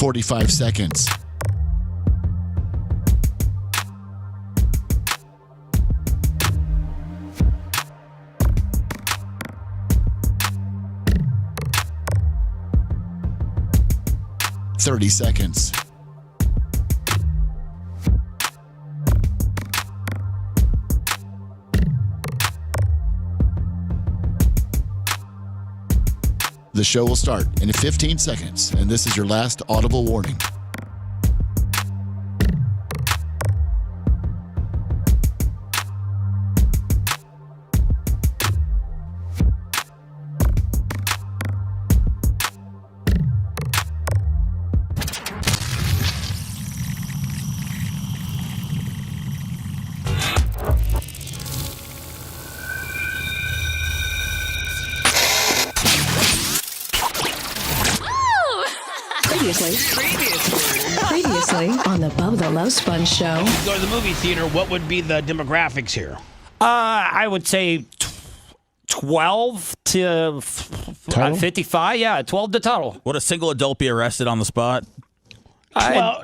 45 seconds. $30 seconds. The show will start in 15 seconds, and this is your last audible warning. Previously on the Bubba the Love Sponge show. Go to the movie theater. What would be the demographics here? I would say 12 to 55. Yeah, 12 to total. Would a single adult be arrested on the spot?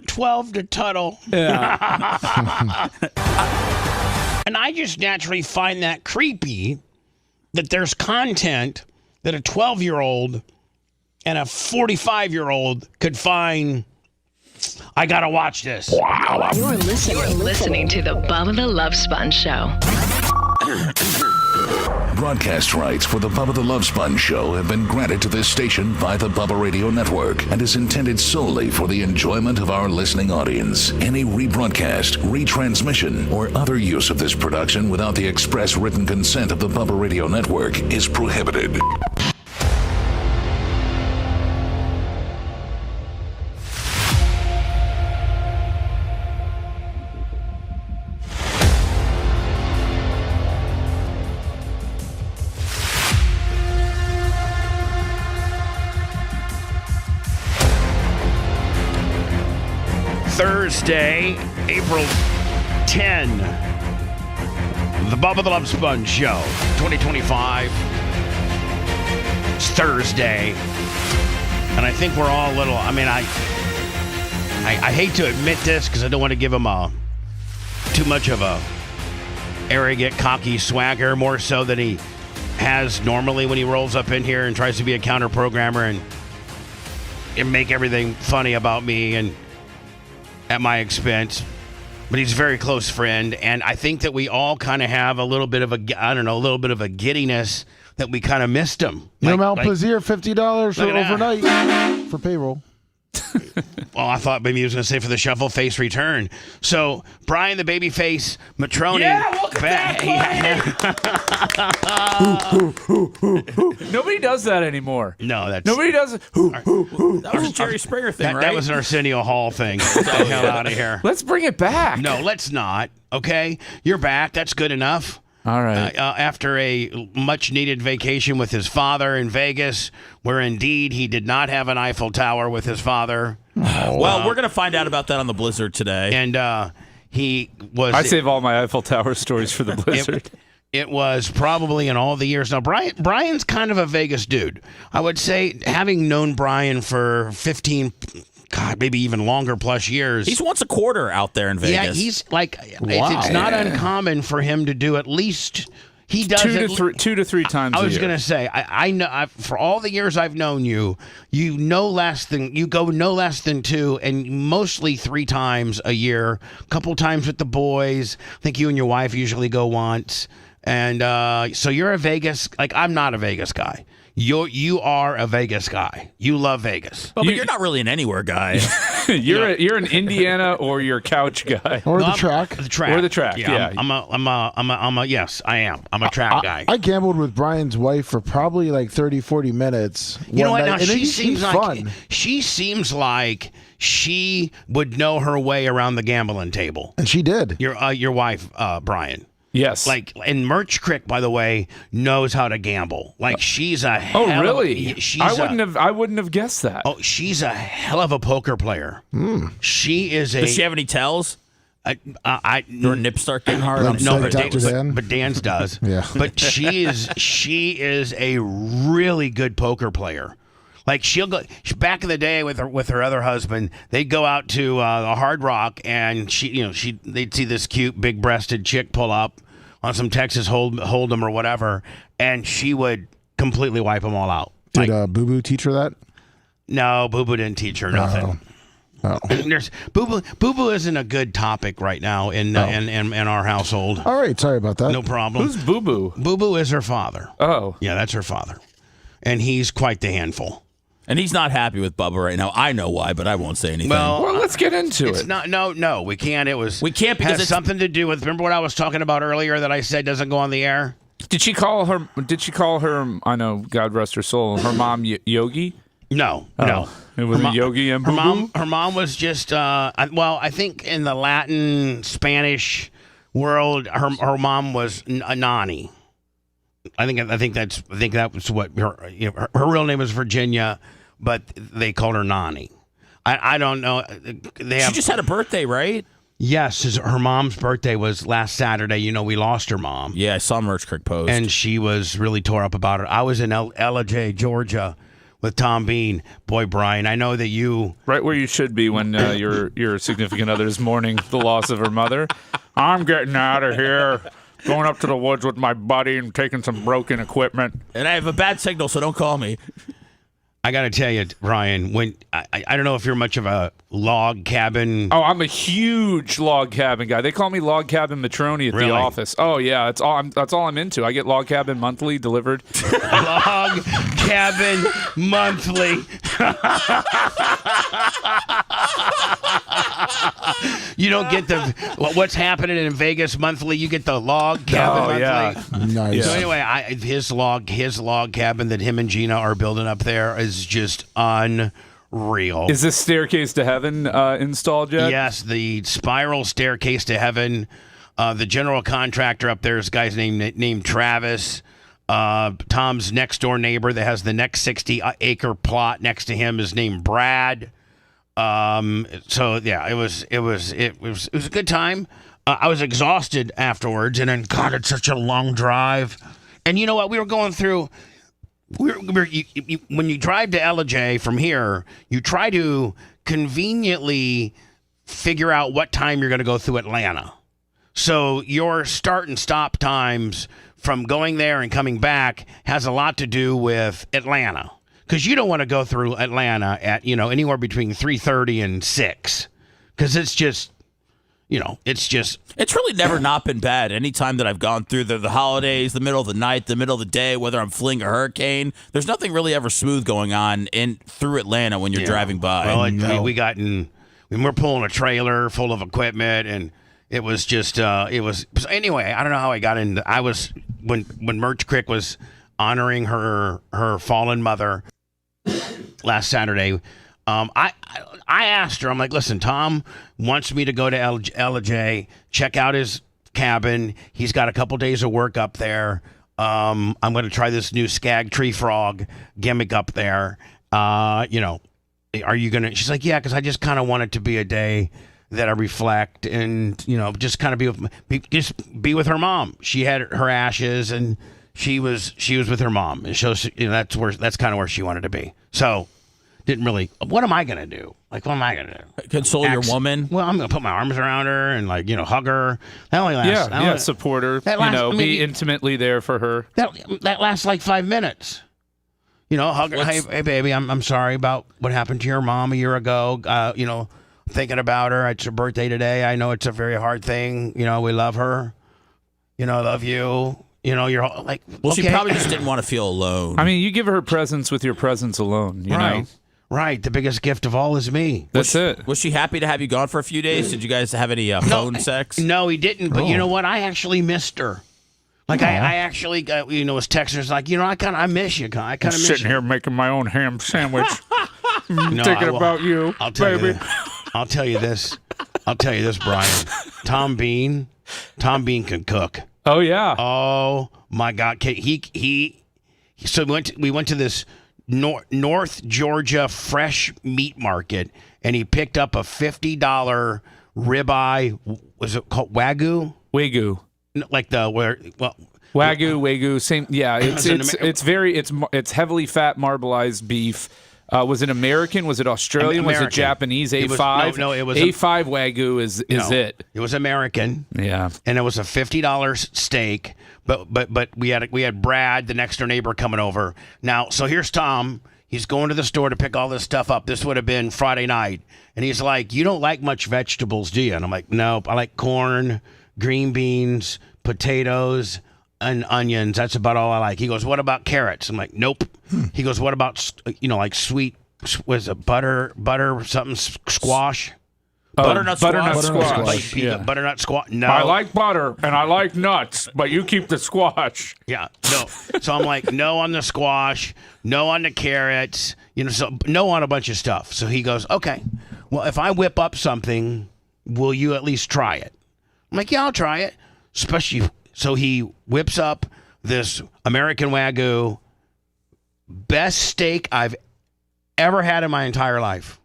12 to Tuttle. Yeah. And I just naturally find that creepy that there's content that a 12-year-old and a 45-year-old could find. I gotta watch this. Wow. You're listening to the Bubba the Love Sponge show. Broadcast rights for the Bubba the Love Sponge show have been granted to this station by the Bubba Radio Network and is intended solely for the enjoyment of our listening audience. Any rebroadcast, retransmission, or other use of this production without the express written consent of the Bubba Radio Network is prohibited. Thursday, April 10. The Bubba the Love Sponge Show, 2025. It's Thursday. And I think we're all a little, I hate to admit this because I don't want to give him too much of a arrogant, cocky swagger, more so than he has normally when he rolls up in here and tries to be a counter programmer and make everything funny about me and at my expense, but he's a very close friend, and I think that we all kind of have a little bit of a giddiness that we kind of missed him. Mount Plaisir, $50 for overnight for payroll. Well, I thought maybe he was going to say for the shuffle face return. So, Brian the Babyface Matroni. Yeah, welcome back. Nobody does that anymore. No, nobody does it. That was a Jerry Springer thing, right? That was an Arsenio Hall thing. Get the hell out of here. Let's bring it back. No, let's not. Okay? You're back. That's good enough. All right. After a much-needed vacation with his father in Vegas, where indeed he did not have an Eiffel Tower with his father. Well, we're going to find out about that on the Blizzard today. And he was... I save all my Eiffel Tower stories for the Blizzard. It was probably in all the years. Now, Brian's kind of a Vegas dude. I would say, having known Brian for 15... God, maybe even longer plus years. He's once a quarter out there in Vegas. Yeah, he's like, it's not uncommon for him to do at least, he does two to three times a year. I was going to say, I know, for all the years I've known you, you go no less than 2 and mostly 3 times a year, a couple times with the boys. I think you and your wife usually go once. And so you're a Vegas, like I'm not a Vegas guy. You are a Vegas guy. You love Vegas. Well, but you're not really an anywhere guy. You're an Indiana or your couch guy, or the track, or the track. Yeah, yes, I am. I'm a track guy. I gambled with Brian's wife for probably like 30-40 minutes. You know what? Now she seems like she would know her way around the gambling table, and she did. Your wife, Brian. Yes. Like, and Merch Crick, by the way, knows how to gamble. Like, she's a hell really? I wouldn't have guessed that. Oh, she's a hell of a poker player. She is a... Does she have any tells? Your nips start getting hard. But Dan's does. Yeah. But she is a really good poker player. Like she'll go back in the day with her other husband. They'd go out to the Hard Rock, and they'd see this cute big-breasted chick pull up on some Texas Hold'em or whatever, and she would completely wipe them all out. Did Boo Boo teach her that? No, Boo Boo didn't teach her nothing. Oh. Boo Boo isn't a good topic right now in our household. All right, sorry about that. No problem. Who's Boo Boo? Boo Boo is her father. Oh. Yeah, that's her father, and he's quite the handful. And he's not happy with Bubba right now. I know why, but I won't say anything. Well, let's get into It's it. not. No, we can't. We can't because has it's something to do with. Remember what I was talking about earlier that I said doesn't go on the air? Did she call her? I know, God rest her soul. Her mom Yogi. No. It was Yogi and her Boo mom. Boo? Her mom was just. I think in the Latin Spanish world, her mom was a Nani. I think that was what her real name was Virginia, but they called her Nani. I don't know. She just had a birthday, right? Yes, her mom's birthday was last Saturday. We lost her mom. Yeah, I saw Merch Creek post. And she was really tore up about it. I was in LJ, Georgia with Tom Bean. Boy, Brian, I know that you... Right where you should be when your significant other is mourning the loss of her mother. I'm getting out of here. Going up to the woods with my buddy and taking some broken equipment. And I have a bad signal, so don't call me. I got to tell you, Brian, when I don't know if you're much of a log cabin. Oh, I'm a huge log cabin guy. They call me Log Cabin Matroni at the office. Oh yeah, that's all I'm into. I get Log Cabin monthly delivered. Log Cabin monthly. You don't get what's happening in Vegas monthly. You get the Log Cabin monthly. Yeah. Nice. So anyway, his log cabin that him and Gina are building up there is just unreal. Is this Staircase to Heaven installed yet? Yes, the spiral staircase to heaven. The general contractor up there is a guy's named Travis. Tom's next door neighbor that has the next 60-acre plot next to him is named Brad. So yeah, it was a good time. I was exhausted afterwards, and then God, it's such a long drive. And you know what? We were going through. When you drive to LJ from here, you try to conveniently figure out what time you're going to go through Atlanta. So your start and stop times from going there and coming back has a lot to do with Atlanta. Because you don't want to go through Atlanta at, anywhere between 3:30 and 6. Because it's just, It's really never not been bad. Any time that I've gone through the holidays, the middle of the night, the middle of the day, whether I'm fleeing a hurricane, there's nothing really ever smooth going on through Atlanta when you're driving by. Well, we're pulling a trailer full of equipment, and it was just, anyway, I don't know how I got into, when Merch Crick was honoring her fallen mother last Saturday, I asked her, I'm like, listen, Tom wants me to go to LJ, check out his cabin. He's got a couple days of work up there. I'm going to try this new skag tree frog gimmick up there. Are you going to, she's like, yeah, because I just kind of want it to be a day that I reflect and, just kind of be with her mom. She had her ashes and she was with her mom. And so, that's kind of where she wanted to be. So, didn't really. What am I gonna do? What am I gonna do? Console your woman? Well, I'm gonna put my arms around her and hug her. That only lasts. Support her. Be intimately there for her. That lasts like 5 minutes. Hug her. Hey, baby, I'm sorry about what happened to your mom a year ago. Thinking about her. It's her birthday today. I know it's a very hard thing. We love her. I love you. You're like. Well, okay. She probably just didn't want to feel alone. I mean, you give her presents with your presence alone. You know. Right. The biggest gift of all is me. That's it. Was she happy to have you gone for a few days? Did you guys have any phone sex? No, he didn't. But you know what? I actually missed her. I actually got, was texting her. Like, I miss you. I kind of miss you. Sitting here making my own ham sandwich. Thinking about you, baby. I'll tell you this, Brian. Tom Bean can cook. Oh yeah. Oh my God. So we went to this North Georgia fresh meat market, and he picked up a $50 ribeye. Was it called Wagyu? Wagyu. Wagyu, same. Yeah, it's heavily fat marbleized beef. Was it American? Was it Australian? Was it Japanese? A5? No, it was A5 Wagyu is it. It was American. Yeah. And it was a $50 steak. But we had Brad, the next door neighbor, coming over. Now, so here's Tom. He's going to the store to pick all this stuff up. This would have been Friday night. And he's like, "You don't like much vegetables, do you?" And I'm like, "Nope. I like corn, green beans, potatoes, and onions. That's about all I like." He goes, "What about carrots?" I'm like, "Nope." He goes, "What about, like sweet, was it butter something, squash?" Butternut squash. Yeah. Butternut squash. No. I like butter and I like nuts, but you keep the squash. Yeah, no. So I'm like, no on the squash, no on the carrots, so no on a bunch of stuff. So he goes, "Okay, well, if I whip up something, will you at least try it?" I'm like, "Yeah, I'll try it." So he whips up this American Wagyu, best steak I've ever had in my entire life,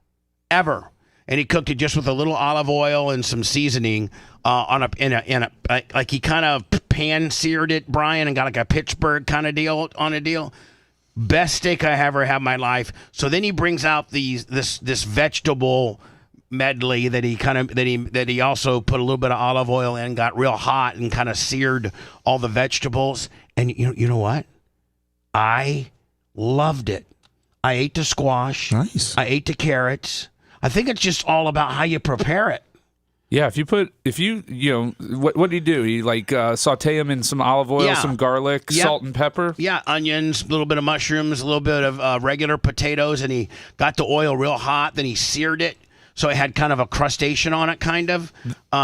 ever. And he cooked it just with a little olive oil and some seasoning like he kind of pan seared it, Brian, and got like a Pittsburgh kind of deal on a deal. Best steak I ever had in my life. So then he brings out this vegetable medley that he also put a little bit of olive oil in, got real hot and kind of seared all the vegetables. And you know what? I loved it. I ate the squash. Nice. I ate the carrots. I think it's just all about how you prepare it. Yeah, what do you do? You saute them in some olive oil, some garlic, salt and pepper? Yeah, onions, a little bit of mushrooms, a little bit of regular potatoes, and he got the oil real hot, then he seared it, so it had kind of a crustation on it, kind of,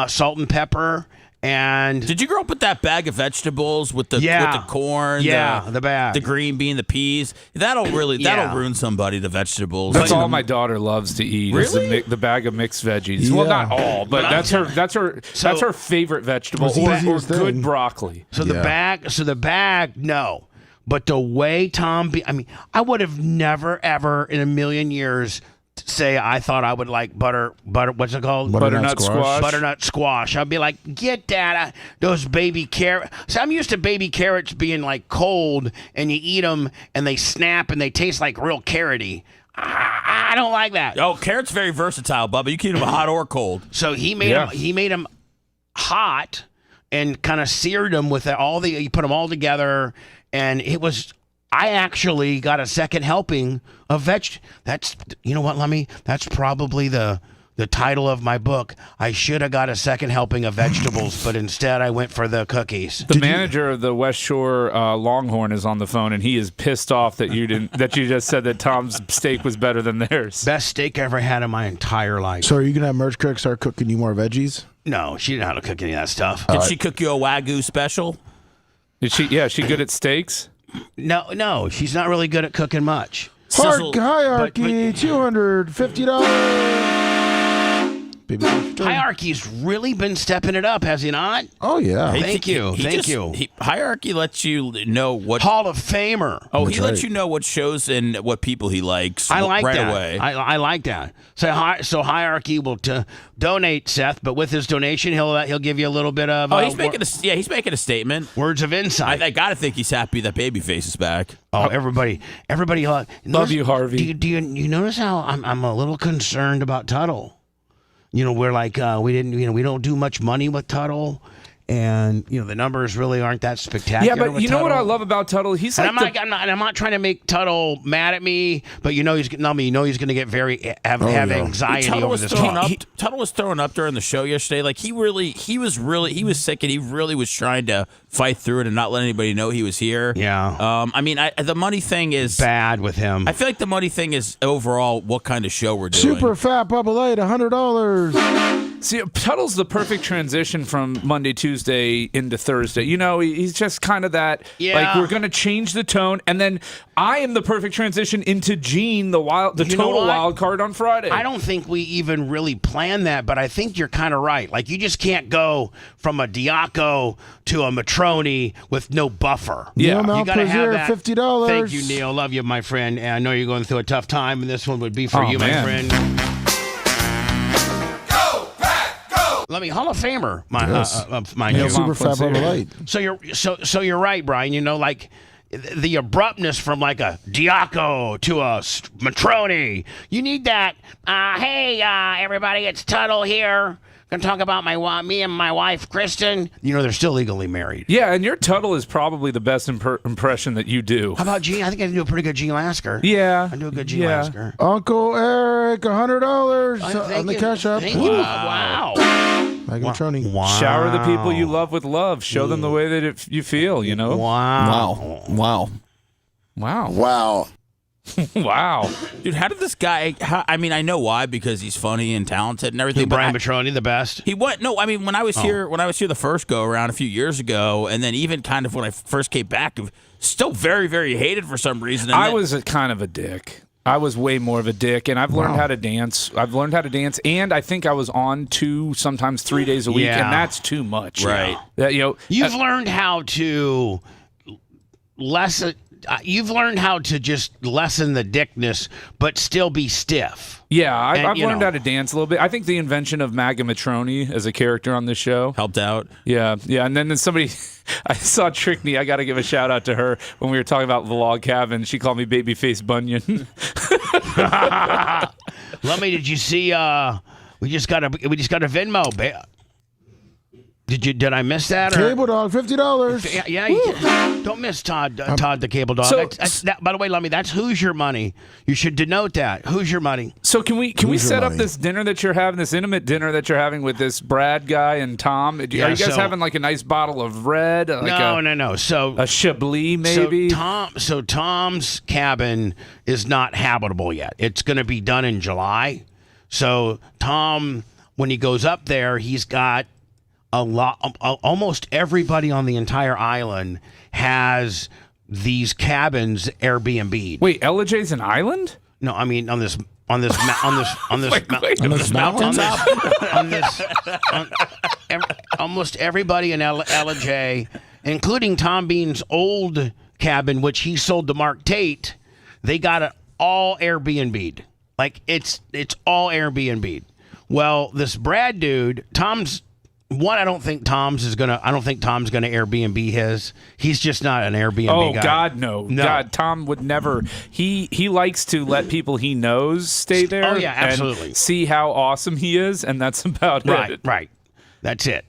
salt and pepper. And did you grow up with that bag of vegetables with the corn, the bag, the green bean, the peas? That'll ruin somebody. The vegetables. That's all my daughter loves to eat. Really? Is the bag of mixed veggies. Yeah. Well, not all, but that's her favorite vegetable. Or good broccoli. So the bag, no. But the way Tom, I would have never ever in a million years say I thought I would like butter. What's it called? Butternut squash. Butternut squash. I'd be like, get that. Those baby carrots. So I'm used to baby carrots being like cold, and you eat them, and they snap, and they taste like real carroty. I don't like that. Oh, carrots very versatile, Bubba. You can eat them hot or cold. So he made them hot, and kind of seared them with you put them all together, and it was. I actually got a second helping of veg. That's, you know what, Lemmy? That's probably the title of my book. I should have got a second helping of vegetables, but instead I went for the cookies. The manager of the West Shore Longhorn is on the phone, and he is pissed off that you just said that Tom's steak was better than theirs. Best steak I ever had in my entire life. So are you gonna have Merch Cook start cooking you more veggies? No, she didn't know how to cook any of that stuff. Did she cook you a Wagyu special? Is she? Yeah, she good at steaks? No, she's not really good at cooking much. Hierarchy, $250. Hierarchy's really been stepping it up, has he not? Oh, yeah. Thank you. Hierarchy lets you know what... Hall of Famer. Oh, he lets you know what shows and what people he likes away. I like that. So Hierarchy will donate, Seth, but with his donation, he'll give you a little bit of... he's making a statement. Words of insight. I got to think he's happy that Babyface is back. Oh, everybody love you, Harvey. Do you notice how I'm a little concerned about Tuttle? We're like we don't do much money with Tuttle, and the numbers really aren't that spectacular. Yeah, but you know what I love about Tuttle? He's like I'm not trying to make Tuttle mad at me, but he's going to get have anxiety over this talk. Tuttle was throwing up during the show yesterday. Like he was sick, and he really was trying to fight through it and not let anybody know he was here. Yeah. The money thing is bad with him. I feel like the money thing is overall what kind of show we're doing. Super Fat Bubba Light, $100. See, Tuttle's the perfect transition from Monday, Tuesday into Thursday. He's just kind of that, like, we're going to change the tone, and then I am the perfect transition into Gene, the total wild card on Friday. I don't think we even really planned that, but I think you're kind of right. Like, you just can't go from a Diaco to a Matroni with no buffer. Yeah. You got to have that. $50. Thank you, Neil. Love you, my friend. And I know you're going through a tough time, and this one would be for you, man. my friend. Let me Hall of Famer, my Super Fat Bubba Light. So you're right, Brian. the abruptness from like a Diaco to a Matroni. You need that. Hey, everybody, it's Tuttle here. Gonna talk about me and my wife, Kristen. You know, they're still legally married. Yeah, and your Tuttle is probably the best impression that you do. How about Gene? I think I do a pretty good Gene Lasker. Yeah. I do a good Gene Lasker. Uncle Eric, $100 on the Cash App. Thank you. Wow. Matroni. Wow. Shower the people you love with love. Show them the way that you feel, you know? Wow. Wow. Wow. Wow. Dude, how did this guy... I mean, I know why, because he's funny and talented and everything. Brian Matroni, the best. He went... No, I mean, when I was here the first go-around a few years ago, and then even kind of when I first came back, still very, very hated for some reason. And I was kind of a dick. I was way more of a dick, and I've learned how to dance. And I think I was on 2, sometimes 3 days a week, and that's too much. Right. You've learned how to lessen... you've learned how to just lessen the dickness, but still be stiff. Yeah, I've learned how to dance a little bit. I think the invention of Magga Matroni as a character on this show helped out. Yeah. And then somebody, I saw Trickney. I got to give a shout out to her when we were talking about the log cabin. She called me Babyface Bunyan. Lummy, did you see? We just got a Venmo. Did I miss that? Cable dog, $50. Yeah. Don't miss Todd the cable dog. By the way, Lummy, that's Hoosier money. You should denote that. Hoosier money. So can we set up this dinner that you're having, this intimate dinner that you're having with this Brad guy and Tom? Are you guys having like a nice bottle of red? No. So a Chablis maybe. So Tom's cabin is not habitable yet. It's going to be done in July. So Tom, when he goes up there, he's got almost everybody on the entire island has these cabins Airbnb'd. Wait, LJ's an island? No, I mean on this almost everybody in LJ, including Tom Bean's old cabin, which he sold to Mark Tate, they got it all Airbnb'd. Like it's all Airbnb'd. Well, this Brad dude, I don't think Tom's gonna Airbnb his. He's just not an Airbnb guy. Oh God, no. God, Tom would never. He likes to let people he knows stay there. Oh yeah, absolutely. And see how awesome he is, and that's about it. Right. That's it.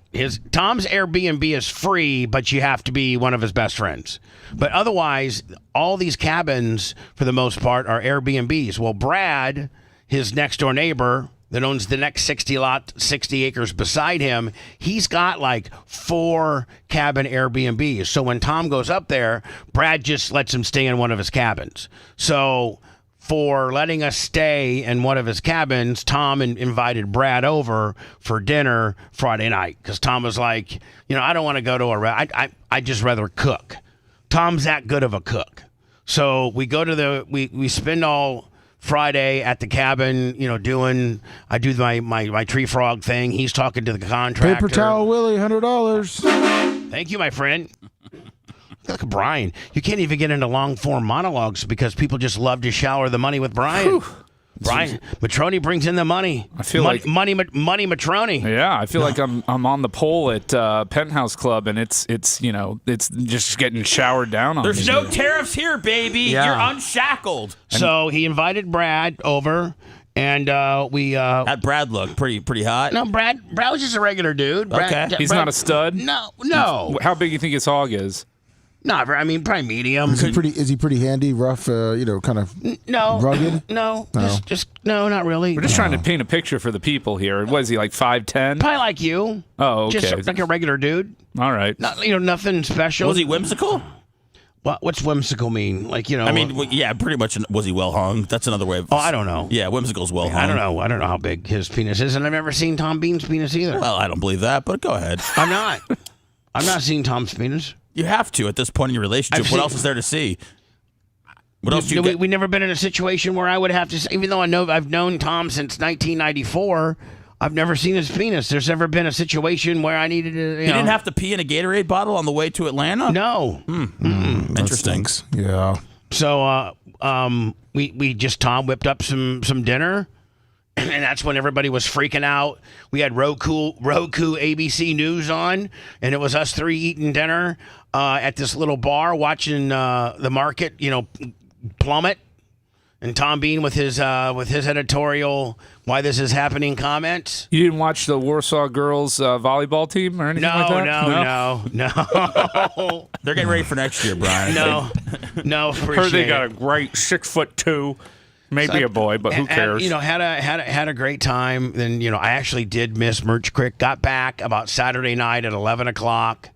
Tom's Airbnb is free, but you have to be one of his best friends. But otherwise, all these cabins, for the most part, are Airbnbs. Well, Brad, his next door neighbor, that owns the next 60 acres beside him, he's got like 4 cabin Airbnbs. So when Tom goes up there, Brad just lets him stay in one of his cabins. So for letting us stay in one of his cabins, Tom invited Brad over for dinner Friday night because Tom was like, I don't want to go to I'd just rather cook. Tom's that good of a cook. So we go to we spend all Friday at the cabin, I do my tree frog thing. He's talking to the contractor. Paper towel Willie, $100. Thank you, my friend. Look at Brian. You can't even get into long form monologues because people just love to shower the money with Brian. Whew. Brian Matroni brings in the money. I feel money Matroni. Yeah, I feel like I'm on the pole at Penthouse Club, and it's just getting showered down on. There's no tariffs here, baby. Yeah. You're unshackled. So he invited Brad over, and we. That Brad looked pretty hot. No, Brad was just a regular dude. Okay, he's not a stud. No. How big do you think his hog is? Not very. I mean, probably medium. Is he pretty handy, rough, kind of rugged? No. Just no, not really. We're just trying to paint a picture for the people here. What is he, like 5'10"? Probably like you. Oh, okay. Just like a regular dude. All right. Not, nothing special. Was he whimsical? What's whimsical mean? Like, I mean, yeah, pretty much. Was he well hung? That's another way of. Oh, I don't know. Yeah, whimsical's well hung. I don't know how big his penis is, and I've never seen Tom Bean's penis either. Well, I don't believe that, but go ahead. I'm not seeing Tom's penis. You have to at this point in your relationship. What else is there to see? What else? We never been in a situation where I would have to. Even though I've known Tom since 1994, I've never seen his penis. There's never been a situation where I needed to. You didn't have to pee in a Gatorade bottle on the way to Atlanta. No. Interesting. Yeah. So we just Tom whipped up some dinner, And that's when everybody was freaking out. We had Roku ABC News on, and it was us three eating dinner at this little bar watching the market, plummet. And Tom Bean with his editorial "Why This Is Happening" comments. You didn't watch the Warsaw girls volleyball team or anything like that? No. They're getting ready for next year, Brian. No. Heard they got a great 6'2", maybe a boy, but who cares? Had a great time. Then I actually did miss Merch Creek. Got back about Saturday night at 11 o'clock.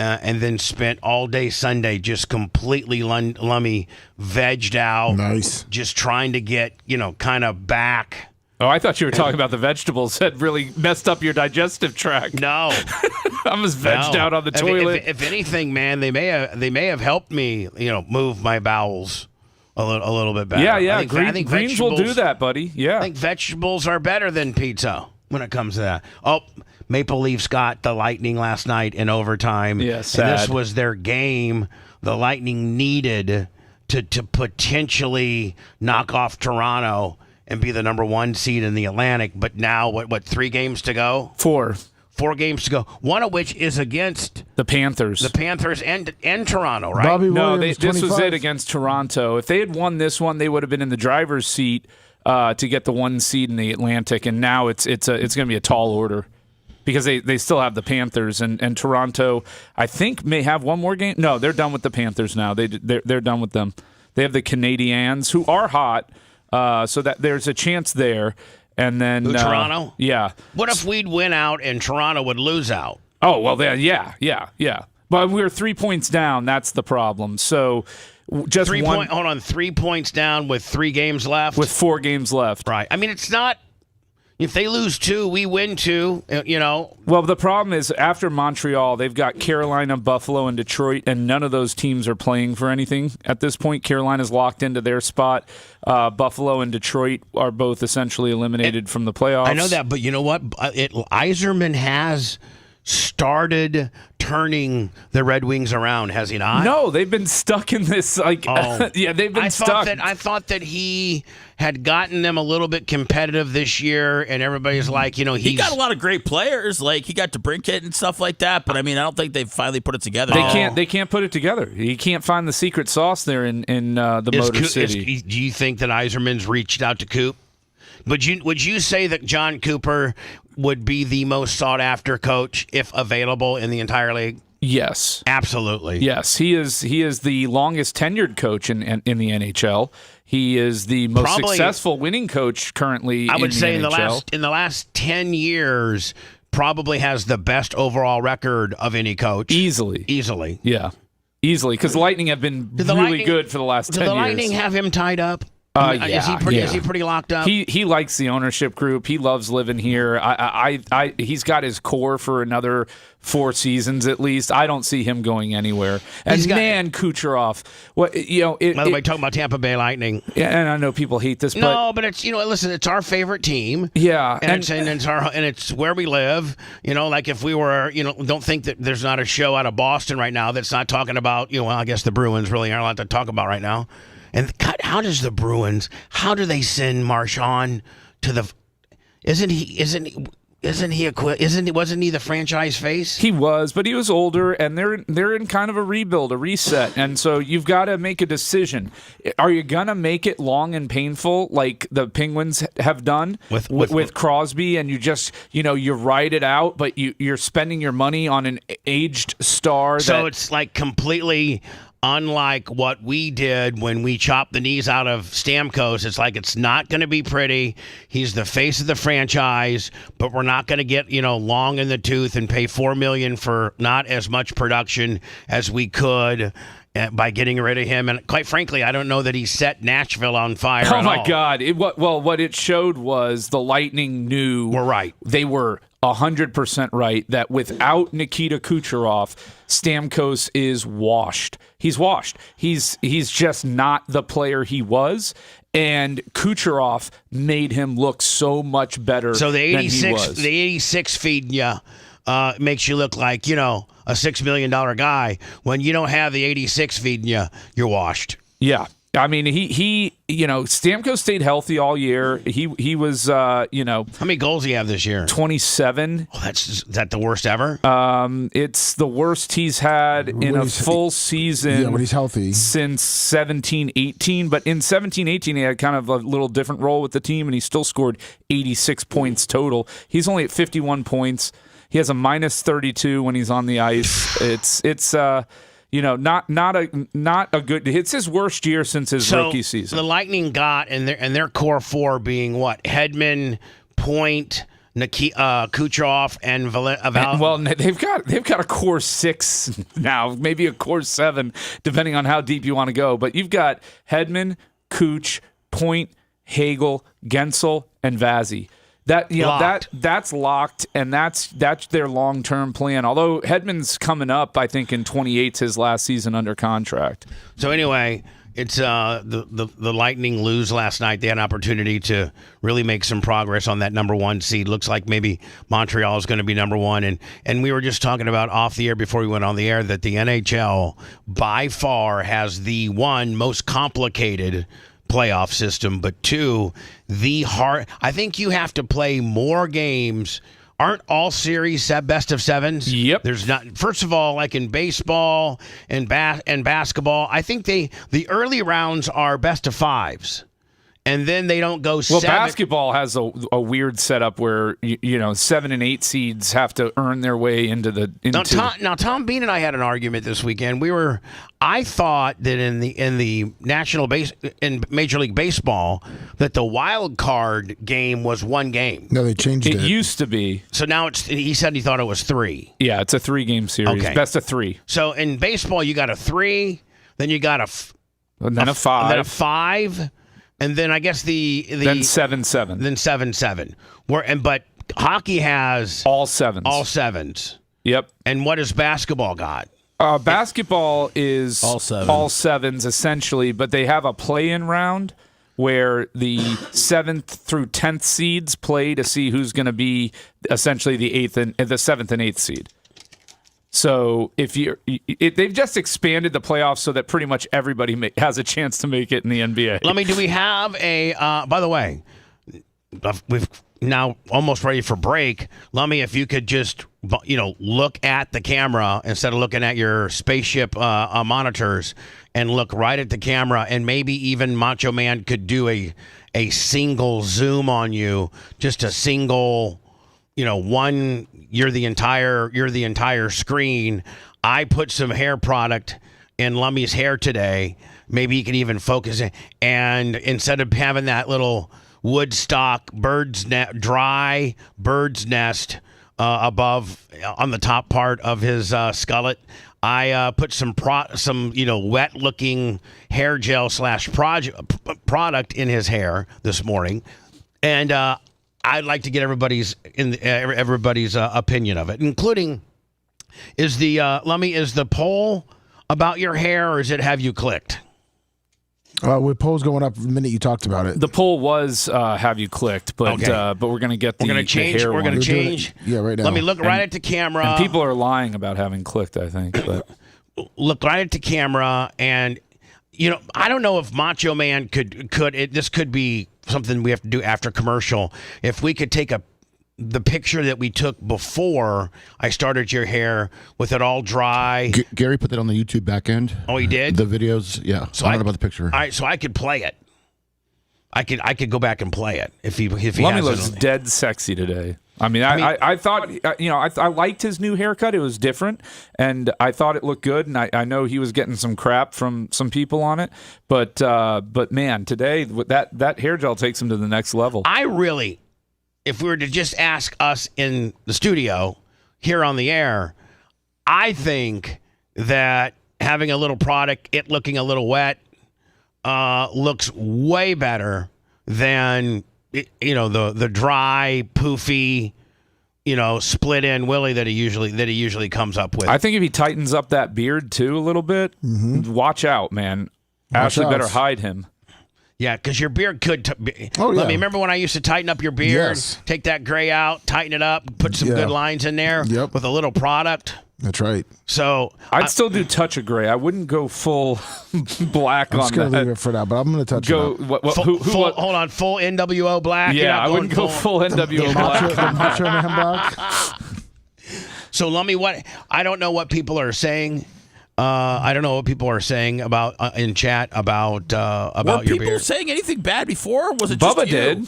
And then spent all day Sunday just completely lummy, vegged out. Nice. Just trying to get, kind of back. Oh, I thought you were talking about the vegetables that really messed up your digestive tract. No. I was vegged out on the toilet. If anything, man, they may have helped me, move my bowels a little bit better. Yeah. I think greens will do that, buddy. Yeah. I think vegetables are better than pizza when it comes to that. Oh, Maple Leafs got the Lightning last night in overtime. Yeah, sad. And this was their game. The Lightning needed to potentially knock off Toronto and be the number 1 seed in the Atlantic. But now, what 3 games to go? 4 games to go. One of which is against the Panthers. The Panthers and Toronto, right? Bobby No, Williams, this was 25. it against Toronto. If they had won this one, they would have been in the driver's seat to get the 1 seed in the Atlantic. And now it's going to be a tall order. Because they still have the Panthers and Toronto, I think, may have one more game. No, they're done with the Panthers now. They're done with them. They have the Canadiens, who are hot, so that there's a chance there. And then Toronto? Yeah. What if we'd win out and Toronto would lose out? Oh, well, then, yeah. But we were 3 points down. That's the problem. So just 3 points down with 3 games left? With 4 games left. Right. I mean, it's not... If they lose 2, we win 2, Well, the problem is after Montreal, they've got Carolina, Buffalo, and Detroit, and none of those teams are playing for anything at this point. Carolina's locked into their spot. Buffalo and Detroit are both essentially eliminated from the playoffs. I know that, but you know what? Yzerman has started turning the Red Wings around, has he not? No, they've been stuck in this, yeah, they've been stuck. I thought that he had gotten them a little bit competitive this year, and everybody's like, he got a lot of great players, like he got DeBrincat and stuff like that, but I mean, I don't think they've finally put it together. They can't put it together. You can't find the secret sauce there in the Motor City. Do you think that Yzerman's reached out to Coop? Would you say that John Cooper would be the most sought-after coach if available in the entire league? Yes. Absolutely. Yes, he is the longest tenured coach in the NHL. He is the most successful winning coach currently. I would say in the last 10 years, probably has the best overall record of any coach. Easily. Yeah. Easily, because the Lightning have been really good for the last 10 years. Do the Lightning have him tied up? Is he pretty locked up? He likes the ownership group. He loves living here. He's got his core for another 4 seasons at least. I don't see him going anywhere. And Kucherov. By the way, talking about Tampa Bay Lightning. Yeah, and I know people hate this, but it's listen, it's our favorite team. Yeah, and it's where we live. Like if we were, don't think that there's not a show out of Boston right now that's not talking about. I guess the Bruins really aren't allowed to talk about right now. And God, how do they send Marchand to the? Wasn't he the franchise face? He was, but he was older, and they're in kind of a rebuild, a reset, and so you've got to make a decision. Are you gonna make it long and painful like the Penguins have done with Crosby, and you just you ride it out, but you're spending your money on an aged star? So it's like completely. Unlike what we did when we chopped the knees out of Stamkos, it's like it's not going to be pretty. He's the face of the franchise, but we're not going to get long in the tooth and pay $4 million for not as much production as we could by getting rid of him. And quite frankly, I don't know that he set Nashville on fire. Oh my God! What it showed was the Lightning knew we're right. They were 100% right that without Nikita Kucherov, Stamkos is washed. He's washed. He's just not the player he was, and Kucherov made him look so much better. So the 86, than he was. The 86 feeding you makes you look like a $6 million guy. When you don't have the 86 feeding you, you're washed. Yeah. I mean, he Stamkos stayed healthy all year. He was, How many goals do you have this year? 27. Oh, is that the worst ever? It's the worst he's had in a full season. Yeah, when he's healthy. Since 17-18. But in 17-18, he had kind of a little different role with the team, and he still scored 86 points total. He's only at 51 points. He has a minus 32 when he's on the ice. It's not a good. It's his worst year since his rookie season. The Lightning got and their core four being what? Hedman, Point, Kucherov, and Well, they've got a core 6 now, maybe a core 7, depending on how deep you want to go. But you've got Hedman, Kuch, Point, Hagel, Gensel, and Vazzy. That's locked, and that's their long-term plan. Although Hedman's coming up, I think in 28's his last season under contract. So anyway, it's the Lightning lose last night. They had an opportunity to really make some progress on that number 1 seed. Looks like maybe Montreal is going to be number 1, and we were just talking about off the air before we went on the air that the NHL by far has the one most complicated playoff system, but 2, the hard. I think you have to play more games. Aren't all series set best of 7s? Yep. There's not. First of all, like in baseball and basketball, I think the early rounds are best of 5s. And then they don't go 7. Well, basketball has a weird setup where 7 and 8 seeds have to earn their way into the. Now, Tom Bean and I had an argument this weekend. I thought that in the in Major League Baseball that the wild card game was 1 game. No, they changed it. It used to be. So now he said he thought it was 3. Yeah, it's a 3-game series. Okay. Best of 3. So in baseball, you got a 3, then you got and then a 5, and then a 5. And then I guess then 7-7. Then 7-7. But hockey has all 7s. All 7s. Yep. And what does basketball got? Basketball is all 7s essentially, but they have a play-in round where the 7th through 10th seeds play to see who's going to be essentially the 7th and 8th seed. So they've just expanded the playoffs so that pretty much everybody has a chance to make it in the NBA. Do we have a? By the way, we've now almost ready for break. Lummy, if you could just look at the camera instead of looking at your spaceship monitors, and look right at the camera, and maybe even Macho Man could do a single zoom on you, just a single. One, you're the entire screen. I put some hair product in Lummy's hair today. Maybe you can even focus it. And instead of having that little Woodstock dry bird's nest above on the top part of his skullet, I put some wet looking hair gel / product in his hair this morning, and I'd like to get everybody's opinion of it, including is the poll about your hair, or is it have you clicked? With polls going up the minute you talked about it. The poll was have you clicked, but we're going to get the change. hair We're going to change. Right now. Let me look right at the camera. And people are lying about having clicked, I think. But look right at the camera, and I don't know if Macho Man could. This could be something we have to do after commercial. If we could take the picture that we took before I started your hair with it all dry. Gary put that on the YouTube back end. Oh, he did? The videos, yeah. So I don't know about the picture. All right, so I could play it. I could go back and play it if he Lummy looks dead sexy today. I thought, I liked his new haircut. It was different, and I thought it looked good. And I know he was getting some crap from some people on it, but man, today that hair gel takes him to the next level. If we were to just ask us in the studio here on the air, I think that having a little product, it looking a little wet, looks way better than the dry, poofy, split in Willie that he usually comes up with. I think if he tightens up that beard too a little bit, watch out, man. Ashley better hide him. Yeah, because your beard could Oh, yeah. Let me remember when I used to tighten up your beard, Yes. take that gray out, tighten it up, put some good lines in there with a little product. That's right. So I'd still do touch of gray. I wouldn't go full black I'm on just going to that. leave it for now, but I'm going to touch Go. it up. What, hold on, full NWO black. Yeah, I wouldn't go full NWO black. The Macho Man black? So, Lummy, I don't know what people are saying. I don't know what people are saying about in chat about Were your people beard. saying anything bad before? Or was it Bubba just you? did.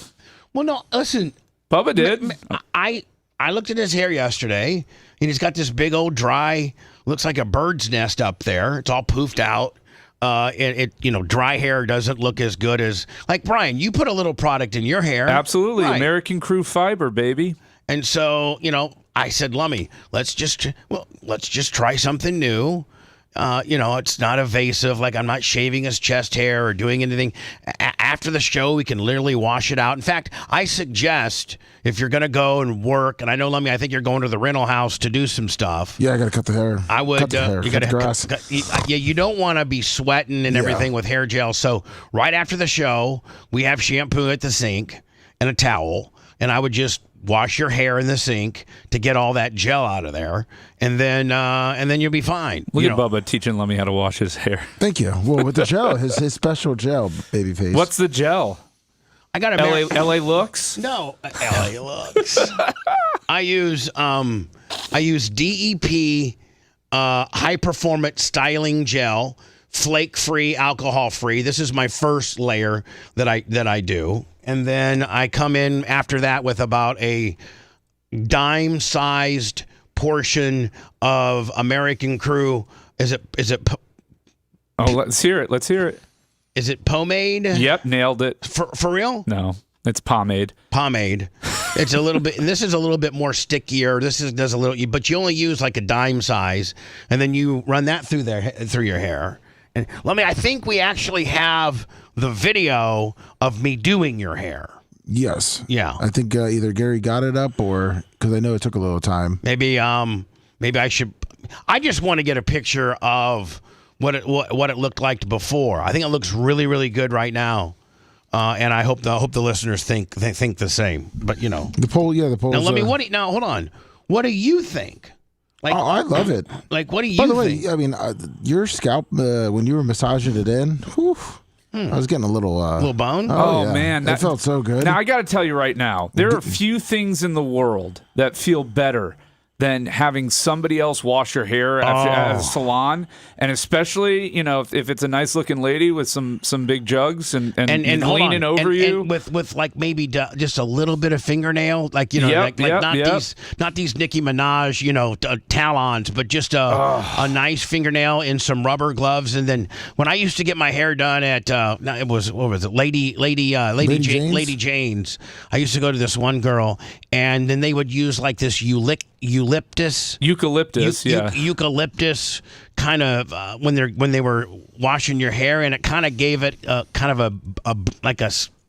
Well, no, listen. Bubba did. I looked at his hair yesterday, and he's got this big old dry, looks like a bird's nest up there. It's all poofed out. Dry hair doesn't look as good as like Brian. You put a little product in your hair, Absolutely, right. American Crew Fiber, baby. And so I said, Lummy, let's just try something new. It's not evasive. Like I'm not shaving his chest hair or doing anything. After the show, we can literally wash it out. In fact, I suggest if you're going to go and work, and I know, Lummy, I think you're going to the rental house to do some stuff. Yeah, I got to cut the hair. I would. Cut the hair. You Cut got the grass. you don't want to be sweating and everything with hair gel. So right after the show, we have shampoo at the sink and a towel, and I would just wash your hair in the sink to get all that gel out of there, and then you'll be fine. Look at Bubba teaching Lummy how to wash his hair. Thank you. Well, with the gel, his special gel, babyface. What's the gel? I got a LA Looks? No, LA Looks. I use DEP high performance styling gel, flake free, alcohol free. This is my first layer that I do. And then I come in after that with about a dime-sized portion of American Crew. Is it? Let's hear it. Let's hear it. Is it pomade? Yep, nailed it. For real? No, it's pomade. Pomade. It's a little bit, and this is a little bit more stickier. Does a little, but you only use like a dime size, and then you run that through your hair. And I think we actually have the video of me doing your hair. Yes. Yeah. I think either Gary got it up or because I know it took a little time. Maybe I should. I just want to get a picture of what it looked like before. I think it looks really, really good right now, and I hope the listeners think the same. But the poll. Yeah, the poll. Now hold on. What do you think? Like, I love it. Like, what do you think? By the think? way, I mean, your scalp, when you were massaging it in, whew, I was getting a little bone? Oh, yeah. man. That felt so good. Now, I got to tell you right now, there are few things in the world that feel better than having somebody else wash your hair at a salon, and especially if it's a nice looking lady with some big jugs and leaning over you, and with like maybe just a little bit of fingernail, like not these Nicki Minaj talons, but just a nice fingernail in some rubber gloves. And then when I used to get my hair done at Lady Jane's, I used to go to this one girl, and then they would use like this eucalyptus kind of when they were washing your hair, and it kind of gave it kind of a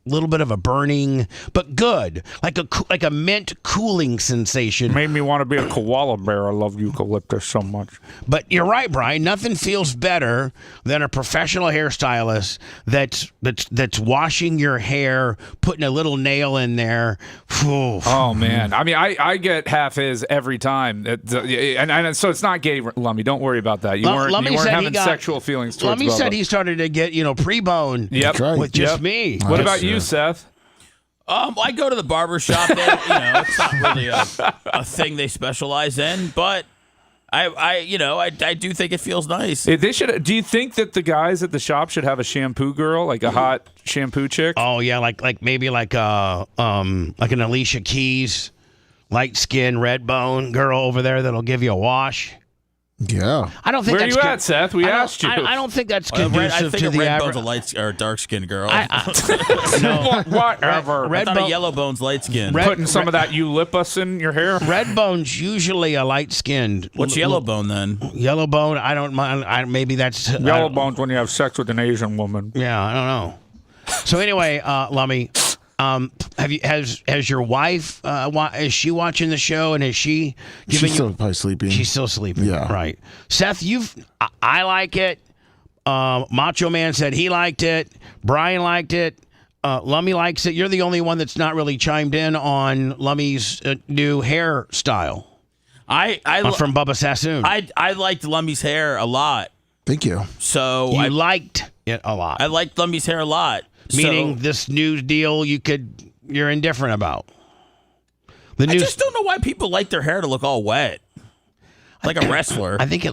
little bit of a burning, but good, like a mint cooling sensation. Made me want to be a koala bear. I love eucalyptus so much. But you're right, Brian. Nothing feels better than a professional hairstylist that's washing your hair, putting a little nail in there. Whew. Oh man, I mean, I get half his every time, and so it's not gay, Lummy. Don't worry about that. You weren't having sexual feelings towards Lummy Bubba. said he started to get pre-bone. Yep. Right. With just me. What about you, Seth? I go to the barber shop. It's not really a thing they specialize in, but I do think it feels nice. They should. Do you think that the guys at the shop should have a shampoo girl, like a hot shampoo chick? Oh yeah, maybe like an Alicia Keys, light skin, red bone girl over there that'll give you a wash. Yeah. I don't think. Where are you at, Seth? We asked you. I don't think that's I conducive think to a the red bone's average. a dark skinned girl. No, Whatever. Red I thought bone- a yellow bone's light skinned. Putting some of that Eulipus in your hair. Red bone's usually a light skinned. What's yellow bone then? Yellow bone. I don't mind. Maybe that's Yellow bone's when you have sex with an Asian woman. Yeah, I don't know. So anyway, Lummy, has your wife is she watching the show, and is she giving She's still probably sleeping. She's still sleeping. Yeah. Right. Seth, I like it. Macho Man said he liked it. Brian liked it. Lummy likes it. You're the only one that's not really chimed in on Lummy's new hairstyle. from Bubba Sassoon. I liked Lummy's hair a lot. Thank you. So I liked it a lot. I liked Lummy's hair a lot. Meaning this new deal you're indifferent about. I just don't know why people like their hair to look all wet. Like a wrestler. I think it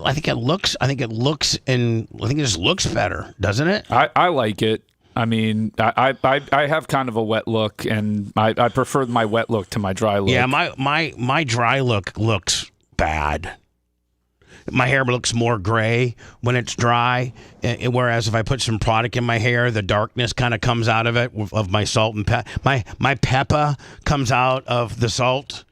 just looks better, doesn't it? I like it. I mean, I have kind of a wet look, and I prefer my wet look to my dry look. Yeah, my dry look looks bad. My hair looks more gray when it's dry, whereas if I put some product in my hair, the darkness kind of comes out of it, of my salt and my pepper comes out of the salt.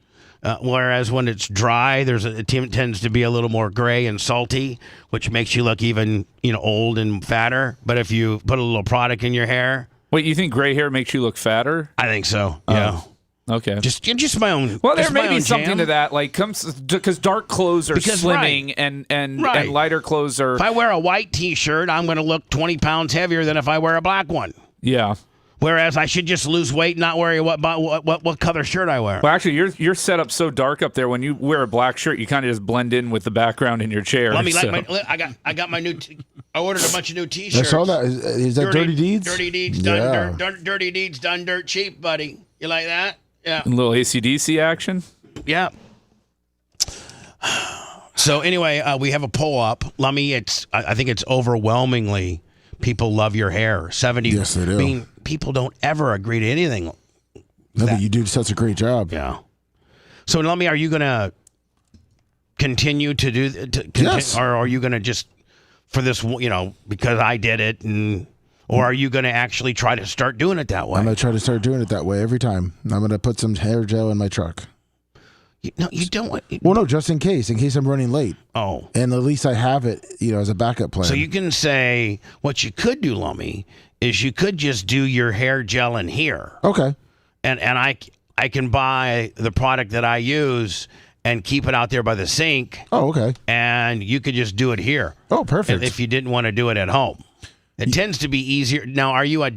Whereas when it's dry, it tends to be a little more gray and salty, which makes you look even old and fatter. But if you put a little product in your hair, wait, you think gray hair makes you look fatter? I think so. Yeah. Okay. Just my own. Well, there may be something to that, like because dark clothes are slimming and lighter clothes are. If I wear a white T-shirt, I'm going to look 20 pounds heavier than if I wear a black one. Yeah. Whereas I should just lose weight, not worry what color shirt I wear. Well, actually, you're set up so dark up there. When you wear a black shirt, you kind of just blend in with the background in your chair. I got my new. I ordered a bunch of new T-shirts. I saw that. Is that Dirty Deeds? Dirty Deeds done. Dirty Deeds done dirt cheap, buddy. You like that? Yeah. A little AC/DC action. Yeah. So anyway, we have a poll up. Lummy, I think it's overwhelmingly people love your hair. 70. Yes, they do. I mean, people don't ever agree to anything. No, but you do such a great job. Yeah. So Lummy, are you going to continue to do? Yes. Or are you going to just for this? Because I did it Or are you going to actually try to start doing it that way? I'm going to try to start doing it that way every time. I'm going to put some hair gel in my truck. No, you don't. Well, no, just in case I'm running late. Oh. And at least I have it, as a backup plan. So you can say, what you could do, Lummy, is you could just do your hair gel in here. Okay. And I can buy the product that I use and keep it out there by the sink. Oh, okay. And you could just do it here. Oh, perfect. If you didn't want to do it at home. It tends to be easier. Now, are you a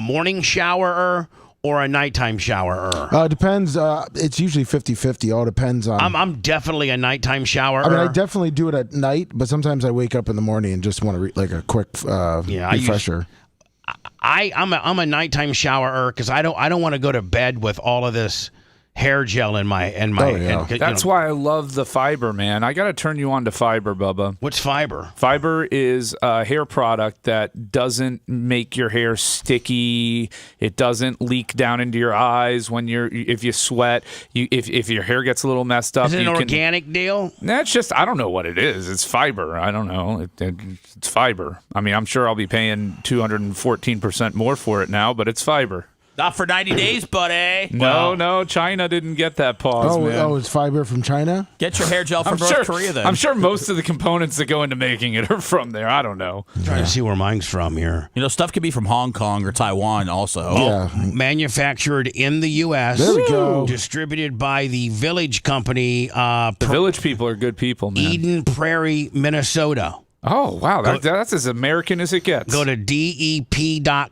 morning showerer or a nighttime showerer? Depends. It's usually 50-50. All depends on. I'm definitely a nighttime showerer. I mean, I definitely do it at night, but sometimes I wake up in the morning and just want to like a quick refresher. I'm a nighttime showerer because I don't want to go to bed with all of this hair gel in my Oh, yeah. That's why I love the Fiber, man. I got to turn you on to Fiber, Bubba. What's Fiber? Fiber is a hair product that doesn't make your hair sticky. It doesn't leak down into your eyes if you sweat. If your hair gets a little messed up. Is it an organic deal? That's just, I don't know what it is. It's fiber. I don't know. It's fiber. I mean, I'm sure I'll be paying 214% more for it now, but it's fiber. Not for 90 days, buddy. No, China didn't get that pause, man. Oh, it's Fiber from China? Get your hair gel from North Korea, then. I'm sure most of the components that go into making it are from there. I don't know. I'm trying to see where mine's from here. Stuff could be from Hong Kong or Taiwan also. Yeah. Manufactured in the U.S. There we go. Distributed by the Village Company. The Village people are good people, man. Eden Prairie, Minnesota. Oh, wow. That's as American as it gets. Go to DEP.com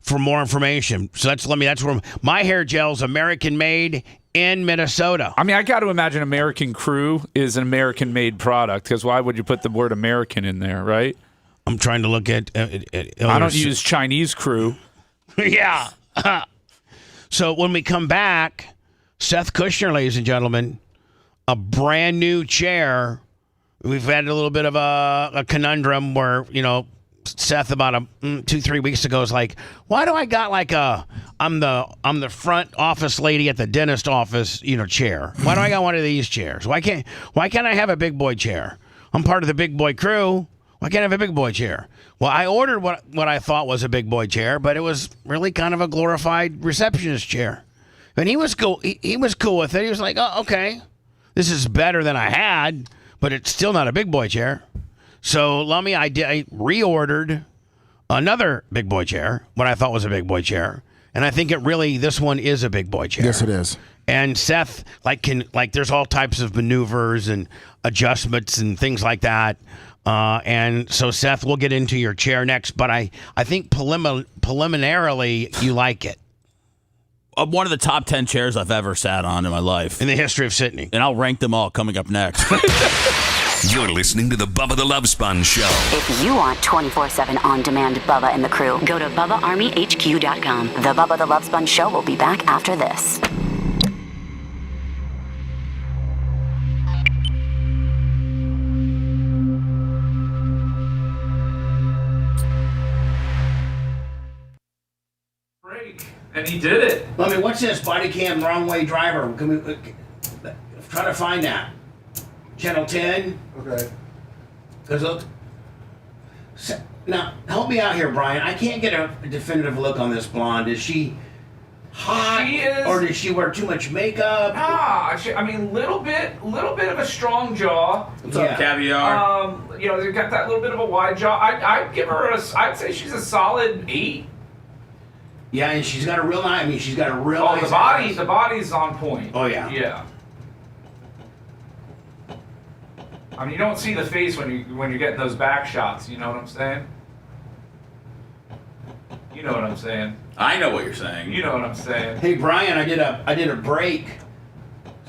for more information. So that's where my hair gel's American made in Minnesota. I mean, I got to imagine American Crew is an American made product because why would you put the word American in there, right? I'm trying to look at I don't use Chinese Crew. Yeah. So when we come back, Seth Kushner, ladies and gentlemen, a brand new chair. We've had a little bit of a conundrum where, Seth about 2-3 weeks ago is like, why do I got like I'm the front office lady at the dentist office, chair? Why do I got one of these chairs? Why can't I have a big boy chair? I'm part of the big boy crew. Why can't I have a big boy chair? Well, I ordered what I thought was a big boy chair, but it was really kind of a glorified receptionist chair. And he was cool. He was cool with it. He was like, oh, okay, this is better than I had. But it's still not a big boy chair. So, Lummy, I reordered another big boy chair, what I thought was a big boy chair. And I think this one is a big boy chair. Yes, it is. And Seth, there's all types of maneuvers and adjustments and things like that. And so, Seth, we'll get into your chair next. But I think preliminarily, you like it. one of the top 10 chairs I've ever sat on in my life. In the history of Sydney. And I'll rank them all coming up next. You're listening to the Bubba the Love Sponge Show. If you want 24/7 on-demand Bubba and the crew, go to BubbaArmyHQ.com. The Bubba the Love Sponge Show will be back after this. And he did it. Let me, what's this? Body cam, wrong way driver. Can we try to find that? Channel 10? Okay. Because now, help me out here, Brian. I can't get a definitive look on this blonde. Is she hot? She is. Or does she wear too much makeup? I mean, little bit of a strong jaw. What's up, Caviar? You know, they got that little bit of a wide jaw. I'd give her I'd say she's a solid 8. Yeah, and she's got a real nice. I mean, she's got a real nice the body's on point. Oh yeah. Yeah. I mean, you don't see the face when you're getting those back shots. You know what I'm saying? You know what I'm saying? I know what you're saying. You know what I'm saying? Hey Brian, I did a break.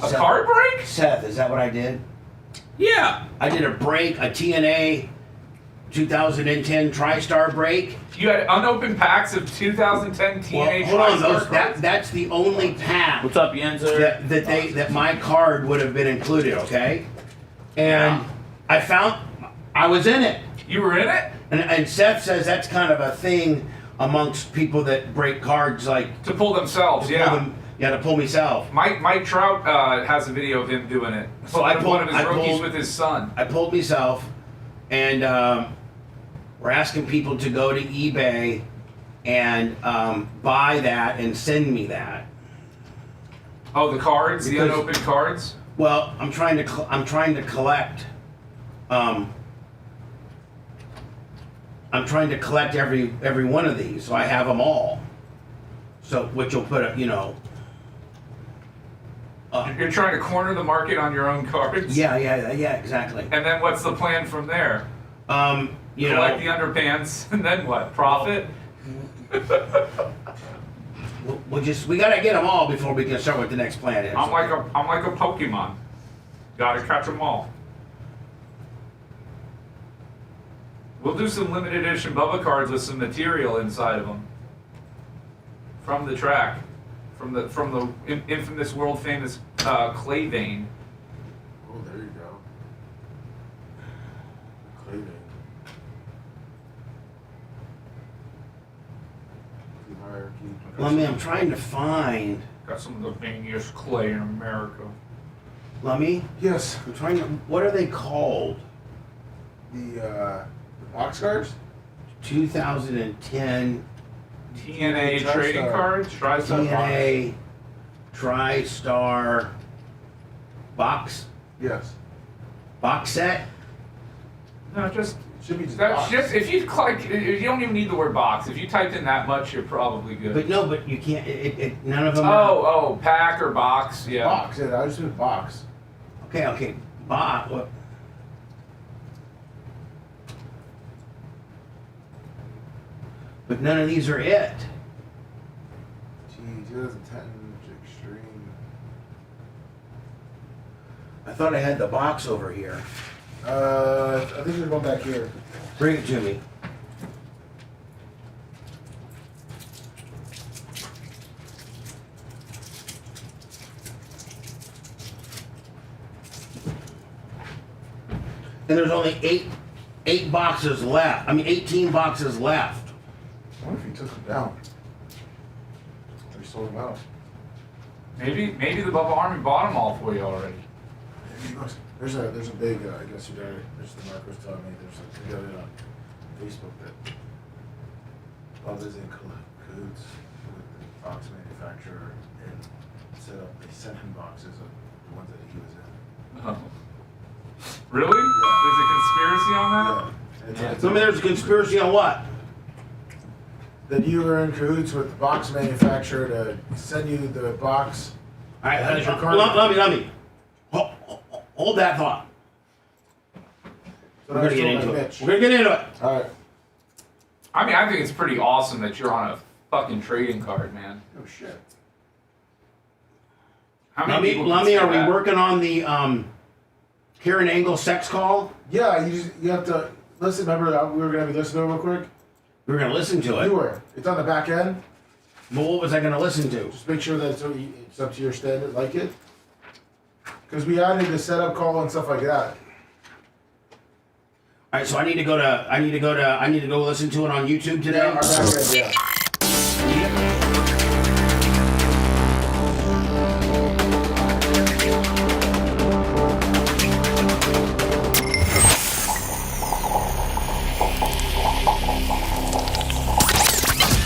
A card break? Seth, is that what I did? Yeah. I did a break, a TNA 2010 TriStar break. You had unopened packs of 2010 TNA Hold on, TriStar. that's the only pack. What's up, Yenzer? That my card would have been included, okay? And I was in it. You were in it? And Seth says that's kind of a thing amongst people that break cards, like to pull themselves, to pull myself. Mike Trout has a video of him doing it. So I pulled one of his rookies with his son. I pulled myself, and we're asking people to go to eBay and buy that and send me that. Oh, the cards, the unopened cards. Well, I'm trying to collect. I'm trying to collect every one of these, so I have them all. So, which will put You're trying to corner the market on your own cards. Yeah, exactly. And then what's the plan from there? Collect the underpants, and then what? Profit? We gotta get them all before we can start what the next plan is. I'm like a Pokemon. Gotta catch them all. We'll do some limited edition Bubba cards with some material inside of them from the track, from the infamous, world famous clay vein. Oh, there you go. Clay vein. Lummy, I'm trying to find. Got some of the veiniest clay in America. Lummy? Yes. I'm trying to. What are they called? The box cards? 2010 TNA trading cards? TriStar TNA TriStar box? Yes. Box set? No, just. Should be Just if you click, you don't even need the word box. If you typed in that much, you're probably good. But you can't. None of them. Oh, pack or box? Yeah. Box. Yeah, I just did box. Okay. Box. What? But none of these are it. Gee, 2010 Extreme. I thought I had the box over here. I think there's one back here. Bring it to me. And there's only eight boxes left. 18 boxes left. I wonder if he took them down. Or he sold them out. Maybe the Bubba Army bought them all for you already. There's a big, I guess you got it, there's the Mark was telling me, there's a guy on Facebook that Bubba's in cahoots with the box manufacturer and they sent him boxes of the ones that he was in. Oh. Really? Yeah. There's a conspiracy on that? Yeah. So there's a conspiracy on what? That you were in cahoots with the box manufacturer to send you the box. All right, That's your card. let me. Hold that thought. So We're gonna get into it. All right. I mean, I think it's pretty awesome that you're on a fucking trading card, man. Oh shit. Lummy, are we working on the Karen Angle sex call? Yeah, you have to listen. Remember, we were going to be listening to it real quick? We were going to listen to it. You were. It's on the back end. But what was I going to listen to? Just make sure that it's up to your standard, like it. Because we added the setup call and stuff like that. All right, so I need to go listen to it on YouTube today. Yeah, our back end, yeah.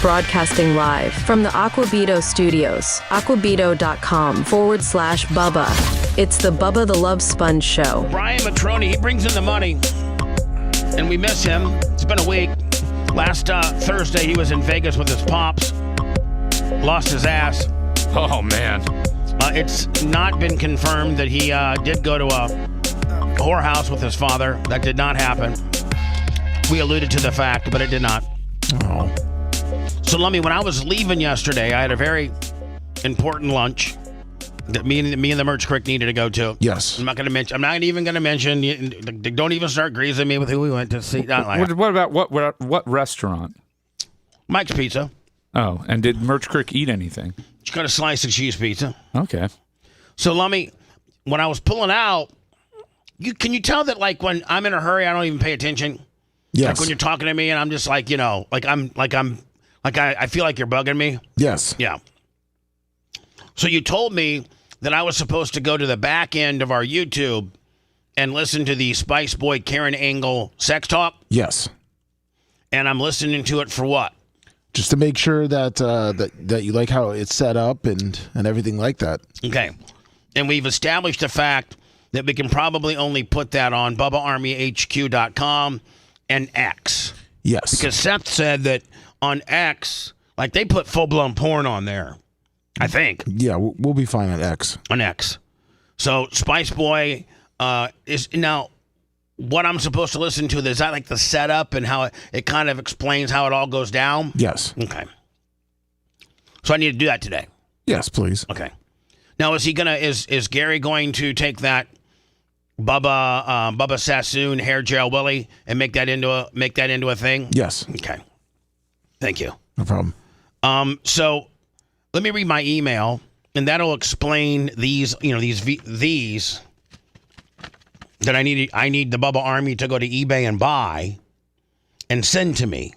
Broadcasting live from the Aquabito studios, aquabito.com/Bubba. It's the Bubba the Love Sponge Show. Brian Matroni, he brings in the money, and we miss him. It's been a week. Last Thursday, he was in Vegas with his pops. Lost his ass. Oh, man. It's not been confirmed that he did go to a whorehouse with his father. That did not happen. We alluded to the fact, but it did not. Oh. So, Lummy, when I was leaving yesterday, I had a very important lunch that me and the Merch Crick needed to go to. Yes. I'm not even going to mention. Don't even start greasing me with who we went to see. What about what restaurant? Mike's Pizza. Oh, and did Merch Crick eat anything? Just got a slice of cheese pizza. Okay. So, Lummy, when I was pulling out, can you tell that like when I'm in a hurry, I don't even pay attention? Yes. Like when you're talking to me and I'm just like, I feel like you're bugging me. Yes. Yeah. So you told me that I was supposed to go to the back end of our YouTube and listen to the Spice Boy Karen Angle sex talk. Yes. And I'm listening to it for what? Just to make sure that that you like how it's set up and everything like that. Okay. And we've established the fact that we can probably only put that on BubbaArmyHQ.com and X. Yes. Because Seth said that on X, like they put full-blown porn on there, I think. Yeah, we'll be fine on X. On X. So Spice Boy is now what I'm supposed to listen to. Is that like the setup and how it kind of explains how it all goes down? Yes. Okay. So I need to do that today. Yes, please. Okay. Now is Gary going to take that Bubba Sassoon hair gel Willie and make that into a thing? Yes. Okay. Thank you. No problem. So let me read my email, and that'll explain these that I need the Bubba Army to go to eBay and buy and send to me.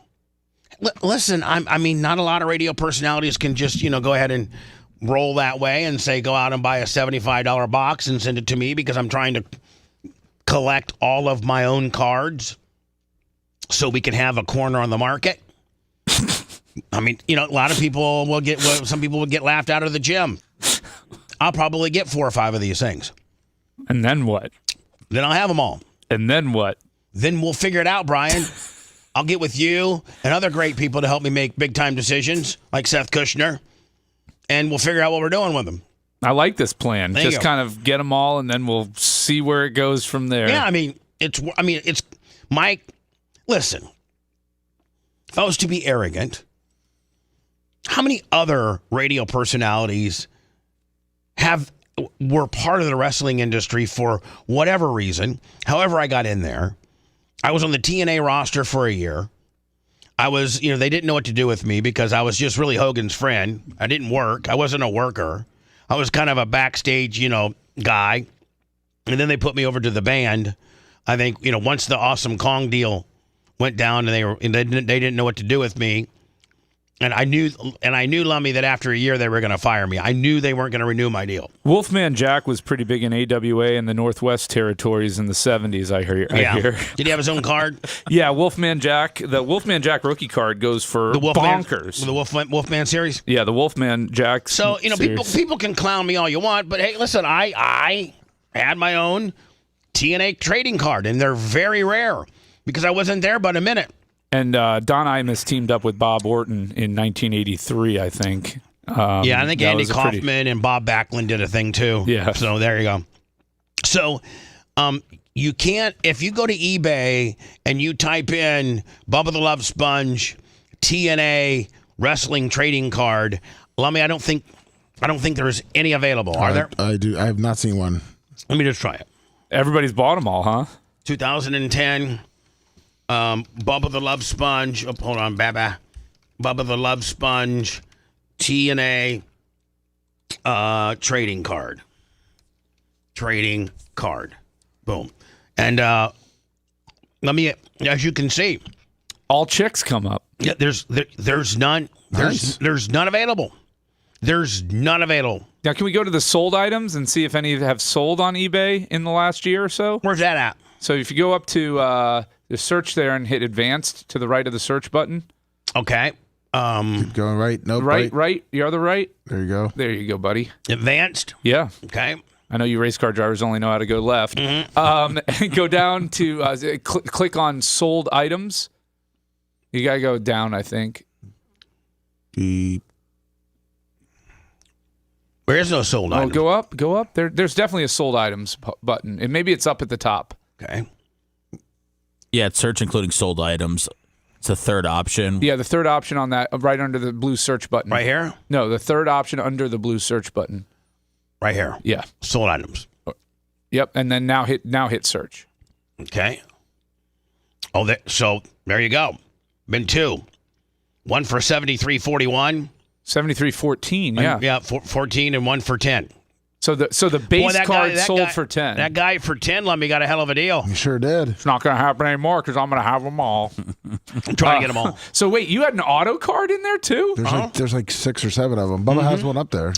Listen, I mean, not a lot of radio personalities can just, go ahead and roll that way and say, go out and buy a $75 box and send it to me because I'm trying to collect all of my own cards so we can have a corner on the market. I mean, a lot of people some people will get laughed out of the gym. I'll probably get 4 or 5 of these things. And then what? Then I'll have them all. And then what? Then we'll figure it out, Brian. I'll get with you and other great people to help me make big-time decisions, like Seth Kushner, and we'll figure out what we're doing with them. I like this plan. There you Just go. kind of get them all, and then we'll see where it goes from there. Yeah, it's Mike. Listen, if I was to be arrogant, how many other radio personalities were part of the wrestling industry for whatever reason? However, I got in there. I was on the TNA roster for a year. I was, they didn't know what to do with me because I was just really Hogan's friend. I didn't work. I wasn't a worker. I was kind of a backstage, guy. And then they put me over to the band. I think, once the Awesome Kong deal went down and they didn't know what to do with me. And I knew, Lummy, that after a year they were going to fire me. I knew they weren't going to renew my deal. Wolfman Jack was pretty big in AWA in the Northwest Territories in the 70s, I hear. Did he have his own card? Yeah, Wolfman Jack. The Wolfman Jack rookie card goes for bonkers. The Wolfman series? Yeah, the Wolfman Jack So, people can clown me all you want, but hey, listen, I had my own TNA trading card, and they're very rare because I wasn't there but a minute. And Don Imus teamed up with Bob Orton in 1983, I think. I think Andy Kaufman and Bob Backlund did a thing too. Yeah. So there you go. So you can't, if you go to eBay and you type in Bubba the Love Sponge, TNA wrestling trading card, Lummy, I don't think I don't think there's any available. Are there? I do. I have not seen one. Let me just try it. Everybody's bought them all, huh? 2010, Bubba the Love Sponge. Oh, hold on, Baba. Bubba the Love Sponge, TNA trading card. Trading card. Boom. And let me, as you can see, all chicks come up. Yeah, there's none. There's none available. There's none available. Now, can we go to the sold items and see if any have sold on eBay in the last year or so? Where's that at? So if you go up to the search there and hit advanced to the right of the search button. Okay. Keep going right. Nope. Right. You're the right. There you go. There you go, buddy. Advanced? Yeah. Okay. I know you race car drivers only know how to go left. Go down to click on sold items. You got to go down, I think. There is no sold items. Oh, go up. There's definitely a sold items button. And maybe it's up at the top. Okay. Yeah, it's search including sold items. It's the third option. Yeah, the third option on that, right under the blue search button. Right here? No, the third option under the blue search button. Right here. Yeah. Sold items. Yep, and then now hit search. Okay. Oh, so there you go. Been two. One for 73.41. 73.14, yeah. Yeah, 14 and one for 10. So the base card sold for 10. That guy for 10 let me got a hell of a deal. You sure did. It's not going to happen anymore because I'm going to have them all. I'm trying to get them all. So wait, you had an auto card in there too? There's like 6 or 7 of them. Bubba has one up there.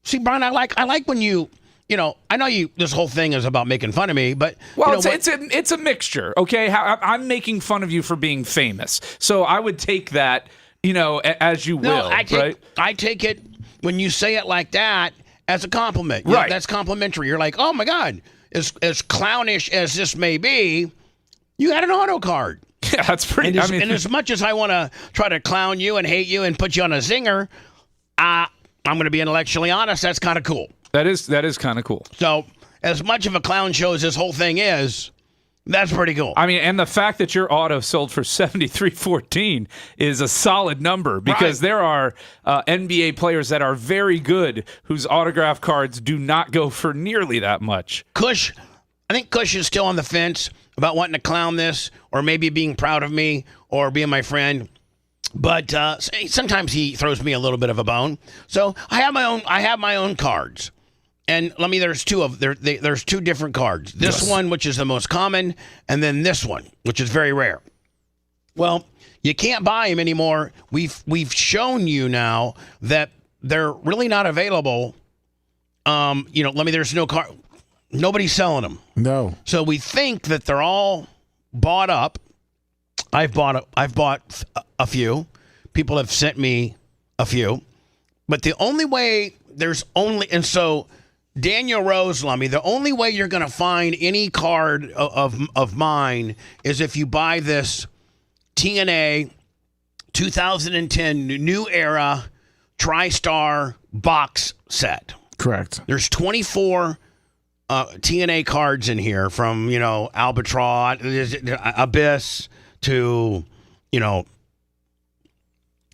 See, Brian, I like when you I know this whole thing is about making fun of me, but it's a mixture, okay? I'm making fun of you for being famous, so I would take that, as you will. Right? I take it when you say it like that as a compliment. Right, that's complimentary. You're like, oh my God, as clownish as this may be, you had an auto card. Yeah, that's pretty. And as much as I want to try to clown you and hate you and put you on a zinger, I'm going to be intellectually honest. That's kind of cool. That is kind of cool. So, as much of a clown show as this whole thing is, that's pretty cool. And the fact that your auto sold for 73.14 is a solid number because there are NBA players that are very good whose autograph cards do not go for nearly that much. I think Kush is still on the fence about wanting to clown this or maybe being proud of me or being my friend. But sometimes he throws me a little bit of a bone. So I have my own cards. And there's two different cards. This one, which is the most common, and then this one, which is very rare. Well, you can't buy them anymore. We've shown you now that they're really not available. There's no card. Nobody's selling them. No. So we think that they're all bought up. I've bought a few. People have sent me a few. But the only way Daniel Rose, Lummy, the only way you're going to find any card of mine is if you buy this TNA 2010 New Era TriStar box set. Correct. There's 24 TNA cards in here from, Albatross, Abyss to,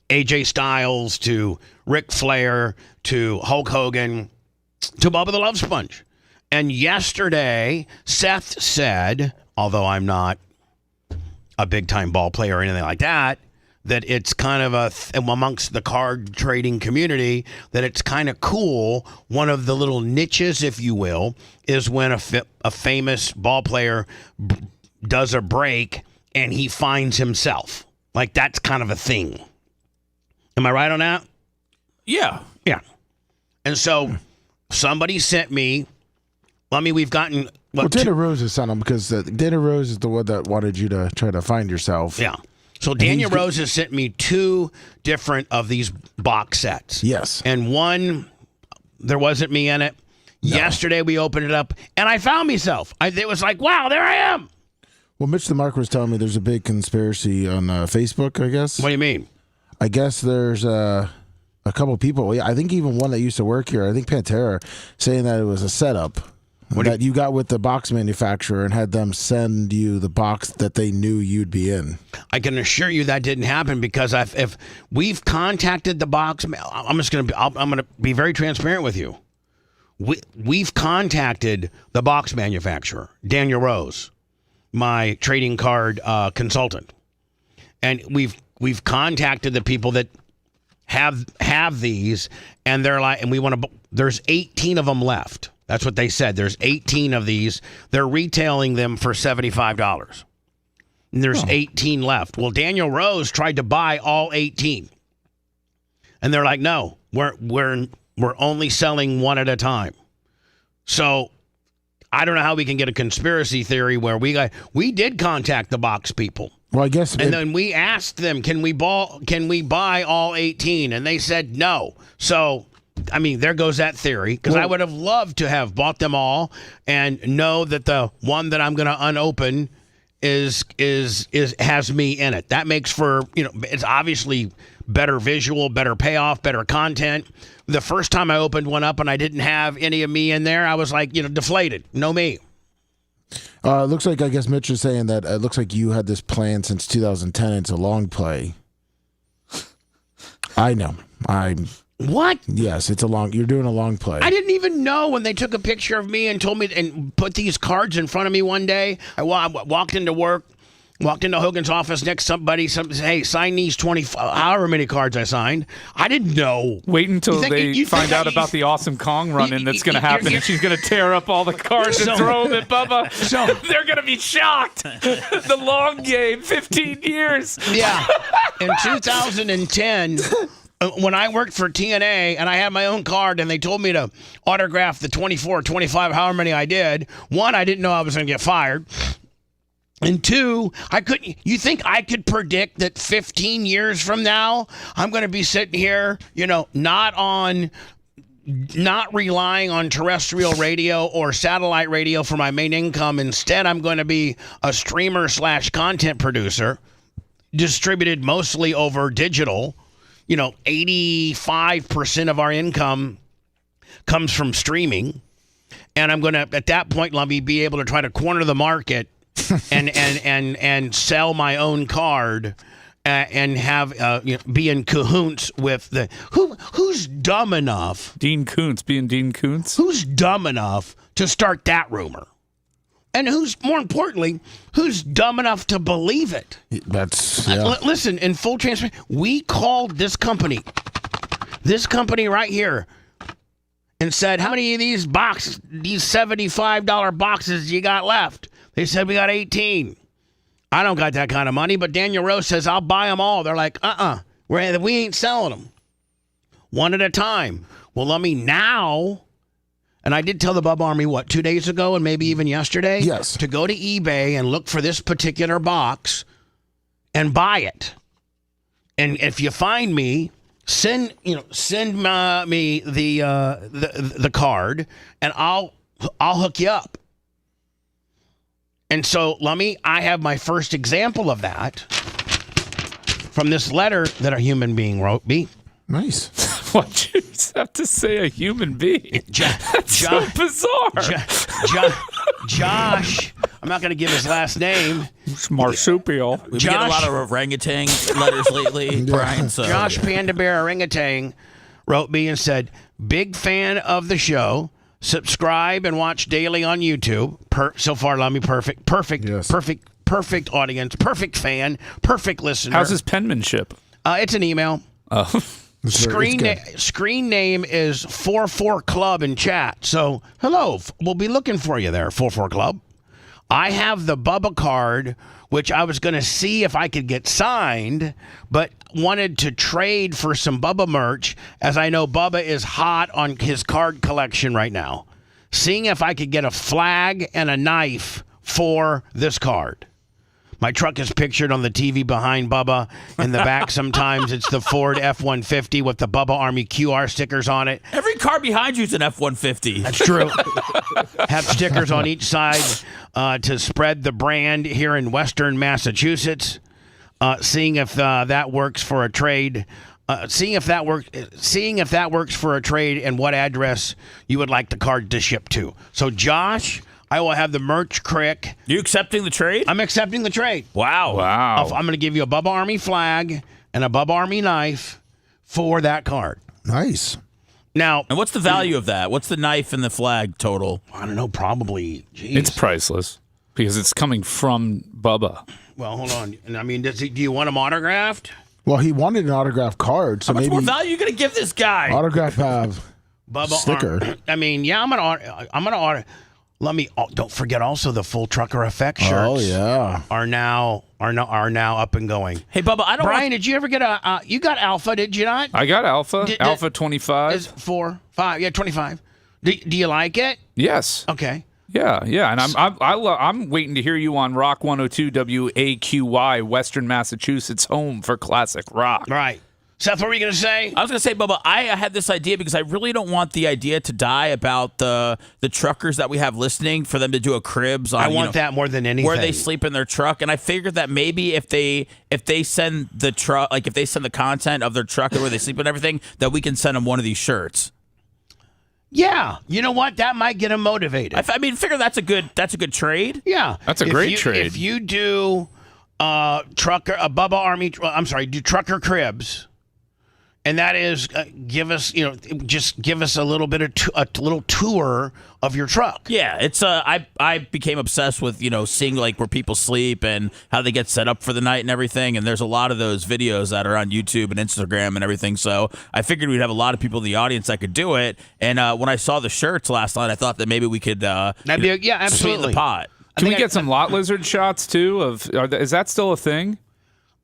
AJ Styles to Ric Flair to Hulk Hogan to Bubba the Love Sponge. And yesterday, Seth said, although I'm not a big-time ball player or anything like that it's kind of amongst the card trading community, that it's kind of cool. One of the little niches, if you will, is when a famous ball player does a break and he finds himself. Like, that's kind of a thing. Am I right on that? Yeah. Yeah. And so somebody sent me, we've gotten... Dana Rose has sent them because Dana Rose is the one that wanted you to try to find yourself. Yeah. So Daniel Rose has sent me 2 different of these box sets. Yes. And one, there wasn't me in it. No. Yesterday we opened it up and I found myself. It was like, wow, there I am. Well, Mitch the Mark was telling me there's a big conspiracy on Facebook, I guess. What do you mean? I guess there's a couple people. I think even one that used to work here, I think Pantera, saying that it was a setup. that you got with the box manufacturer and had them send you the box that they knew you'd be in. I can assure you that didn't happen because if we've contacted the box, I'm gonna be very transparent with you. We've contacted the box manufacturer, Daniel Rose, my trading card consultant, and we've contacted the people that have these, and they're like, and we want to. There's 18 of them left. That's what they said. There's 18 of these. They're retailing them for $75. And there's 18 left. Well, Daniel Rose tried to buy all 18. And they're like, no, we're only selling one at a time. So I don't know how we can get a conspiracy theory where we did contact the box people. Well, I guess, and then we asked them, can we buy all 18? And they said no. So, I mean, there goes that theory. Because I would have loved to have bought them all and know that the one that I'm going to unopen has me in it. That makes for, it's obviously better visual, better payoff, better content. The first time I opened one up and I didn't have any of me in there, I was like, deflated. No me. It looks like, I guess Mitch is saying that it looks like you had this plan since 2010. It's a long play. I know. What? Yes, you're doing a long play. I didn't even know when they took a picture of me and told me and put these cards in front of me one day. I walked into work, walked into Hogan's office next to somebody said, hey, sign these 25, however many cards I signed. I didn't know. Wait until they find out about the awesome Kong run-in that's going to happen, and she's going to tear up all the cards and throw them at Bubba. So they're going to be shocked. The long game, 15 years. Yeah. In 2010... when I worked for TNA and I had my own card and they told me to autograph the 24, 25, however many I did, one, I didn't know I was going to get fired. And two, you think I could predict that 15 years from now, I'm going to be sitting here, not relying on terrestrial radio or satellite radio for my main income. Instead, I'm going to be a streamer / content producer, distributed mostly over digital. 85% of our income comes from streaming. And I'm going to, at that point, let me be able to try to corner the market and sell my own card and have be in cahoots with the who's dumb enough. Dean Koontz being Dean Koontz. Who's dumb enough to start that rumor? And more importantly, who's dumb enough to believe it? Listen, in full transparency, we called this company right here, and said, how many of these $75 boxes you got left? They said, we got 18. I don't got that kind of money, but Daniel Rose says, I'll buy them all. They're like, we ain't selling them. One at a time. Well, let me now... And I did tell the Bubba Army, 2 days ago and maybe even yesterday? Yes. To go to eBay and look for this particular box and buy it. And if you find me, send me the card and I'll hook you up. And so, I have my first example of that from this letter that a human being wrote me. Nice. Why'd you have to say a human being? That's so bizarre. Josh, I'm not going to give his last name. It's marsupial. We've been getting a lot of orangutan letters lately, Brian. So. Josh Panda Bear Orangutan wrote me and said, big fan of the show. Subscribe and watch daily on YouTube. So far, perfect audience, perfect fan, perfect listener. How's his penmanship? It's an email. Oh. Screen name is 44 Club in chat. So, hello. We'll be looking for you there, 44 Club. I have the Bubba card, which I was going to see if I could get signed, but wanted to trade for some Bubba merch, as I know Bubba is hot on his card collection right now. Seeing if I could get a flag and a knife for this card. My truck is pictured on the TV behind Bubba. In the back, sometimes it's the Ford F-150 with the Bubba Army QR stickers on it. Every car behind you is an F-150. That's true. Have stickers on each side to spread the brand here in Western Massachusetts. Seeing if that works for a trade. seeing if that works for a trade and what address you would like the card to ship to. So, Josh, I will have the merch crick. You accepting the trade? I'm accepting the trade. Wow. I'm going to give you a Bubba Army flag and a Bubba Army knife for that card. Nice. Now, and what's the value of that? What's the knife and the flag total? I don't know. Probably. Geez. It's priceless because it's coming from Bubba. Well, hold on. I mean, do you want him autographed? Well, he wanted an autograph card, so How much maybe more value are you going to give this guy? autograph Bubba sticker. I mean, yeah, I'm gonna. Let me. Don't forget also the full trucker effect shirts. Oh yeah, are now up and going. Hey, Bubba, I don't. Brian, did you ever get you got Alpha? Did you not? I got Alpha. Alpha 25. Is 4, 5? Yeah, 25. Do you like it? Yes. Okay. Yeah, and I'm waiting to hear you on Rock 102 WAQY, Western Massachusetts, home for classic rock. Right. Seth, what were you going to say? I was going to say, Bubba, I had this idea because I really don't want the idea to die about the truckers that we have listening for them to do a cribs on. I want that more than anything. Where they sleep in their truck, and I figured that maybe if they send the truck, like if they send the content of their truck and where they sleep and everything, that we can send them one of these shirts. Yeah, you know what? That might get them motivated. I mean, figure that's a good trade. Yeah, that's a great trade. If you do Bubba Army, do trucker cribs. And that is give us a little bit of a little tour of your truck. Yeah, it's I became obsessed with seeing like where people sleep and how they get set up for the night and everything. And there's a lot of those videos that are on YouTube and Instagram and everything. So I figured we'd have a lot of people in the audience that could do it. And when I saw the shirts last night, I thought that maybe we could absolutely sweeten the pot. Can we get some lot lizard shots too? Is that still a thing?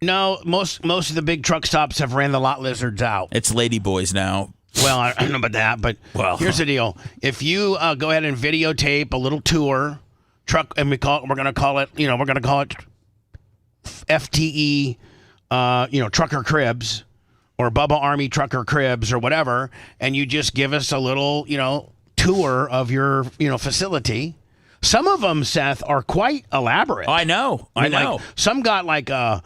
No, most of the big truck stops have ran the lot lizards out. It's ladyboys now. Well, I don't know about that, but here's the deal: if you go ahead and videotape a little tour truck, and we're going to call it FTE, trucker cribs, or Bubba Army trucker cribs, or whatever, and you just give us a little tour of your facility. Some of them, Seth, are quite elaborate. I know. Like, some got like a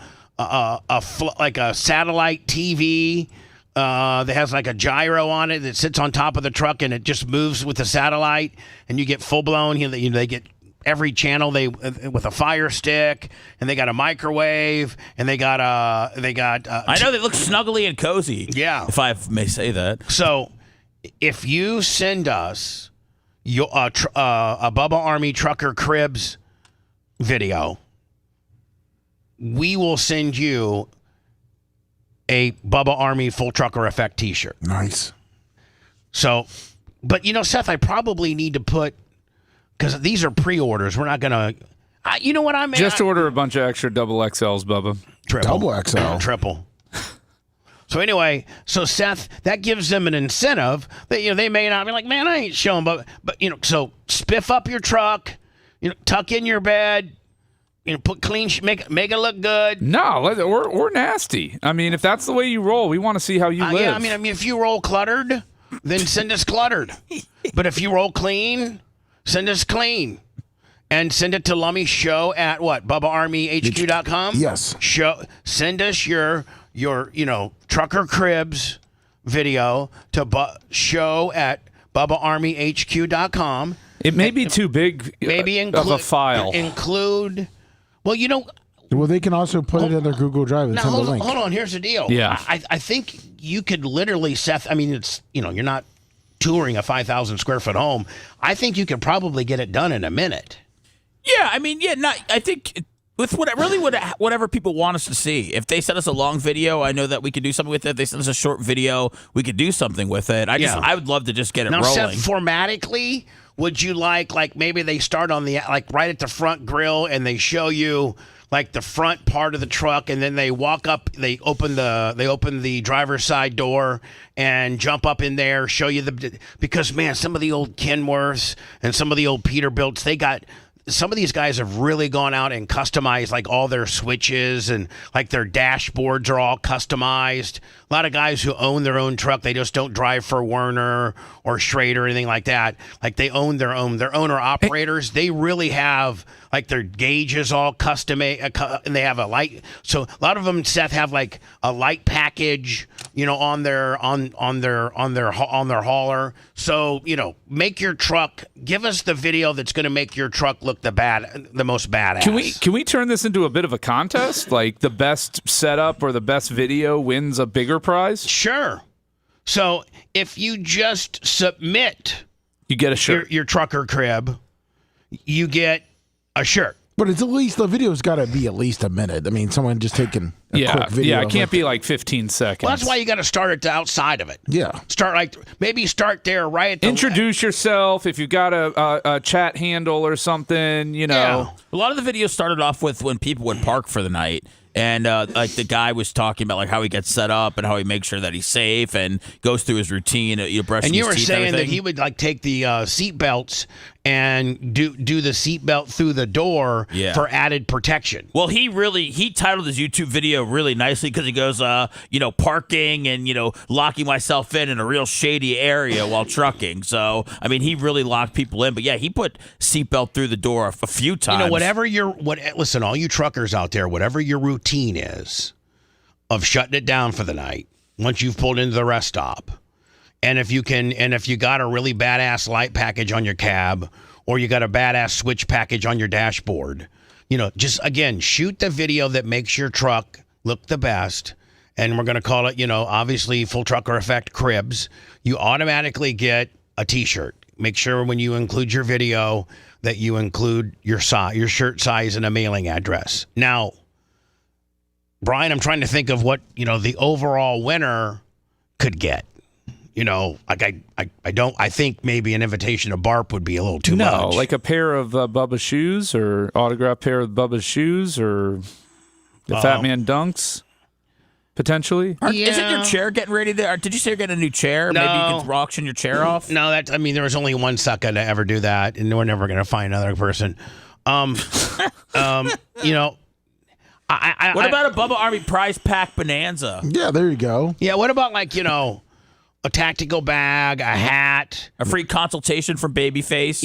satellite TV that has like a gyro on it that sits on top of the truck and it just moves with the satellite, and you get full blown. They get every channel with a Fire Stick, and they got a microwave, and they got I know they look snuggly and cozy. Yeah, if I may say that. So if you send us a Bubba Army trucker cribs video, we will send you a Bubba Army full trucker effect t-shirt. Nice. So, but Seth, I probably need to put, because these are pre-orders. We're not going to, you know what I mean? Just order a bunch of extra double XLs, Bubba. Double XL. Triple. So anyway, Seth, that gives them an incentive that they may not be like, man, I ain't showing, but so spiff up your truck, tuck in your bed, put clean, make it look good. No, or nasty. I mean, if that's the way you roll, we want to see how you live. Yeah, I mean, if you roll cluttered, then send us cluttered. But if you roll clean, send us clean. And send it to Lummy Show at what? BubbaArmyHQ.com? Yes. Send us your trucker cribs video to show at BubbaArmyHQ.com. It may be too big of a file. Well, they can also put it in their Google Drive and send a link. Hold on. Here's the deal. Yeah. I think you could literally, Seth, I mean, it's, you're not touring a 5,000 square foot home. I think you could probably get it done in a minute. Yeah, I mean, I think with whatever people want us to see. If they send us a long video, I know that we could do something with it. If they send us a short video, we could do something with it. I would love to just get it rolling. Now, Seth, formatically, would you like maybe they start on the right at the front grill and they show you like the front part of the truck, and then they walk up, they open the driver's side door and jump up in there, show you because man, some of the old Kenworths and some of the old Peterbilts, some of these guys have really gone out and customized like all their switches, and like their dashboards are all customized. A lot of guys who own their own truck, they just don't drive for Werner or Schrader or anything like that. Like they own their owner operators. They really have like their gauge is all custom made, and they have a light. So a lot of them, Seth, have like a light package, on their hauler. So make your truck. Give us the video that's going to make your truck look the most badass. Can we turn this into a bit of a contest? Like the best setup or the best video wins a bigger prize? Sure. So if you just submit, you get a shirt. Your trucker crib, you get a shirt. But it's at least the video's got to be at least a minute. I mean, someone just taking a quick video. Yeah, it can't be like 15 seconds. Well, that's why you got to start it outside of it. Yeah. Maybe start there right at the Introduce yourself if you got a chat handle or something, Yeah. A lot of the videos started off with when people would park for the night. And like the guy was talking about like how he gets set up and how he makes sure that he's safe and goes through his routine. Brushing and you his were teeth, saying everything. that he would like take the seat belts and do the seatbelt through the door for added protection. Well, he titled his YouTube video really nicely because he goes, parking and locking myself in a real shady area while trucking. So I mean, he really locked people in. But yeah, he put seatbelt through the door a few times. Listen, all you truckers out there, whatever your routine is of shutting it down for the night once you've pulled into the rest stop. And if you got a really badass light package on your cab, or you got a badass switch package on your dashboard, just again, shoot the video that makes your truck look the best. And we're going to call it, obviously Full Trucker Effect Cribs. You automatically get a t-shirt. Make sure when you include your video that you include your shirt size and a mailing address. Now, Brian, I'm trying to think of what, the overall winner could get. I think maybe an invitation to BARP would be a little too much. No, like a pair of Bubba's shoes or autographed pair of Bubba's shoes or the Fat Man Dunks, potentially. Isn't your chair getting ready to? Did you say you're getting a new chair? No. Maybe you can auction your chair off? No, there was only one sucker to ever do that, and we're never going to find another person. What about a Bubba Army prize pack bonanza? Yeah, there you go. Yeah, what about a tactical bag, a hat, a free consultation from Babyface?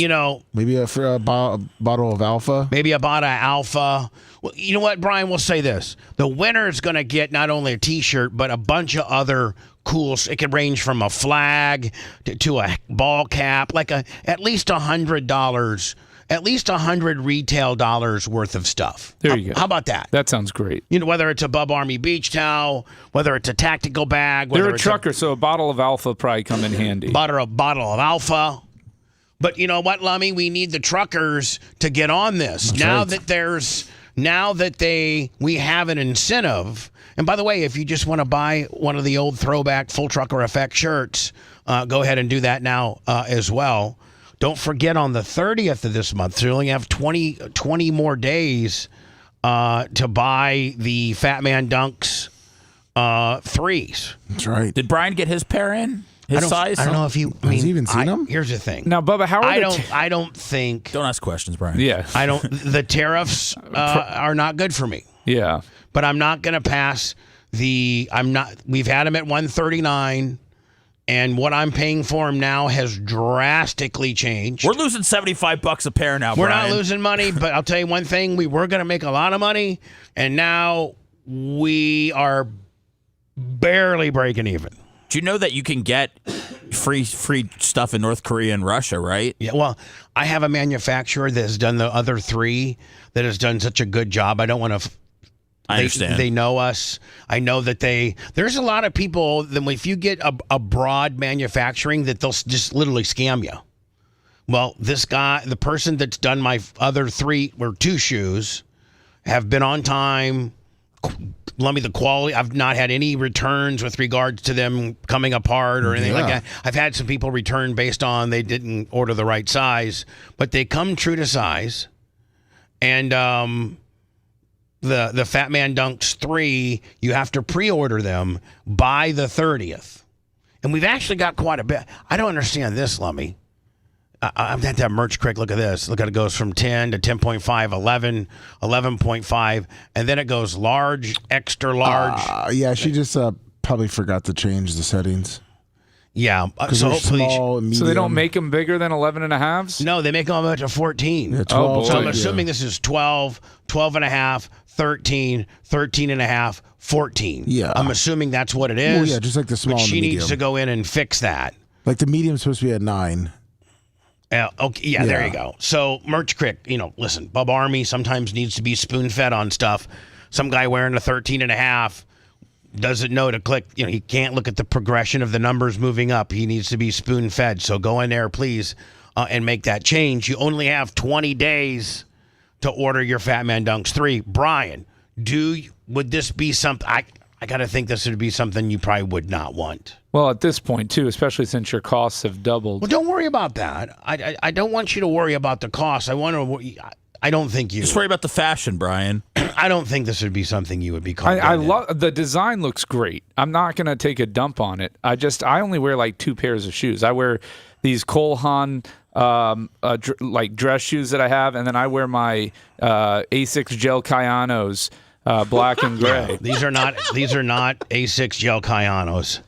Maybe a bottle of Alpha. Maybe a bottle of Alpha. Well, you know what, Brian? We'll say this: the winner is going to get not only a T-shirt but a bunch of other cool. It could range from a flag to a ball cap, like at least $100. At least 100 retail dollars worth of stuff. There you go. How about that? That sounds great. Whether it's a Bub Army beach towel, whether it's a tactical bag. They're a trucker, so a bottle of Alpha probably come in handy. Bottle of Alpha. But you know what, Lummy? We need the truckers to get on this. That's right. We have an incentive. And by the way, if you just want to buy one of the old throwback Full Trucker Effect shirts, go ahead and do that now as well. Don't forget on the 30th of this month, so you only have 20 more days to buy the Fat Man Dunks 3s. That's right. Did Brian get his pair in? His size? I don't know if you. Has he even seen them? Here's the thing. Now, Bubba, how are I don't think. Don't ask questions, Brian. Yeah. The tariffs are not good for me. Yeah. But I'm not going to pass we've had them at $139. And what I'm paying for them now has drastically changed. We're losing $75 a pair now, We're Brian. not losing money, but I'll tell you one thing. We were going to make a lot of money, and now we are barely breaking even. Do you know that you can get free stuff in North Korea and Russia, right? Yeah, well, I have a manufacturer that has done the other 3 that has done such a good job. I don't want to... I understand. They know us. I know that there's a lot of people that if you get a broad manufacturing that they'll just literally scam you. Well, this guy, the person that's done my other 2 shoes have been on time. Let me the quality. I've not had any returns with regards to them coming apart or anything like that. I've had some people return based on they didn't order the right size, but they come true to size. And, the Fat Man Dunks 3, you have to pre-order them by the 30th. And we've actually got quite a bit. I don't understand this, Lummy. I've had that merch quick. Look at this. Look at it goes from 10 to 10.5, 11, 11.5, and then it goes large, extra large. Yeah, she just probably forgot to change the settings. Yeah. So hopefully, small, so they don't make them bigger than 11 and a halves? No, they make them up to 14. Yeah, 12, so I'm assuming this is 12, 12 and a half, 13, 13 and a half, 14. Yeah. I'm assuming that's what it is. Well, yeah, just like the small But and she the needs to go in and fix that. Like the medium's supposed to be at 9. Okay, yeah, there you go. So, Merch Crick, listen, Bub Army sometimes needs to be spoon-fed on stuff. Some guy wearing a 13 and a half doesn't know to click. He can't look at the progression of the numbers moving up. He needs to be spoon-fed. So go in there, please, and make that change. You only have 20 days to order your Fat Man Dunks 3. Brian, would this be something? I got to think this would be something you probably would not want. Well, at this point, too, especially since your costs have doubled. Well, don't worry about that. I don't want you to worry about the cost. I don't think you. Just worry about the fashion, Brian. I don't think this would be something you would be confident I love the design. Looks great. I'm not going to take a dump on it. I only wear like 2 pairs of shoes. I wear these Cole Haan like dress shoes that I have, and then I wear my Asics Gel Kayanos, black and gray. These are not Asics Gel Kayanos.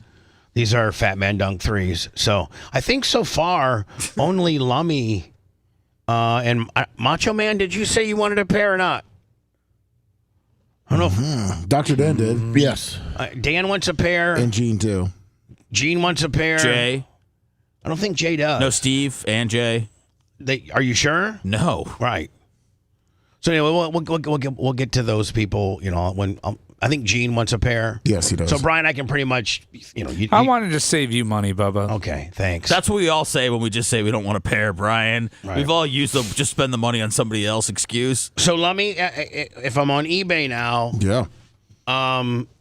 These are Fat Man Dunk 3s. So I think so far only Lummy and Macho Man. Did you say you wanted a pair or not? I don't know. Dr. Dan did. Yes. Dan wants a pair. And Gene, too. Gene wants a pair. Jay. I don't think Jay does. No, Steve and Jay. Are you sure? No. Right. So anyway, we'll get to those people. When I think Gene wants a pair. Yes, he does. So Brian, I can pretty much. I wanted to save you money, Bubba. Okay, thanks. That's what we all say when we just say we don't want a pair, Brian. Right. We've all used the just spend the money on somebody else excuse. So let me. If I'm on eBay now. Yeah.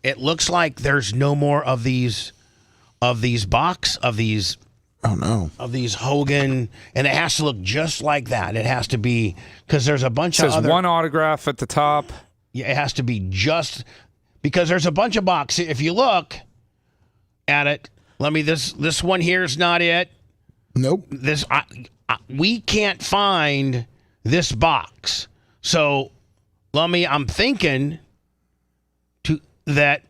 It looks like there's no more of these Oh, no. Of these Hogan, and it has to look just like that. It has to be, because there's a bunch of other... one autograph at the top. Yeah, it has to be just, because there's a bunch of boxes. If you look at it, this one here is not it. Nope. We can't find this box. So, I'm thinking that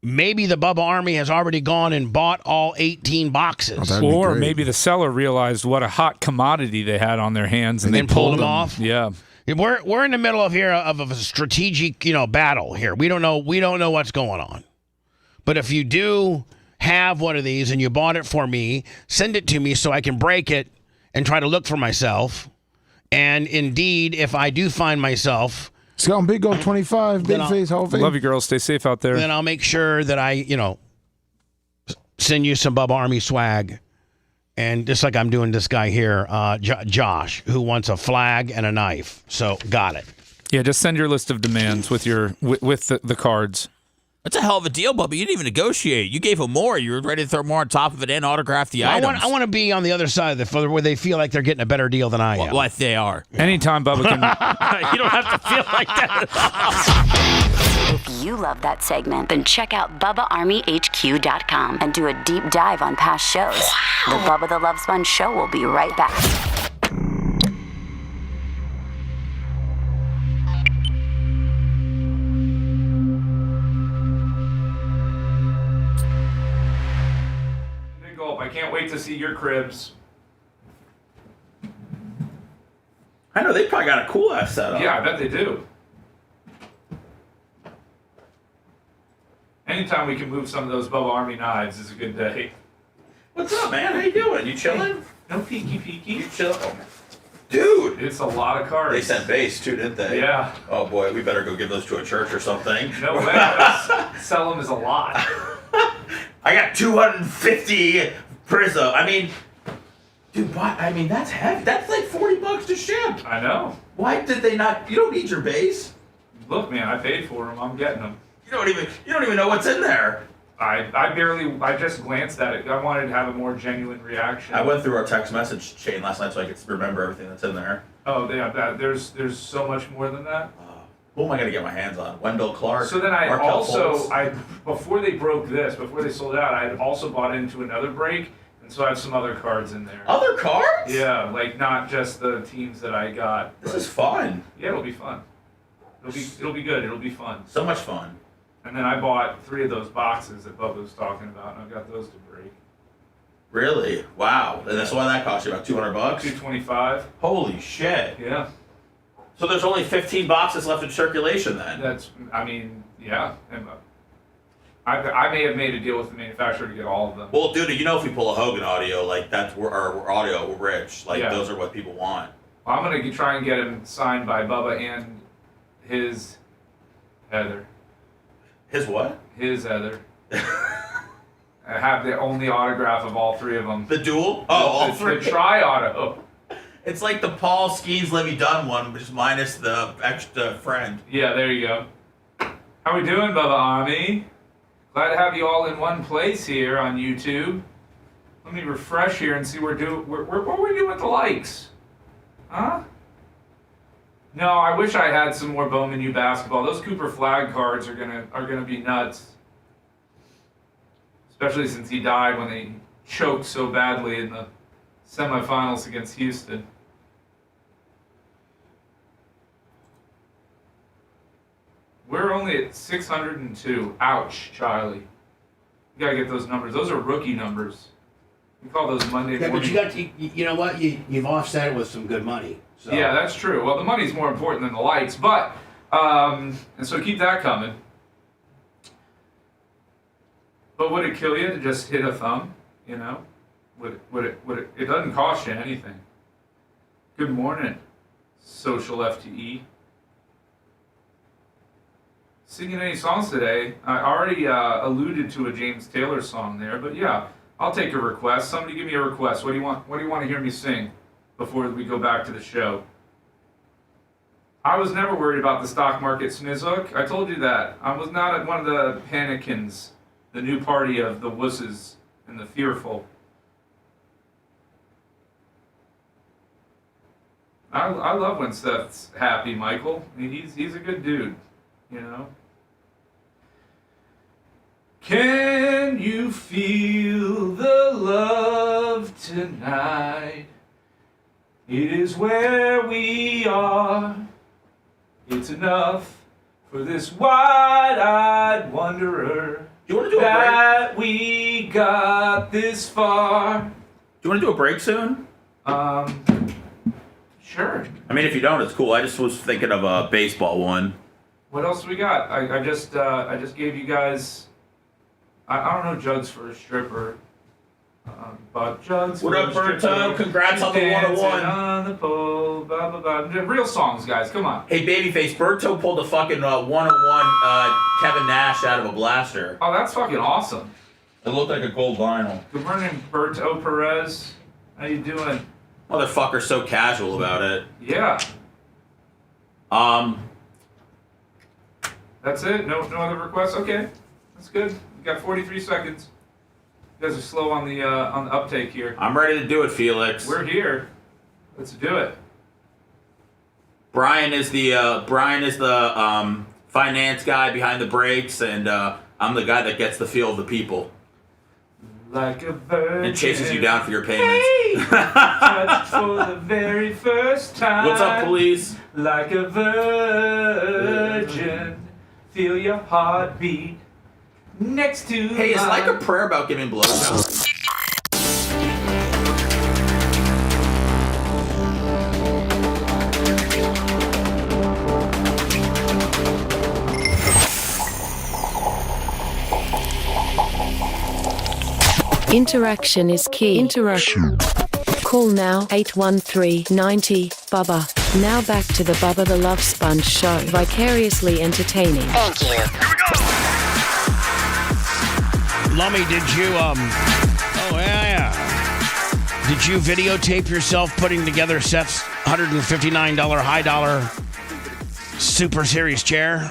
maybe the Bubba Army has already gone and bought all 18 boxes. Or maybe the seller realized what a hot commodity they had on their hands and they pulled them off. Yeah. We're in the middle of a strategic, battle here. We don't know what's going on. But if you do have one of these and you bought it for me, send it to me so I can break it and try to look for myself. And indeed, if I do find myself, Scott Big Gold 25, Big Face Hall of Fame. Love you, girls. Stay safe out there. Then I'll make sure that I, send you some Bubba Army swag. And just like I'm doing this guy here, Josh, who wants a flag and a knife. So, got it. Yeah, just send your list of demands with the cards. That's a hell of a deal, Bubba. You didn't even negotiate. You gave them more. You were ready to throw more on top of it and autograph the items. I want to be on the other side of the field where they feel like they're getting a better deal than I am. Well, they are. Anytime Bubba can. You don't have to feel like that. If you love that segment, then check out BubbaArmyHQ.com and do a deep dive on past shows. The Bubba the Love Sponge Show will be right back. I can't wait to see your cribs. I know, they probably got a cool ass setup. Yeah, I bet they do. Anytime we can move some of those Bubba Army knives is a good day. What's up, man? How you doing? You chilling? No peeky. You chilling? Oh, dude! It's a lot of cards. They sent base too, didn't they? Yeah. Oh boy, we better go give those to a church or something. No way. Sell them as a lot. I got 250 Prism. I mean, dude, why? I mean, that's heavy. That's like $40 to ship. I know. Why did they not? You don't need your base. Look, man, I paid for them. I'm getting them. You don't even know what's in there. I just glanced at it. I wanted to have a more genuine reaction. I went through our text message chain last night so I could remember everything that's in there. Oh, yeah, there's so much more than that. Who am I going to get my hands on? Wendell Clark? So then before they broke this, before they sold out, I had also bought into another break, and so I have some other cards in there. Other cards? Yeah, like not just the teams that I got. This is fun. Yeah, it'll be fun. It'll be good. It'll be fun. So much fun. And then I bought 3 of those boxes that Bubba was talking about, and I've got those to break. Really? Wow. And that's why that cost you about $200? $225. Holy shit. Yeah. So there's only 15 boxes left in circulation then? Yeah. I may have made a deal with the manufacturer to get all of them. Well, dude, if we pull a Hogan audio, like that's our audio, we're rich. Like those are what people want. Well, I'm gonna try and get him signed by Bubba and his Heather. His what? His Heather. I have the only autograph of all three of them. The duel? Oh, all three. The tri-auto. It's like the Paul Skeens Livy Dunn one, just minus the extra friend. Yeah, there you go. How we doing, Bubba Army? Glad to have you all in one place here on YouTube. Let me refresh here and see what are we doing with the likes? Huh? No, I wish I had some more Bowman U basketball. Those Cooper Flag cards are gonna be nuts. Especially since he died when they choked so badly in the semifinals against Houston. We're only at 602. Ouch, Charlie. You gotta get those numbers. Those are rookie numbers. We call those Monday morning. But you know what? You've offset it with some good money. So. Yeah, that's true. Well, the money's more important than the likes, but and so keep that coming. But would it kill you to just hit a thumb? Would it? It doesn't cost you anything. Good morning, social FTE. Singing any songs today? I already alluded to a James Taylor song there, but yeah, I'll take a request. Somebody give me a request. What do you want? What do you want to hear me sing before we go back to the show? I was never worried about the stock market, Snizhook. I told you that. I was not at one of the panicins, the new party of the wusses and the fearful. I love when Seth's happy, Michael. He's a good dude, Can you feel the love tonight? It is where we are. It's enough for this wide-eyed wanderer. Do you want to do that we got this far. Do you want to do a break soon? Sure. I mean, if you don't, it's cool. I just was thinking of a baseball one. What else we got? I just gave you guys. I don't know Jugs for a stripper. But Jugs what for up, a stripper. Berto? Congrats on the 101. On the pole, blah, blah, blah. Real songs, guys. Come on. Hey, Babyface, Berto pulled a fucking 101 Kevin Nash out of a blaster. Oh, that's fucking awesome. It looked like a gold vinyl. Good morning, Berto Perez. How you doing? Motherfucker's so casual about it. Yeah. That's it? No other requests? Okay. That's good. We got 43 seconds. You guys are slow on the uptake here. I'm ready to do it, Felix. We're here. Let's do it. Brian is the finance guy behind the brakes, and I'm the guy that gets the feel of the people. Like a virgin. And chases you down for your payments. Hey! Touched for the very first time. What's up, police? Like a virgin. Feel your heartbeat next to Hey, is like a prayer about giving blowjobs? Interaction is key. Interaction. Call now 813-90-BUBBA. Now back to the Bubba the Love Sponge show. Vicariously entertaining. Thank you. Here we go. Lummy, did you oh yeah. Did you videotape yourself putting together Seth's $159 high dollar Super Series chair?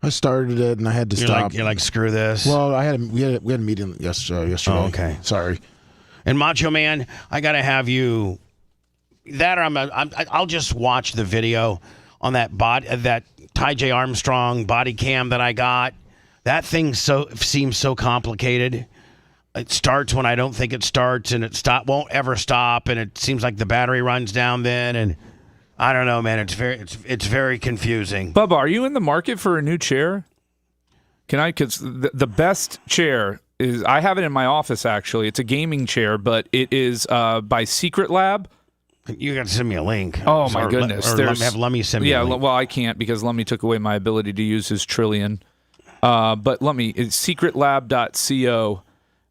I started it and I had to stop. You're like, screw this. Well, we had a meeting yesterday. Oh, okay. Sorry. And Macho Man, I gotta have you. I'll just watch the video on that Ty J Armstrong body cam that I got. That thing seems so complicated. It starts when I don't think it starts, and it won't ever stop, and it seems like the battery runs down then, and I don't know, man. It's very confusing. Bubba, are you in the market for a new chair? Because the best chair is I have it in my office actually. It's a gaming chair, but it is by Secret Lab. You got to send me a link. Oh my goodness! Have Lummy send me a link. Well, I can't because Lummy took away my ability to use his Trillion. But Lummy, it's secretlab.co.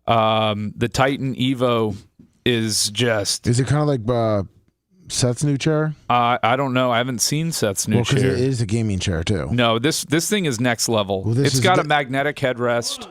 The Titan Evo is just. Is it kind of like Seth's new chair? I don't know. I haven't seen Seth's new chair. Because it is a gaming chair too. No, this thing is next level. Well, it's got a magnetic headrest.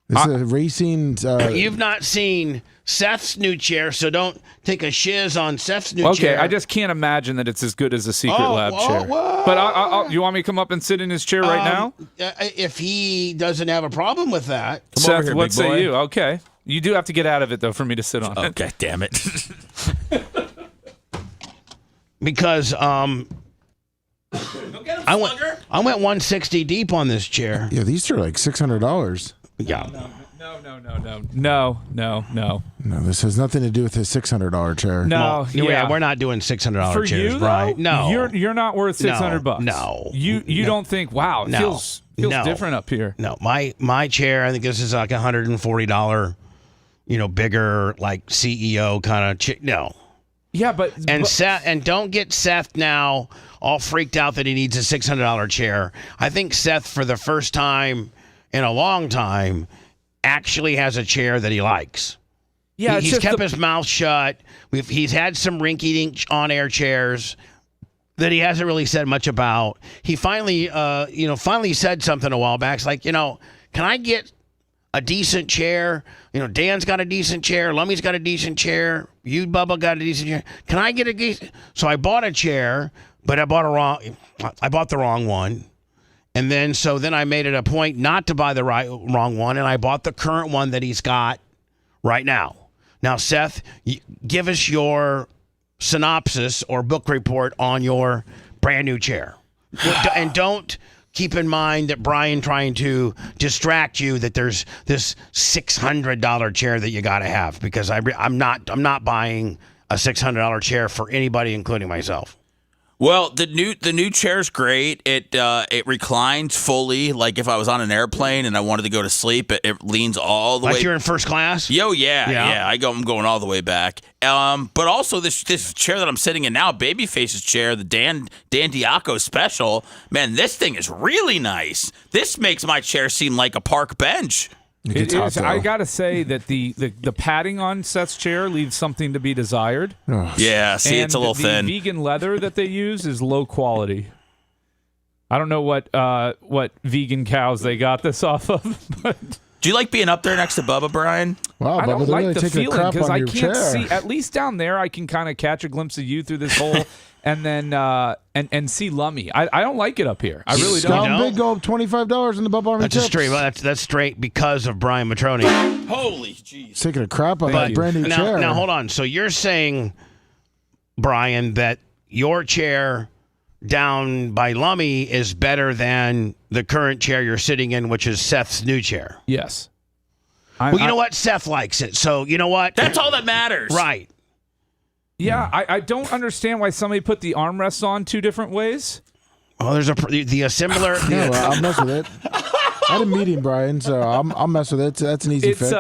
It's a racing. You've not seen Seth's new chair, so don't take a shiz on Seth's new chair. Okay, I just can't imagine that it's as good as a Secret Lab chair. But you want me to come up and sit in his chair right now? If he doesn't have a problem with that. Seth, what say you? Okay. You do have to get out of it, though, for me to sit on it. Okay, damn it. Because I went 160 deep on this chair. Yeah, these are like $600. Yeah. No. No, this has nothing to do with his $600 chair. No, we're not doing $600 for chairs, you, right? Though, no, you're not worth $600. No, you don't think? Wow, it feels different up here. No, my chair. I think this is like $140. Bigger like CEO kind of no. Yeah, but Seth, and don't get Seth now all freaked out that he needs a $600 chair. I think Seth, for the first time in a long time, actually has a chair that he likes. Yeah, he's kept his mouth shut. He's had some rinky-dink on-air chairs that he hasn't really said much about. He finally said something a while back. It's like, can I get a decent chair? Dan's got a decent chair. Lummy's got a decent chair. You, Bubba, got a decent chair. Can I get a decent? So I bought a chair, but I bought the wrong one. And then I made it a point not to buy the wrong one, and I bought the current one that he's got right now. Now, Seth, give us your synopsis or book report on your brand new chair. And don't keep in mind that Brian trying to distract you that there's this $600 chair that you got to have, because I'm not buying a $600 chair for anybody, including myself. Well, the new chair's great. It reclines fully. Like if I was on an airplane and I wanted to go to sleep, it leans all the way. Like you're in first class? Yo, yeah. I'm going all the way back. But also this chair that I'm sitting in now, Babyface's chair, the Dan Diaco special. Man, this thing is really nice. This makes my chair seem like a park bench. It is. I gotta say that the padding on Seth's chair leaves something to be desired. Yeah, see, it's a little thin. The vegan leather that they use is low quality. I don't know what vegan cows they got this off of. But do you like being up there next to Bubba, Brian? Wow, I don't Bubba, like really the taking a feeling crap because on I your can't chair. see. At least down there, I can kind of catch a glimpse of you through this hole. And then and see Lummy. I don't like it up here. I really don't. Big go up $25 in the Bubba Army tips. That's straight because of Brian Matroni. Holy jeez. Taking a crap on that brand new chair. Now hold on. So you're saying, Brian, that your chair down by Lummy is better than the current chair you're sitting in, which is Seth's new chair? Yes. Well, you know what? Seth likes it. So you know what? That's all that matters. Right. Yeah, I don't understand why somebody put the armrests on two different ways. Oh, there's the similar. I'll mess with it. I had a meeting, Brian, so I'll mess with it. That's an easy fix.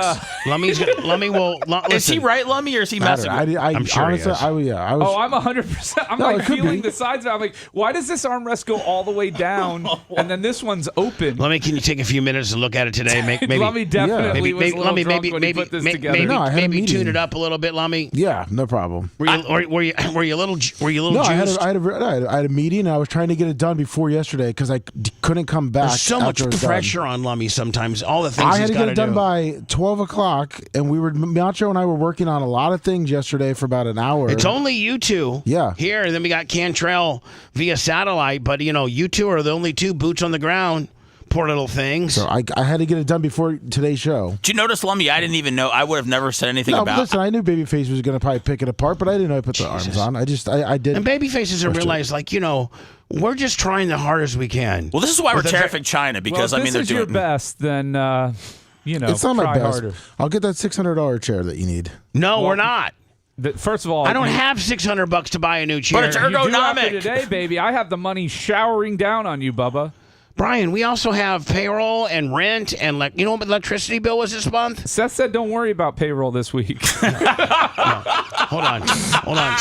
Lummy will. Listen, is he right, Lummy, or is he messing? I'm sure honestly, he is. I was. Oh, I'm 100%. I'm like feeling the sides. I'm like, why does this armrest go all the way down and then this one's open? Lummy, can you take a few minutes to look at it today? Maybe Lummy definitely was a little drunk when he put this together. Maybe tune it up a little bit, Lummy. Yeah, no problem. Were you a little No, juiced? I had a meeting. And I was trying to get it done before yesterday because I couldn't come back. There's so much pressure on Lummy sometimes. All the things I had to get it done do. by 12 o'clock, and Macho and I were working on a lot of things yesterday for about an hour. It's only you two here, and then we got Cantrell via satellite, but you two are the only two boots on the ground. Poor little things. So I had to get it done before today's show. Did you notice, Lummy? I didn't even know. I would have never said anything about it. Listen, I knew Babyface was going to probably pick it apart, but I didn't know I put the arms on. I did. And Babyface doesn't realize, we're just trying the hardest we can. Well, this is why we're terrific China, because if they're this is doing your best, then it's not my try best. harder. I'll get that $600 chair that you need. No, we're not. First of all, I don't have $600 to buy a new chair. But it's You do ergonomic after today, baby. I have the money showering down on you, Bubba. Brian, we also have payroll and rent and you know what the electricity bill was this month? Seth said don't worry about payroll this week. Hold on.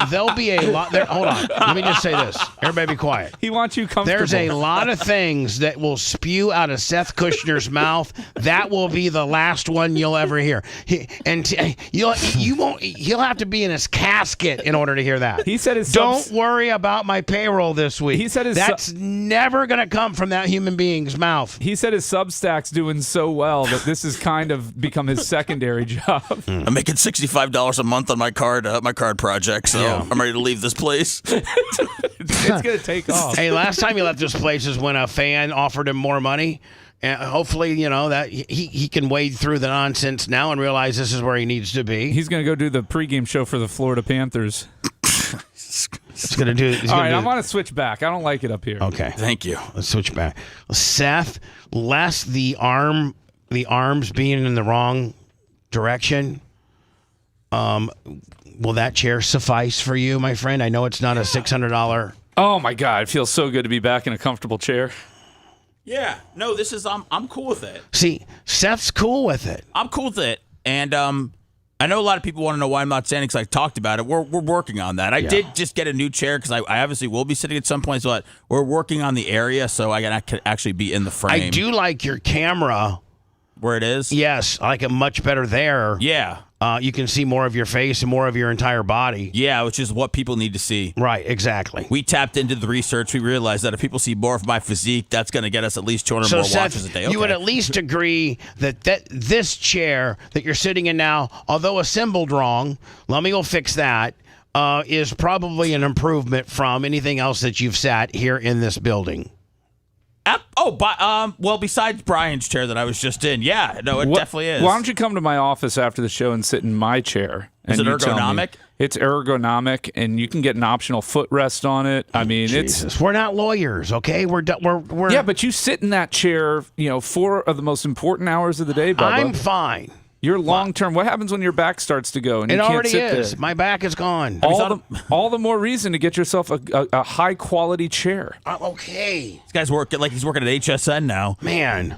There'll be a lot there. Hold on. Let me just say this. Everybody be quiet. He wants you comfortable. There's a lot of things that will spew out of Seth Kushner's mouth. That will be the last one you'll ever hear. He'll have to be in his casket in order to hear that. He said don't worry about my payroll this week. He said that's never going to come from that human being's mouth. He said his Substack's doing so well that this has kind of become his secondary job. I'm making $65 a month on my card project, so I'm ready to leave this place. It's going to take off. Hey, last time he left this place is when a fan offered him more money. And hopefully, that he can wade through the nonsense now and realize this is where he needs to be. He's going to go do the pregame show for the Florida Panthers. All right, I want to switch back. I don't like it up here. Okay, thank you. Let's switch back. Seth, lest the arms being in the wrong direction. Will that chair suffice for you, my friend? I know it's not a $600. Oh my God, it feels so good to be back in a comfortable chair. Yeah, no, this is I'm cool with it. See, Seth's cool with it. I'm cool with it, and I know a lot of people want to know why I'm not standing because I talked about it. We're working on that. I did just get a new chair because I obviously will be sitting at some point, but we're working on the area so I can actually be in the frame. I do like your camera. Where it is? Yes, I like it much better there. Yeah. You can see more of your face and more of your entire body. Yeah, which is what people need to see. Right, exactly. We tapped into the research. We realized that if people see more of my physique, that's going to get us at least 200 more watches a day. Okay. You would at least agree that this chair that you're sitting in now, although assembled wrong, Lummy will fix that, is probably an improvement from anything else that you've sat here in this building. Well, besides Brian's chair that I was just in, yeah, no, it definitely is. Why don't you come to my office after the show and sit in my chair? Is it ergonomic? It's ergonomic, and you can get an optional footrest on it. I mean, we're not lawyers, okay? We're yeah, but you sit in that chair, 4 of the most important hours of the day, Bubba. I'm fine. You're long-term. What happens when your back starts to go and you can't already sit is. there? My back is gone. All the more reason to get yourself a high-quality chair. Okay. This guy's working like he's working at HSN now. Man,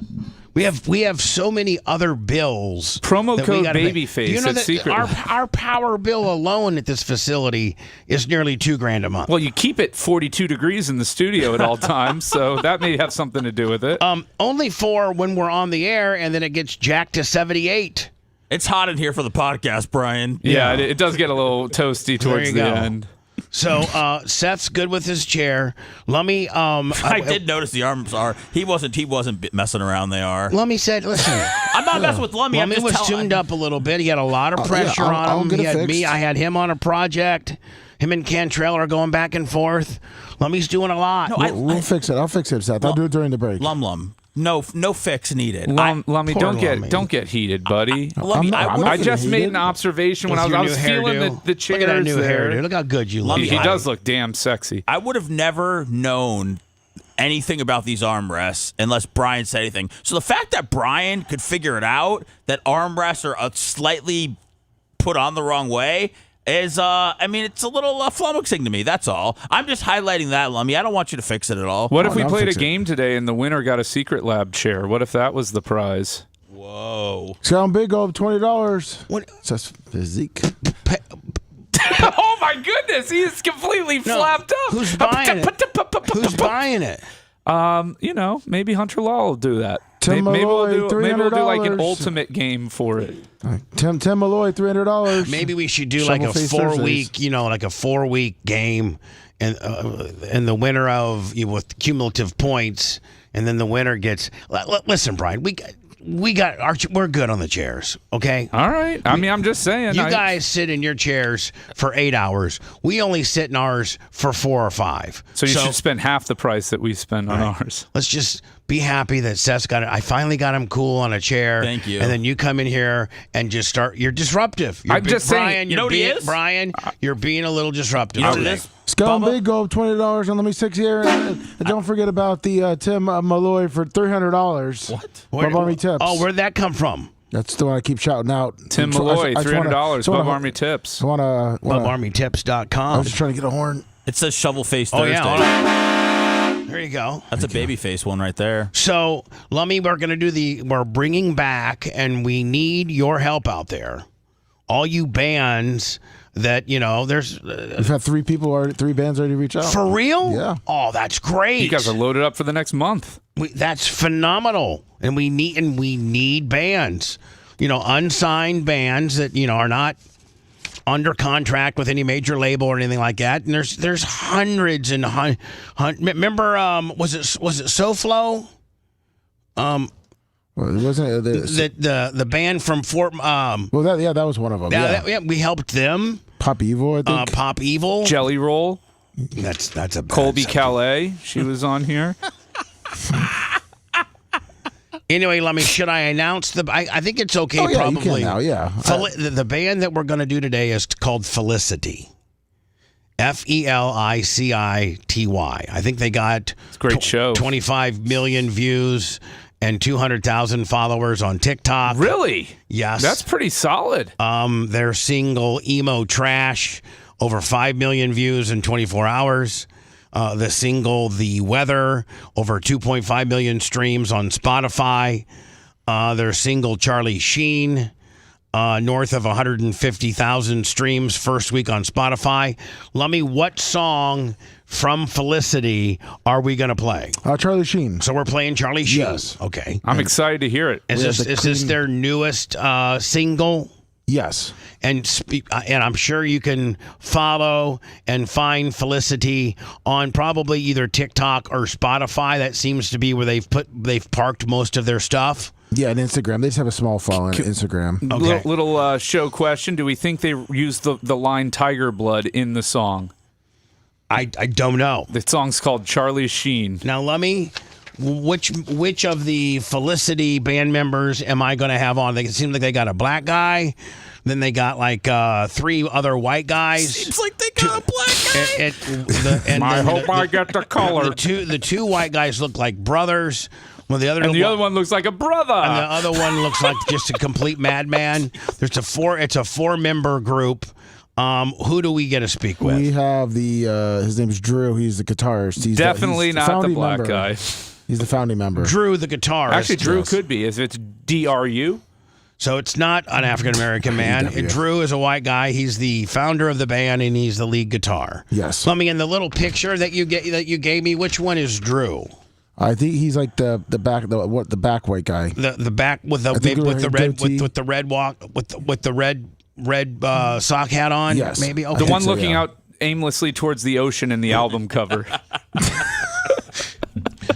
we have so many other bills. Promo code Babyface. You know that Secret. Our power bill alone at this facility is nearly $2,000 a month. Well, you keep it 42 degrees in the studio at all times, so that may have something to do with it. Only for when we're on the air, and then it gets jacked to 78. It's hot in here for the podcast, Brian. Yeah, it does get a little toasty towards the end. So Seth's good with his chair. Lummy, I did notice the arms are. He wasn't messing around. They are. Lummy said, "Listen, I'm not messing with Lummy. Lummy was tuned up a little bit. He had a lot of pressure on him. He had me. I had him on a project. Him and Cantrell are going back and forth. Lummy's doing a lot. No, we'll fix it. I'll fix it, Seth. I'll do it during the break. Lum. No fix needed. Lummy, don't get heated, buddy. I just made an observation when I was feeling the chairs. Look at that new there. hairdo. Look how good you look. He does look damn sexy. I would have never known anything about these armrests unless Brian said anything. So the fact that Brian could figure it out, that armrests are slightly put on the wrong way, is, it's a little flummoxing to me. That's all. I'm just highlighting that, Lummy. I don't want you to fix it at all. What if we played a game today and the winner got a Secret Lab chair? What if that was the prize? Whoa. Sound big of $20. What? That's physique. Oh, my goodness. He is completely flapped up. Who's buying it? Who's buying it? Maybe Hunter Law will do that. Tim maybe Malloy, we'll do like an ultimate game for it. Tim Malloy, $300. Maybe we should do like a 4-week, like a 4-week game, and the winner of with cumulative points, and then the winner gets. Listen, Brian, we're good on the chairs, okay? All right. I'm just saying. You guys sit in your chairs for 8 hours. We only sit in ours for 4 or 5. So you should spend half the price that we spend on ours. Let's just be happy that Seth's got it. I finally got him cool on a chair. Thank you. And then you come in here and just start. You're disruptive. I'm just saying. You know what he is? Brian, you're being a little disruptive. You know what it is? Scum Big Go, $20, and let me 6 here. And don't forget about the Tim Malloy for $300. What? Bub Army Tips. Oh, where'd that come from? That's the one I keep shouting out. Tim Malloy, $300. Bub Army Tips. I want to. BubArmyTips.com. I was just trying to get a horn. It says Shovel Face Thursday. Oh, yeah. There you go. That's a babyface one right there. So, Lummy, we're bringing back, and we need your help out there. All you bands that, there's... We've had three bands already reach out. For real? Yeah. Oh, that's great. You guys are loaded up for the next month. That's phenomenal. And we need bands. Unsigned bands that, are not under contract with any major label or anything like that. And there's hundreds and remember, was it SoFlo? Well, it wasn't the band from Fort. that was one of them. Yeah, we helped them. Pop Evil, I think. Pop Evil, Jelly Roll. That's a bad Colby subject. Calais. She was on here. Anyway, should I announce I think it's okay. Oh, yeah, probably you can now. Yeah. The band that we're going to do today is called Felicity. Felicity. I think they got It's a great show. 25 million views and 200,000 followers on TikTok. Really? Yes. That's pretty solid. Their single Emo Trash, over 5 million views in 24 hours. The single The Weather, over 2.5 million streams on Spotify. Their single Charlie Sheen, north of 150,000 streams first week on Spotify. Lummy, what song from Felicity are we going to play? Charlie Sheen. So we're playing Charlie Sheen. Yes. Okay. I'm excited to hear it. Is this their newest single? Yes. And I'm sure you can follow and find Felicity on probably either TikTok or Spotify. That seems to be where they've parked most of their stuff. Yeah, and Instagram. They just have a small following on Instagram. Okay. Little show question. Do we think they used the line Tiger Blood in the song? I don't know. The song's called Charlie Sheen. Now, Lummy, which of the Felicity band members am I going to have on? It seems like they got a black guy. Then they got like 3 other white guys. Seems like they got a black guy. I hope I get the color. The two white guys look like brothers. Well, the other one looks like a brother. And the other one looks like just a complete madman. It's a 4-member group. Who do we get to speak with? We have his name is Drew. He's the guitarist. He's Definitely he's not the founding black member. guy. He's the founding member. Drew, the guitarist. Actually, Drew Yes. could be if it's DRU. So it's not an African-American man. Drew is a white guy. He's the founder of the band, and he's the lead guitar. Yes. Let me in the little picture that you gave me. Which one is Drew? I think he's like the back white guy. The back with the red sock hat on. Yes. Maybe. Okay. The one so, looking yeah. out aimlessly towards the ocean in the album cover.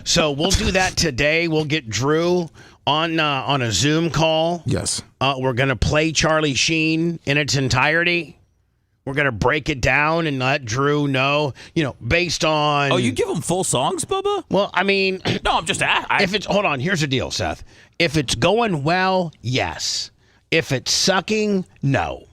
So we'll do that today. We'll get Drew on a Zoom call. Yes. We're going to play Charlie Sheen in its entirety. We're going to break it down and let Drew know, based on... Oh, you give him full songs, Bubba? Well, I mean... No, I'm just... Hold on. Here's the deal, Seth. If it's going well, yes. If it's sucking, no.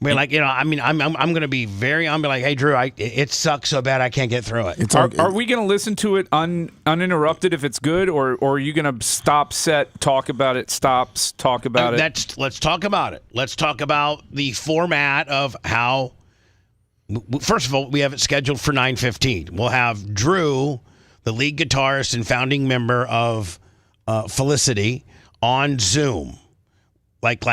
We're like, I'm going to be I'm like, hey, Drew, it sucks so bad I can't get through it. Are we going to listen to it uninterrupted if it's good, or are you going to stop set, talk about it, talk about it? Let's talk about it. Let's talk about the format of how. First of all, we have it scheduled for 9:15. We'll have Drew, the lead guitarist and founding member of Felicity, on Zoom. Like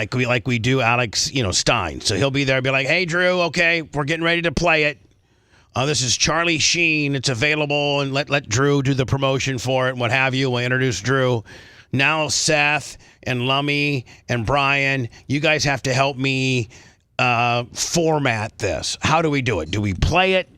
we do Alex, Stein. So he'll be there, be like, hey, Drew, okay, we're getting ready to play it. This is Charlie Sheen. It's available, and let Drew do the promotion for it and what have you. We'll introduce Drew. Now Seth and Lummy and Brian, you guys have to help me format this. How do we do it? Do we play it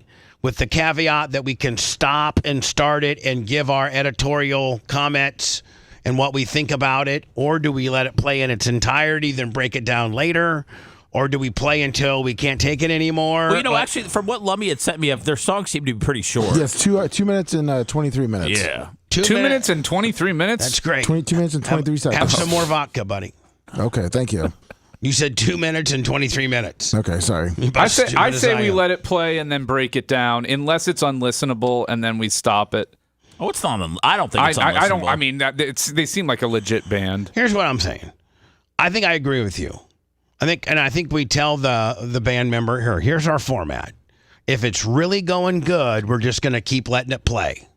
with the caveat that we can stop and start it and give our editorial comments and what we think about it, or do we let it play in its entirety, then break it down later, or do we play until we can't take it anymore? Well, actually, from what Lummy had sent me, their songs seem to be pretty short. Yes, 2 minutes and 23 minutes. Yeah. 2 minutes and 23 minutes? That's great. 22 minutes and 23 seconds. Have some more vodka, buddy. Okay, thank you. You said 2 minutes and 23 minutes. Okay, sorry. I say we let it play and then break it down, unless it's unlistenable, and then we stop it. Oh, it's not. I don't think it's unlistenable. I don't. I mean, they seem like a legit band. Here's what I'm saying. I think I agree with you. I think we tell the band member here's our format. If it's really going good, we're just going to keep letting it play.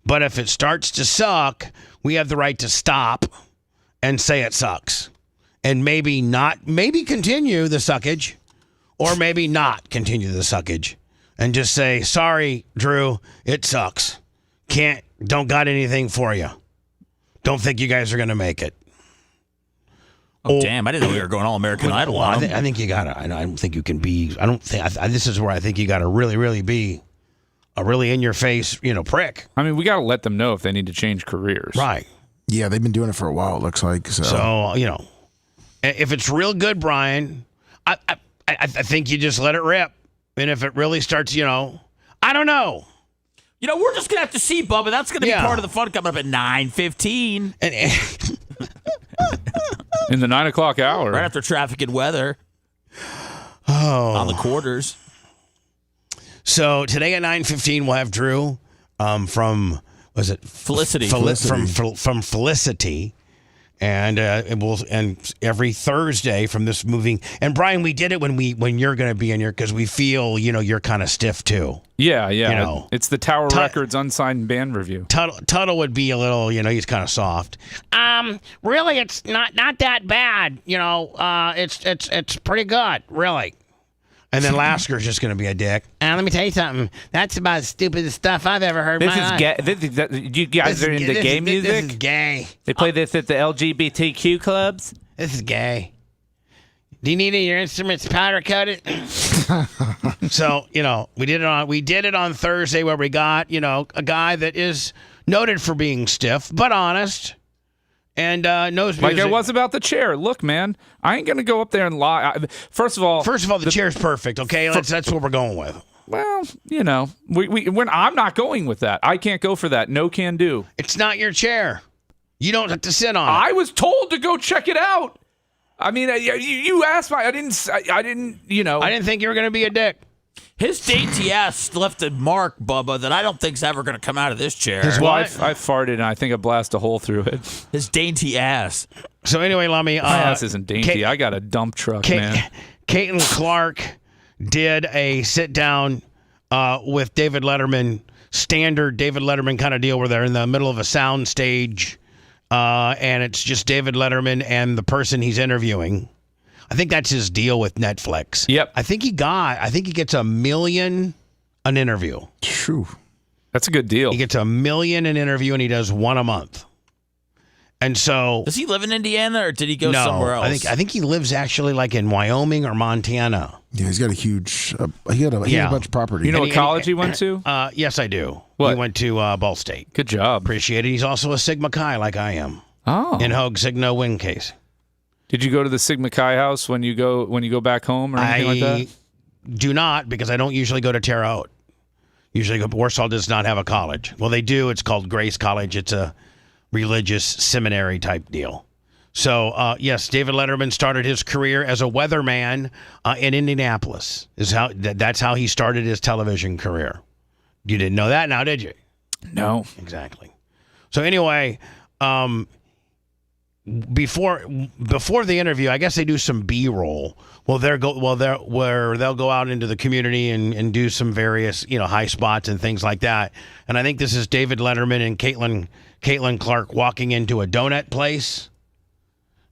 But if it starts to suck, we have the right to stop and say it sucks. And maybe continue the suckage, or maybe not continue the suckage. And just say, sorry, Drew, it sucks. Don't got anything for you. Don't think you guys are going to make it. Oh, damn, I didn't know we were going all American Idol. I think you got to. I don't think you can be. I don't think. This is where I think you got to really, really be a really in your face, prick. I mean, we got to let them know if they need to change careers. Right. Yeah, they've been doing it for a while, it looks like. So if it's real good, Brian, I think you just let it rip. And if it really starts, I don't know. We're just going to have to see, Bubba. That's going to be part of the fun coming up at 9:15. In the 9 o'clock hour. Right after traffic and weather. On the quarters. So today at 9:15, we'll have Drew from, was it? Felicity. From Felicity. And and every Thursday from this moving. And Brian, we did it when you're going to be in here because we feel you're kind of stiff too. Yeah. It's the Tower Records unsigned band review. Tuttle would be a little, he's kind of soft. Really, it's not that bad. It's pretty good, really. And then Lasker's just going to be a dick. Let me tell you something. That's about the stupidest stuff I've ever heard. This is gay. You guys are into gay music? This is gay. They play this at the LGBTQ clubs? This is gay. Do you need any of your instruments powder coated? So, we did it on Thursday where we got, a guy that is noted for being stiff, but honest. And knows music. Like I was about the chair. Look, man, I ain't gonna go up there and lie. First of all, the chair's perfect. Okay, that's what we're going with. Well, I'm not going with that. I can't go for that. No can do. It's not your chair. You don't have to sit on it. I was told to go check it out. I mean, you asked me. I didn't. I didn't think you were gonna be a dick. His dainty ass left a mark, Bubba, that I don't think's ever going to come out of this chair. His wife, I farted, and I think I blasted a hole through it. His dainty ass. So anyway, Lummy. My ass isn't dainty. I got a dump truck, man. Caitlin Clark did a sit-down with David Letterman, standard David Letterman kind of deal where they're in the middle of a sound stage, and it's just David Letterman and the person he's interviewing. I think that's his deal with Netflix. Yep. I think he gets $1 million an interview. True. That's a good deal. He gets $1 million an interview, and he does one a month. And so, does he live in Indiana, or did he go somewhere else? I think he lives actually like in Wyoming or Montana. Yeah, he's got a huge. He had a bunch of property. You know what college he went to? Yes, I do. What? He went to Ball State. Good job. Appreciate it. He's also a Sigma Chi, like I am. Oh. In Hogue Sigma wing case. Did you go to the Sigma Chi house when you go back home or anything like that? I do not, because I don't usually go to Terre Haute. Usually Warsaw does not have a college. Well, they do. It's called Grace College. It's a religious seminary type deal. So, yes, David Letterman started his career as a weatherman in Indianapolis. That's how he started his television career. You didn't know that now, did you? No. Exactly. So anyway, before the interview, I guess they do some B-roll. Where they'll go out into the community and do some various high spots and things like that. And I think this is David Letterman and Caitlin Clark walking into a donut place.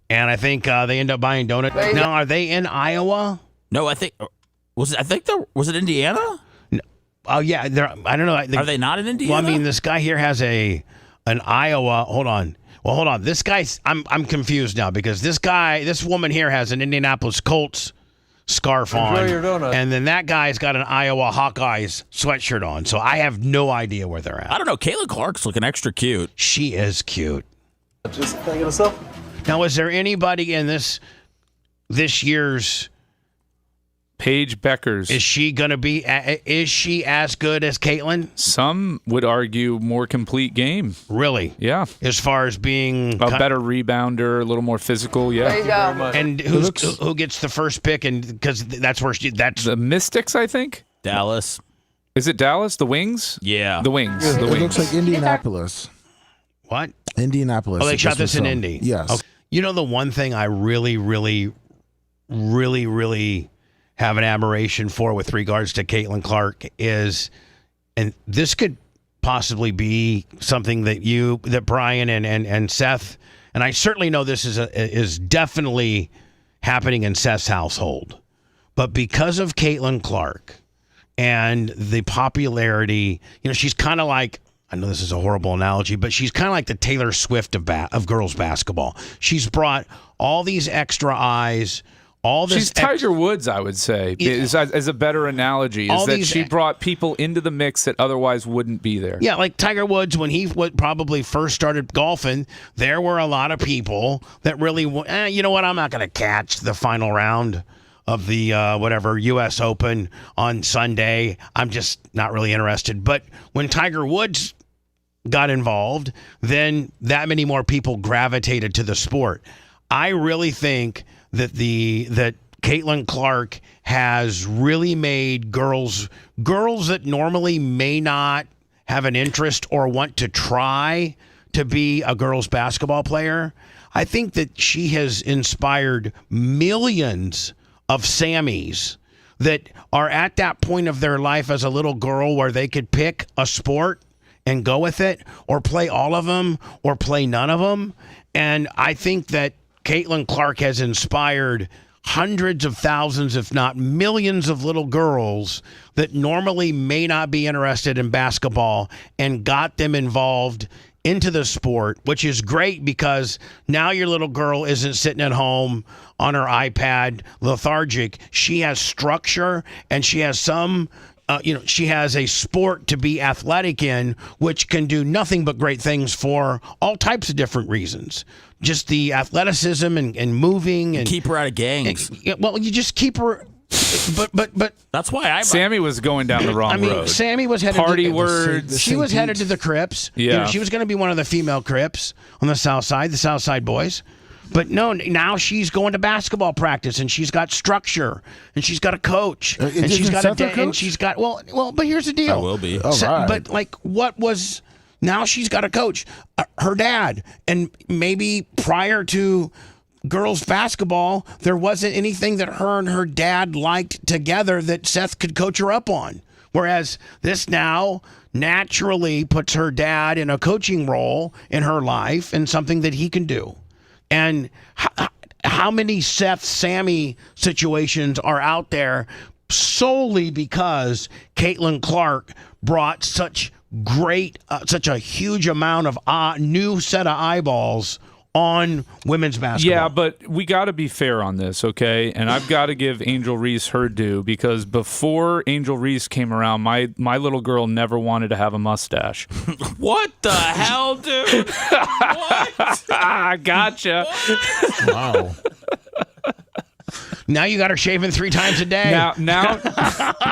And I think they end up buying donuts. Now, are they in Iowa? No, was it Indiana? No. Oh yeah, I don't know. Are they not in Indiana? Well, I mean, this guy here has an Iowa. Hold on. This guy's. I'm confused now because this woman here has an Indianapolis Colts scarf on. Enjoy your donut. And then that guy's got an Iowa Hawkeyes sweatshirt on. So I have no idea where they're at. I don't know. Caitlin Clark's looking extra cute. She is cute. Can I get a selfie? Now, is there anybody in this year's Paige Beckers? Is she gonna be? Is she as good as Caitlin? Some would argue more complete game. Really? Yeah. As far as being a better rebounder, a little more physical. Yeah. There you go. And who gets the first pick? And because that's where that's the Mystics, I think. Dallas. Is it Dallas? The Wings? Yeah. The Wings. It the Wings. looks like Indianapolis. What? Indianapolis. Oh, they shot this in Indy. Yes. Okay. You know, the one thing I really, really, really, really have an admiration for with regards to Caitlin Clark is, and this could possibly be something that Brian and Seth, and I certainly know this is definitely happening in Seth's household, but because of Caitlin Clark and the popularity, she's kind of like, I know this is a horrible analogy, but she's kind of like the Taylor Swift of girls basketball. She's brought all these extra eyes. She's Tiger Woods, I would say, as a better analogy, is that she brought people into the mix that otherwise wouldn't be there. Yeah, like Tiger Woods, when he probably first started golfing, there were a lot of people that really, you know what, I'm not going to catch the final round of the U.S. Open on Sunday. I'm just not really interested. But when Tiger Woods got involved, then that many more people gravitated to the sport. I really think that Caitlin Clark has really made girls that normally may not have an interest or want to try to be a girls basketball player. I think that she has inspired millions of Sammys that are at that point of their life as a little girl where they could pick a sport and go with it, or play all of them, or play none of them. And I think that Caitlin Clark has inspired hundreds of thousands, if not millions, of little girls that normally may not be interested in basketball and got them involved into the sport, which is great because now your little girl isn't sitting at home on her iPad lethargic. She has structure and she has she has a sport to be athletic in, which can do nothing but great things for all types of different reasons. Just the athleticism and moving and keep her out of gangs. Well, you just keep her. But that's why Sammy was going down the wrong road. Sammy was headed party words. She was headed to the Crips. Yeah, she was going to be one of the female Crips on the South Side, the South Side boys. But no, now she's going to basketball practice and she's got structure and she's got a coach and she's got and she's got well. But here's the deal. I will be. Right. But now she's got a coach, her dad, and maybe prior to girls basketball, there wasn't anything that her and her dad liked together that Seth could coach her up on. Whereas this now naturally puts her dad in a coaching role in her life and something that he can do. And how many Seth Sammy situations are out there solely because Caitlin Clark brought such a huge amount of new set of eyeballs on women's basketball. Yeah, but we got to be fair on this, okay? And I've got to give Angel Reese her due because before Angel Reese came around, my little girl never wanted to have a mustache. What the hell, dude? What? Gotcha. What? Wow. Now you got her shaving 3 times a day. Now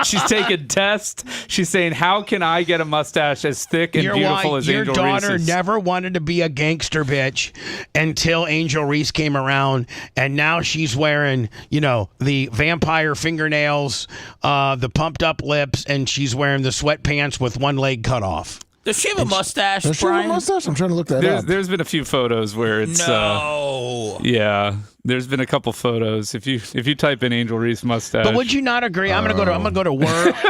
she's taking tests. She's saying, how can I get a mustache as thick and beautiful as Angel Reese's? Your daughter never wanted to be a gangster bitch until Angel Reese came around, and now she's wearing, the vampire fingernails, the pumped up lips, and she's wearing the sweatpants with one leg cut off. Does she have a mustache, Does she have a mustache? I'm trying to look that up. There's been a few photos where it's yeah. There's been a couple photos. If you type in Angel Reese mustache. But would you not agree? I'm gonna go to work.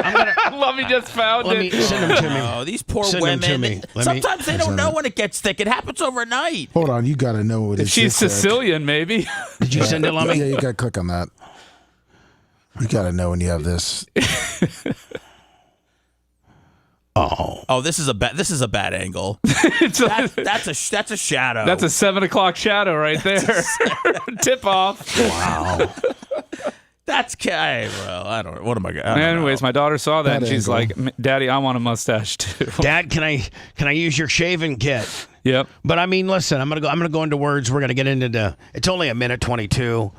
Lovey just found it. Let me send them to me. Oh, these poor Send women. them to me. Sometimes they don't know when it gets thick. It happens overnight. Hold on, you got to know what it is. She's Sicilian, maybe. Did you send it, Lummy? Yeah, you got to click on that. You got to know when you have this. Oh, this is a bad angle. That's a shadow. That's a 7:00 shadow right there. Tip off. Wow. That's well, I don't know. What am I going? Anyways, my daughter saw that and she's angle. like, "Daddy, I want a mustache too." Dad, can I use your shaving kit? Yep. But I mean, listen, I'm gonna go into words. We're gonna get into it's only a minute 22.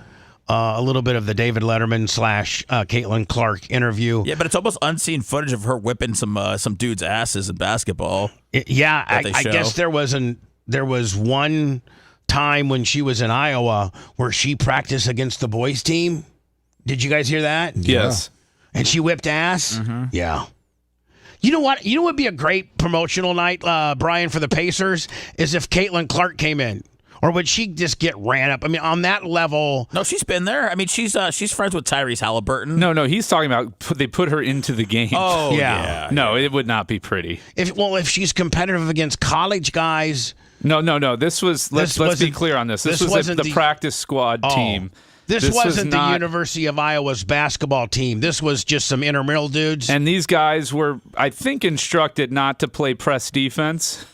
A little bit of the David Letterman / Caitlin Clark interview. Yeah, but it's almost unseen footage of her whipping some dudes' asses in basketball. I guess there was one time when she was in Iowa where she practiced against the boys' team. Did you guys hear that? Yes. And she whipped ass? Mm-hmm. Yeah. You know what? You know what would be a great promotional night, Brian, for the Pacers is if Caitlin Clark came in. Or would she just get ran up? I mean, on that level. No, she's been there. I mean, she's friends with Tyrese Halliburton. No, he's talking about they put her into the game. Oh, yeah. No, it would not be pretty. If she's competitive against college guys. No. Let's be clear on this. This was the practice squad team. This wasn't the University of Iowa's basketball team. This was just some intramural dudes. And these guys were, I think, instructed not to play press defense.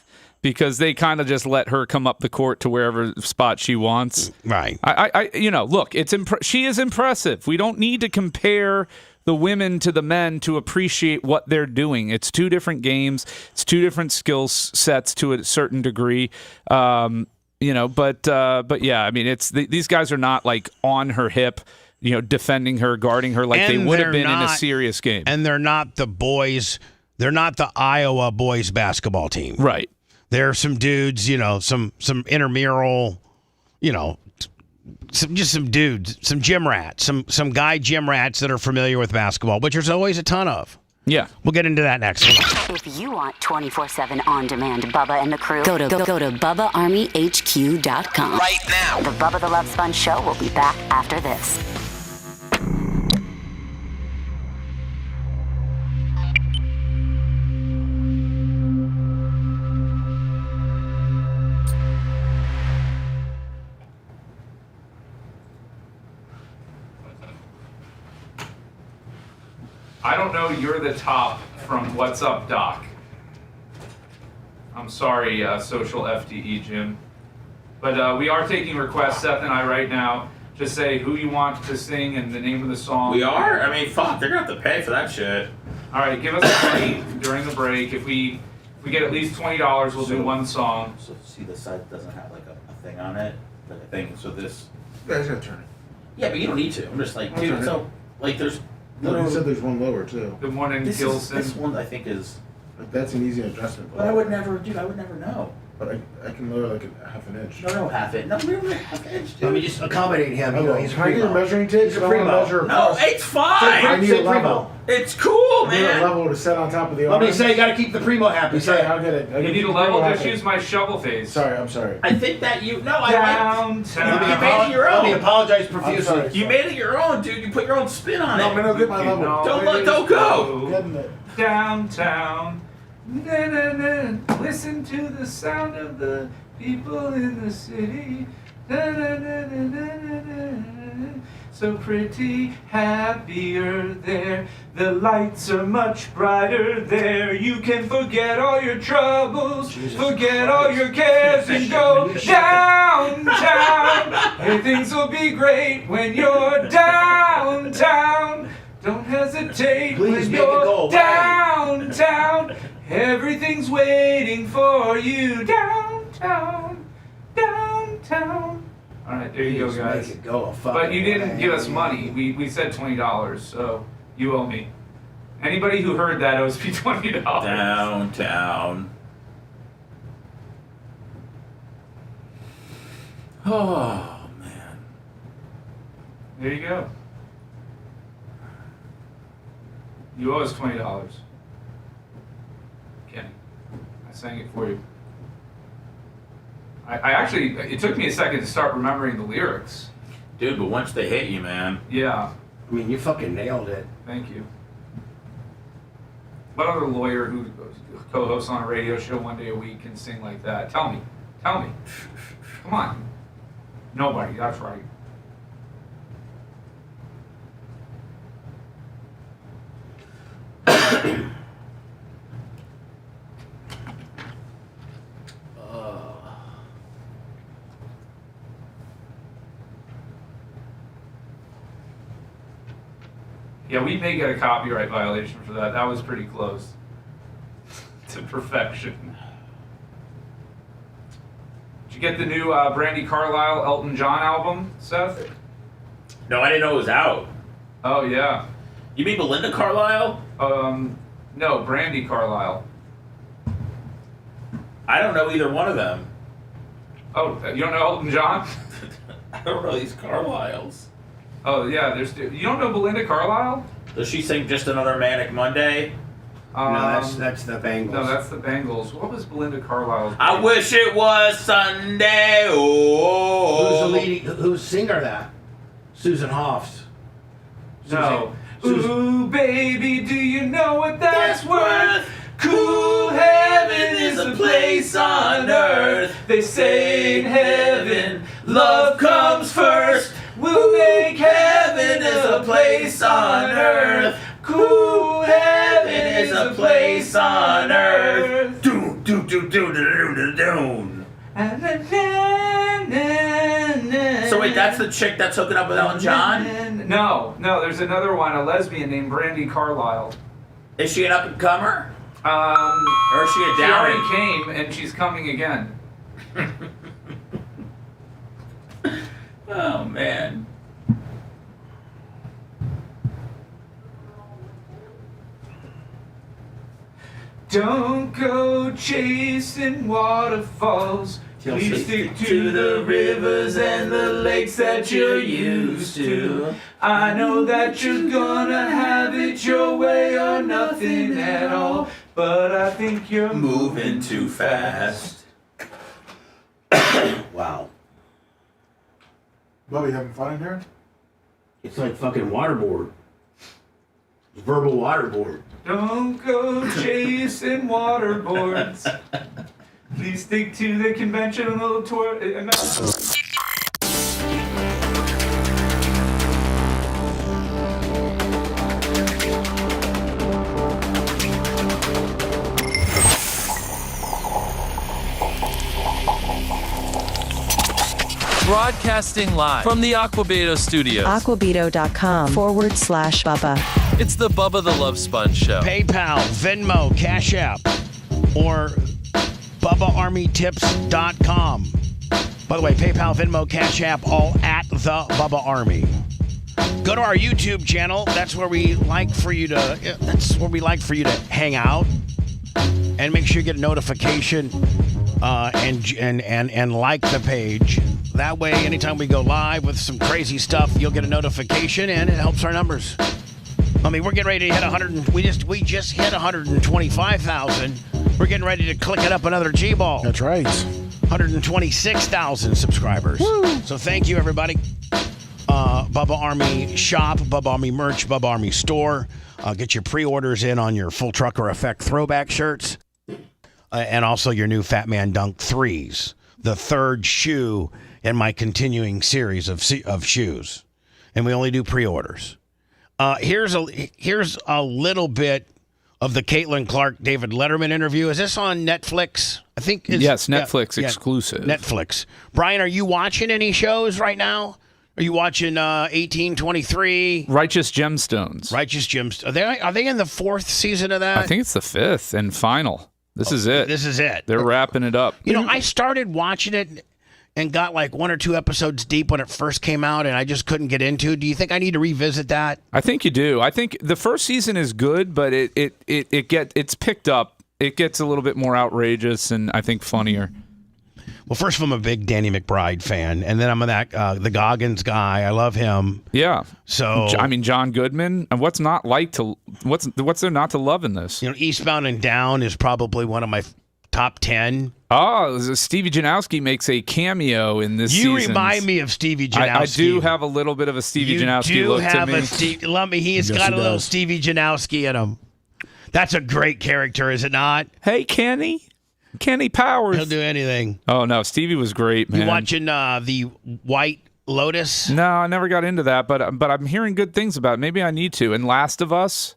Because they kind of just let her come up the court to wherever spot she wants. Right. Look, she is impressive. We don't need to compare the women to the men to appreciate what they're doing. It's two different games. It's two different skill sets to a certain degree. But yeah, I mean, these guys are not like on her hip, defending her, guarding her like they would have been in a serious game. And they're not the boys. They're not the Iowa boys basketball team. Right. There are some dudes, some intramural, some dudes, some gym rats, some guy gym rats that are familiar with basketball, which there's always a ton of. Yeah. We'll get into that next. If you want 24/7 on-demand Bubba and the crew, go to BubbaArmyHQ.com. Right now. The Bubba the Love Sponge Show will be back after this. I don't know you're the top from What's Up, Doc. I'm sorry, social FDE, Jim. But we are taking requests, Seth and I, right now. Just say who you want to sing and the name of the song. We are? I mean, fuck, they're going to have to pay for that shit. All right, give us a money during the break. If we get at least $20, we'll do one song. So see, the side doesn't have like a thing on it, like a thing. So this. You guys gotta turn it. Yeah, but you don't need to. I'm just like, dude. So like, there's. No, you said there's one lower too. Good morning, Gilson. This one I think is. But that's an easy adjustment. But I would never, dude. I would never know. But I can lower like a half an inch. No, half it. No, we're half inch, dude. Let me just accommodate him. He's a primo. Measuring tape. He's a primo. No, it's fine. I need a level. It's cool, I need man. a level to set on top of the Let arm. me say, you got to keep the primo happy. Say, I'll get it. You need a level? Just use my shovel face. Sorry, I'm sorry. I think that you. No, Downtown. You made it your own. Let me apologize profusely. You made it your own, dude. You put your own spin on it. No, I'm gonna get my level. Don't go. Downtown. Na, na, na. Listen to the sound of the people in the city. Na, na, na, na, na, na, na. So pretty, happier there. The lights are much brighter there. You can forget all your troubles, forget all your cares, and go downtown. Hey, things will be great when you're downtown. Don't hesitate when you're downtown. Everything's waiting for you downtown, downtown. All right, there you go, guys. Make it go but you didn't give us money. We said $20, so you owe me. Anybody who heard that owes me $20. Downtown. Oh, man. There you go. You owe us $20. Kenny, I sang it for you. I actually, it took me a second to start remembering the lyrics. Dude, but once they hit you, man. Yeah. I mean, you fucking nailed it. Thank you. What other lawyer who co-hosts on a radio show one day a week can sing like that? Tell me. Come on. Nobody, that's right. Yeah, we may get a copyright violation for that. That was pretty close to perfection. Did you get the new Brandy Carlisle Elton John album, Seth? No, I didn't know it was out. Oh, yeah. You mean Belinda Carlisle? No, Brandy Carlisle. I don't know either one of them. Oh, you don't know Elton John? I don't know these Carlisles. Oh, yeah, you don't know Belinda Carlisle? Does she sing Just Another Manic Monday? No, that's the Bengals. No, that's the Bengals. What was Belinda Carlisle's? I wish it was Sunday. Oh. Who's singer that? Susan Hoffs. No. Ooh, baby, do you know what that's worth? Cool heaven is a place on earth. They say in heaven, love comes first. We'll make heaven is a place on earth. Cool heaven is a place on earth. Doon, doon, doon, doon, doon, doon. So wait, that's the chick that's hooking up with Ellen John? No, there's another one, a lesbian named Brandy Carlisle. Is she an up-and-comer? Or is she a downy? She already came, and she's coming again. Oh, man. Don't go chasing waterfalls. Please stick to the rivers and the lakes that you're used to. I know that you're gonna have it your way or nothing at all, but I think you're moving too fast. Wow. Bubba, you having fun in here? It's like fucking waterboard. Verbal waterboard. Don't go chasing waterboards. Please stick to the conventional tour. Broadcasting live from the Aquabeto studios. Aquabeto.com/Bubba. It's the Bubba the Love Sponge Show. PayPal, Venmo, Cash App, or BubbaArmyTips.com. By the way, PayPal, Venmo, Cash App, all at the Bubba Army. Go to our YouTube channel. That's where we like for you to. Hang out, and make sure you get a notification and like the page. That way, anytime we go live with some crazy stuff, you'll get a notification, and it helps our numbers. I mean, we're getting ready to hit 100. We just hit 125,000. We're getting ready to click it up another G-ball. That's right. 126,000 subscribers. Woo. So thank you, everybody. Bubba Army shop, Bubba Army merch, Bubba Army store. Get your pre-orders in on your Full Trucker Effect throwback shirts, and also your new Fat Man Dunk 3s, the third shoe in my continuing series of shoes. And we only do pre-orders. Here's a little bit of the Caitlin Clark David Letterman interview. Is this on Netflix? I think it's, yes, Netflix exclusive. Netflix. Brian, are you watching any shows right now? Are you watching 1823? Righteous Gemstones. Righteous Gemstones. Are they in the fourth season of that? I think it's the fifth and final. This is it. This is it. They're wrapping it up. You know, I started watching it and got like 1 or 2 episodes deep when it first came out, and I just couldn't get into it. Do you think I need to revisit that? I think you do. I think the first season is good, but it's picked up. It gets a little bit more outrageous and I think funnier. Well, first, I'm a big Danny McBride fan, and then I'm the Goggins guy. I love him. Yeah. So I mean, John Goodman. And what's there not to love in this? You know, Eastbound and Down is probably one of my top 10. Oh, Stevie Janowski makes a cameo in this season. You remind me of Stevie Janowski. I do have a little bit of a Stevie Janowski look to me. Love me. He's got a little Stevie Janowski in him. That's a great character, is it not? Hey, Kenny Powers. He'll do anything. Oh, no. Stevie was great, man. You watching the White Lotus? No, I never got into that, but I'm hearing good things about it. Maybe I need to. And Last of Us?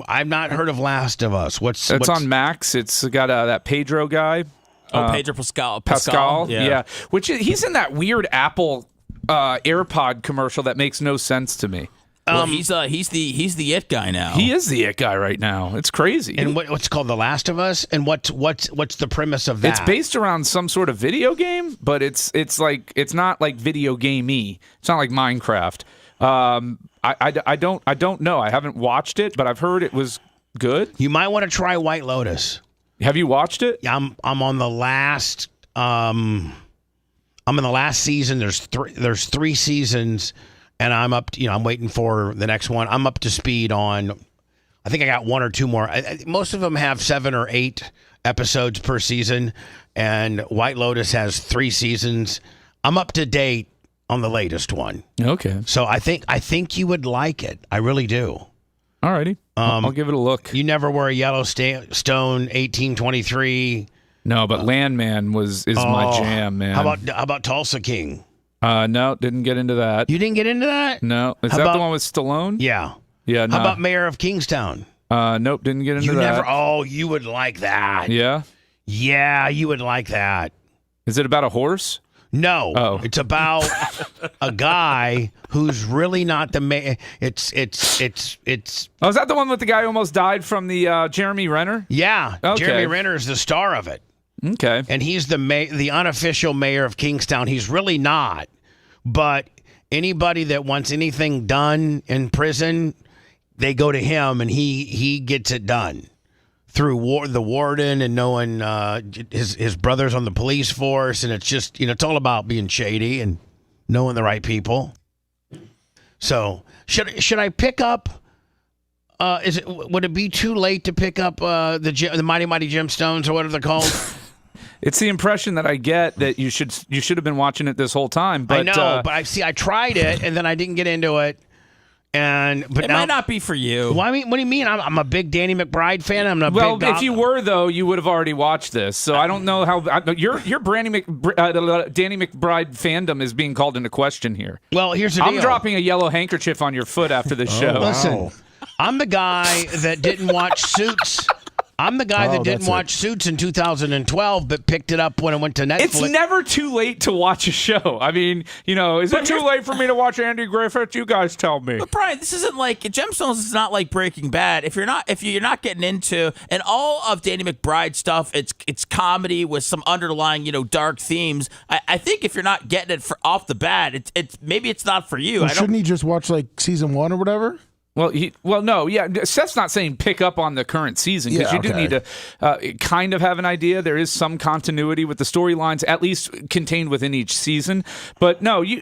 I've not heard of Last of Us. What's on Max. It's got that Pedro guy. Pedro Pascal. Yeah. He's in that weird Apple AirPod commercial that makes no sense to me. Well, he's the it guy now. He is the it guy right now. It's crazy. And what's called The Last of Us? And what's the premise of that? It's based around some sort of video game, but it's not like video gamey. It's not like Minecraft. I don't know. I haven't watched it, but I've heard it was good. You might want to try White Lotus. Have you watched it? I'm on the last. I'm in the last season. There's 3 seasons. And I'm up. I'm waiting for the next one. I'm up to speed on I think I got 1 or 2 more. Most of them have 7 or 8 episodes per season, and White Lotus has 3 seasons. I'm up to date on the latest one. Okay. So I think you would like it. I really do. All righty. I'll give it a look. You never were a Yellowstone 1823. No, but Landman is my jam, man. How about Tulsa King? No, didn't get into that. You didn't get into that? No. Is that the one with Stallone? Yeah. Yeah, no. How about Mayor of Kingstown? Nope, didn't get into that. You would like that. Yeah? Yeah, you would like that. Is it about a horse? No. Oh. It's about a guy who's really not the mayor. It's. Oh, is that the one with the guy who almost died from the Jeremy Renner? Yeah. Okay. Jeremy Renner is the star of it. Okay. And he's the unofficial mayor of Kingstown. He's really not. But anybody that wants anything done in prison, they go to him, and he gets it done through the warden and knowing his brother's on the police force, and it's just it's all about being shady and knowing the right people. So should I pick up? Would it be too late to pick up the Mighty Mighty Gemstones or whatever they're called? It's the impression that I get that you should have been watching it this whole time. But, I know, but I tried it and then I didn't get into it. But it might not be for you. Well, I mean, what do you mean? I'm a big Danny McBride fan. If you were though, you would have already watched this. So I don't know how your Danny McBride fandom is being called into question here. Well, here's the deal. I'm dropping a yellow handkerchief on your foot after this show. Listen, I'm the guy that didn't watch Suits. I'm the guy that didn't watch Suits in 2012, but picked it up when it went to Netflix. It's never too late to watch a show. I mean, is it too late for me to watch Andy Griffith? You guys tell me. But Brian, this isn't like Gemstones is not like Breaking Bad. If you're not getting into and all of Danny McBride stuff, it's comedy with some underlying dark themes. I think if you're not getting it off the bat, maybe it's not for you. Well, shouldn't he just watch like season 1 or whatever? Well, no, yeah. Seth's not saying pick up on the current season because you do need to kind of have an idea. There is some continuity with the storylines, at least contained within each season. But no, you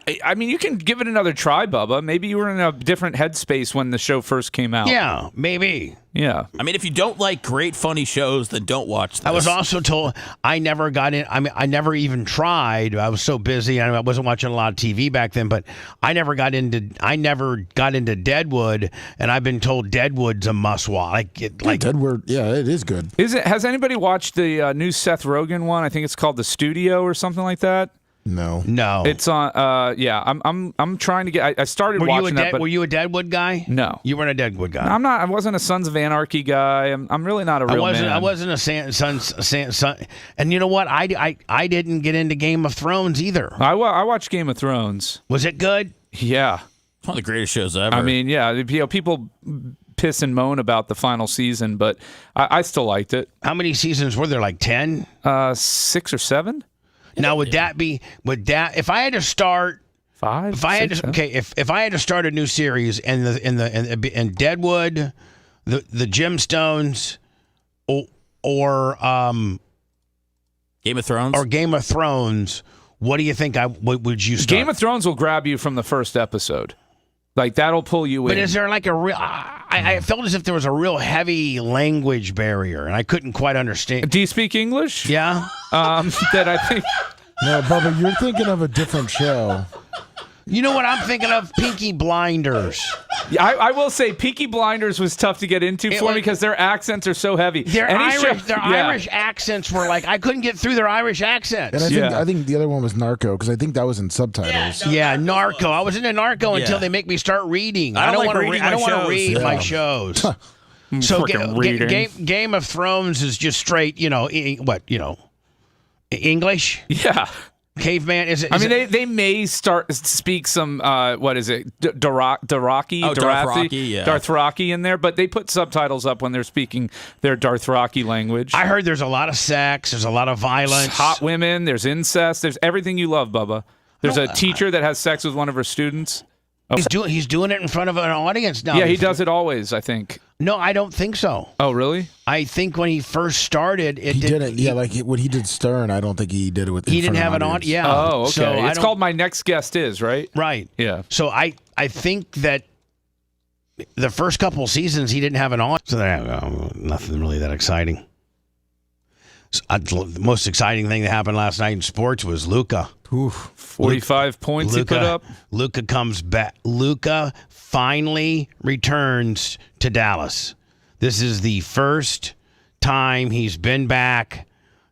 can give it another try, Bubba. Maybe you were in a different headspace when the show first came out. Yeah, maybe. Yeah. I mean, if you don't like great, funny shows, then don't watch this. I was also told I never got in. I mean, I never even tried. I was so busy. I wasn't watching a lot of TV back then, but I never got into Deadwood, and I've been told Deadwood's a must-watch. Deadwood, yeah, it is good. Has anybody watched the new Seth Rogen one? I think it's called The Studio or something like that. No. It's on. Yeah, I'm trying to get. I started watching that. But were you a Deadwood guy? No, you weren't a Deadwood guy. No, I'm not. I wasn't a Sons of Anarchy guy. I'm really not a real man. I wasn't a son. And you know what? I didn't get into Game of Thrones either. I watched Game of Thrones. Was it good? Yeah, it's one of the greatest shows ever. I mean, yeah, people piss and moan about the final season, but I still liked it. How many seasons were there? Like 10? 6 or 7. Now would that if I had to start 5? If I had to, if I had to start a new series and Deadwood, the Gemstones, or Game of Thrones, what do you think would you start? Game of Thrones will grab you from the first episode. Like, that'll pull you in. But is there like a real... I felt as if there was a real heavy language barrier, and I couldn't quite understand. Do you speak English? Yeah. That I think... No, Bubba, you're thinking of a different show. You know what I'm thinking of? Peaky Blinders. Yeah, I will say Peaky Blinders was tough to get into for me because their accents are so heavy. Their Irish accents were like, I couldn't get through their Irish accents. And I think the other one was Narco, because I think that was in subtitles. Yeah, Narco. I was into Narco until they make me start reading. I don't want to read my shows. So Game of Thrones is just straight, English? Yeah. Caveman, is it? They may speak some what is it, Dothraki? Dothraki in there, but they put subtitles up when they're speaking their Dothraki language. I heard there's a lot of sex, there's a lot of violence, hot women, there's incest, there's everything you love, Bubba. There's a teacher that has sex with one of her students. Okay. He's doing it in front of an audience now. Yeah, he does it always, I think. No, I don't think so. Oh, really? I think when he first started, he didn't. Yeah, like when he did Stern, I don't think he did it with. He didn't have an audience. Yeah. Oh, okay. So it's called My Next Guest Is, right? Right. Yeah. So I think that the first couple of seasons he didn't have an on. So nothing really that exciting. The most exciting thing that happened last night in sports was Luka. 45 points he put up. Luka comes back. Luka finally returns to Dallas. This is the first time he's been back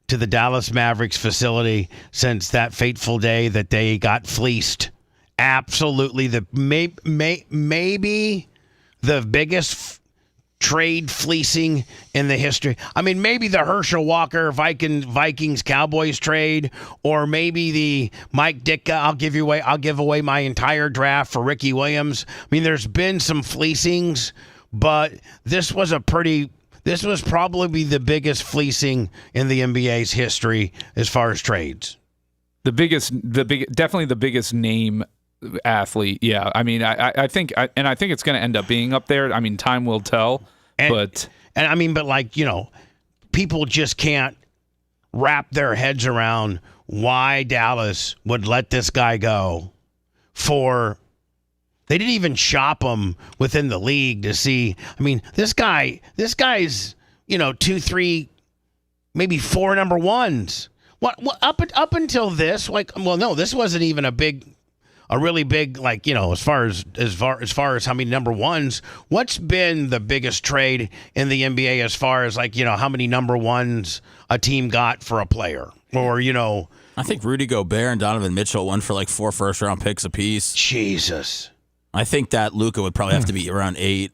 to the Dallas Mavericks facility since that fateful day that they got fleeced. Absolutely, maybe the biggest trade fleecing in the history. I mean, maybe the Herschel Walker Vikings Cowboys trade, or maybe the Mike Ditka. I'll give away my entire draft for Ricky Williams. I mean, there's been some fleecings, but this was probably the biggest fleecing in the NBA's history as far as trades. Definitely the biggest name athlete. Yeah, I mean, I think it's going to end up being up there. I mean, time will tell. But people just can't wrap their heads around why Dallas would let this guy go. They didn't even shop him within the league to see. I mean, this guy's 2, 3, maybe 4 number ones. What up until this? This wasn't even a really big, as far as how many number ones. What's been the biggest trade in the NBA as far as how many number ones a team got for a player? Or I think Rudy Gobert and Donovan Mitchell won for 4 first-round picks apiece. Jesus. I think that Luka would probably have to be around 8.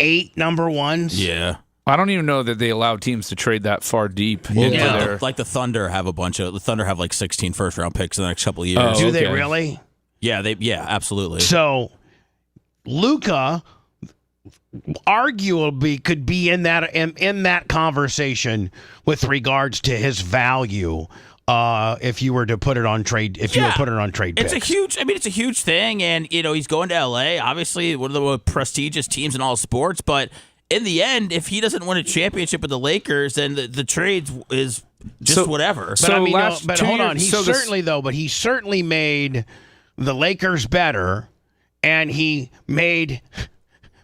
8 number ones? Yeah. I don't even know that they allow teams to trade that far deep. Like the Thunder have the Thunder have 16 first-round picks in the next couple of years. Do they really? Yeah, absolutely. So Luka arguably could be in that conversation with regards to his value. If you were to put it on trade, you were to put it on trade picks. It's a huge thing, and he's going to LA, obviously one of the most prestigious teams in all sports. But in the end, if he doesn't win a championship with the Lakers, then the trade is just whatever. But hold on, he certainly made the Lakers better, and he made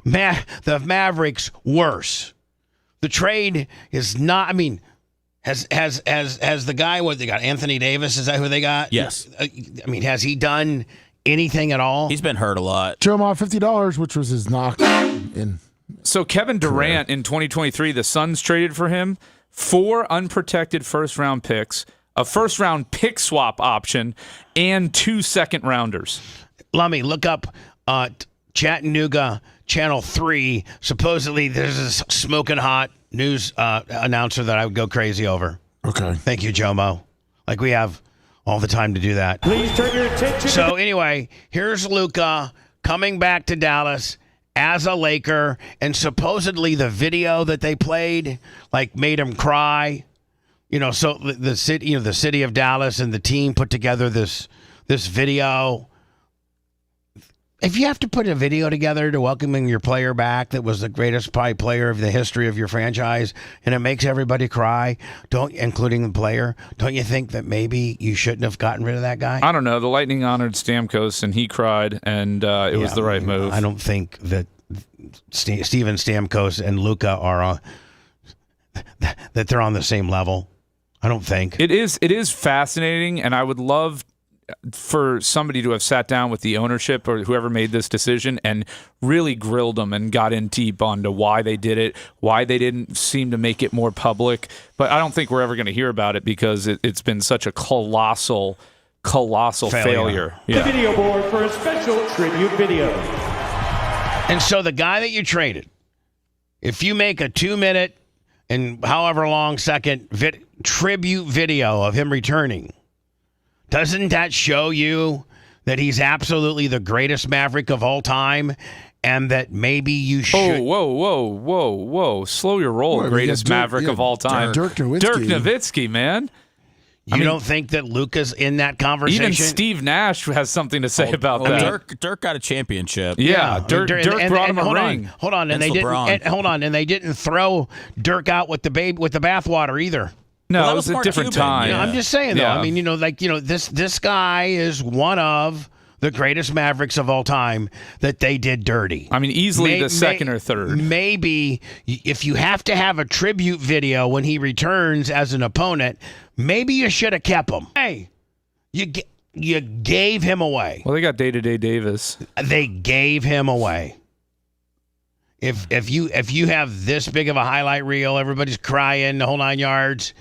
the Mavericks worse. The trade is not. I mean. Has the guy, what they got, Anthony Davis, is that who they got? Yes. I mean, has he done anything at all? He's been hurt a lot. Show him off $50, which was his knock in. So Kevin Durant in 2023, the Suns traded for him 4 unprotected first-round picks, a first-round pick swap option, and 2 second-rounders. Lummy, look up Chattanooga Channel 3. Supposedly there's a smoking hot news announcer that I would go crazy over. Okay. Thank you, Jomo. We have all the time to do that. Please turn your attention. So anyway, here's Luka coming back to Dallas as a Laker, and supposedly the video that they played made him cry. So the city of Dallas and the team put together this video. If you have to put a video together to welcoming your player back that was the greatest probably player of the history of your franchise, and it makes everybody cry, including the player, don't you think that maybe you shouldn't have gotten rid of that guy? I don't know. The Lightning honored Stamkos, and he cried, and it was the right move. I don't think that Steven Stamkos and Luka are that they're on the same level. I don't think. It is fascinating, and I would love for somebody to have sat down with the ownership or whoever made this decision and really grilled them and got in deep onto why they did it, why they didn't seem to make it more public. But I don't think we're ever going to hear about it because it's been such a colossal failure. The video board for a special tribute video. And so the guy that you traded, if you make a 2-minute and however long second tribute video of him returning, doesn't that show you that he's absolutely the greatest Maverick of all time, and that maybe you should... Whoa. Slow your roll, greatest Maverick of all time. Dirk Nowitzki. Dirk Nowitzki, man. You don't think that Luka's in that conversation? Even Steve Nash has something to say about that. Dirk got a championship. Yeah, Dirk brought him a ring. Hold on, and they didn't throw Dirk out with the bathwater either. No, it was a different time. I'm just saying, though. I mean, this guy is one of the greatest Mavericks of all time that they did dirty. I mean, easily the second or third. Maybe if you have to have a tribute video when he returns as an opponent, maybe you should have kept him. Hey, you gave him away. Well, they got Day-to-Day Davis. They gave him away. If you have this big of a highlight reel, everybody's crying, the whole 9 yards,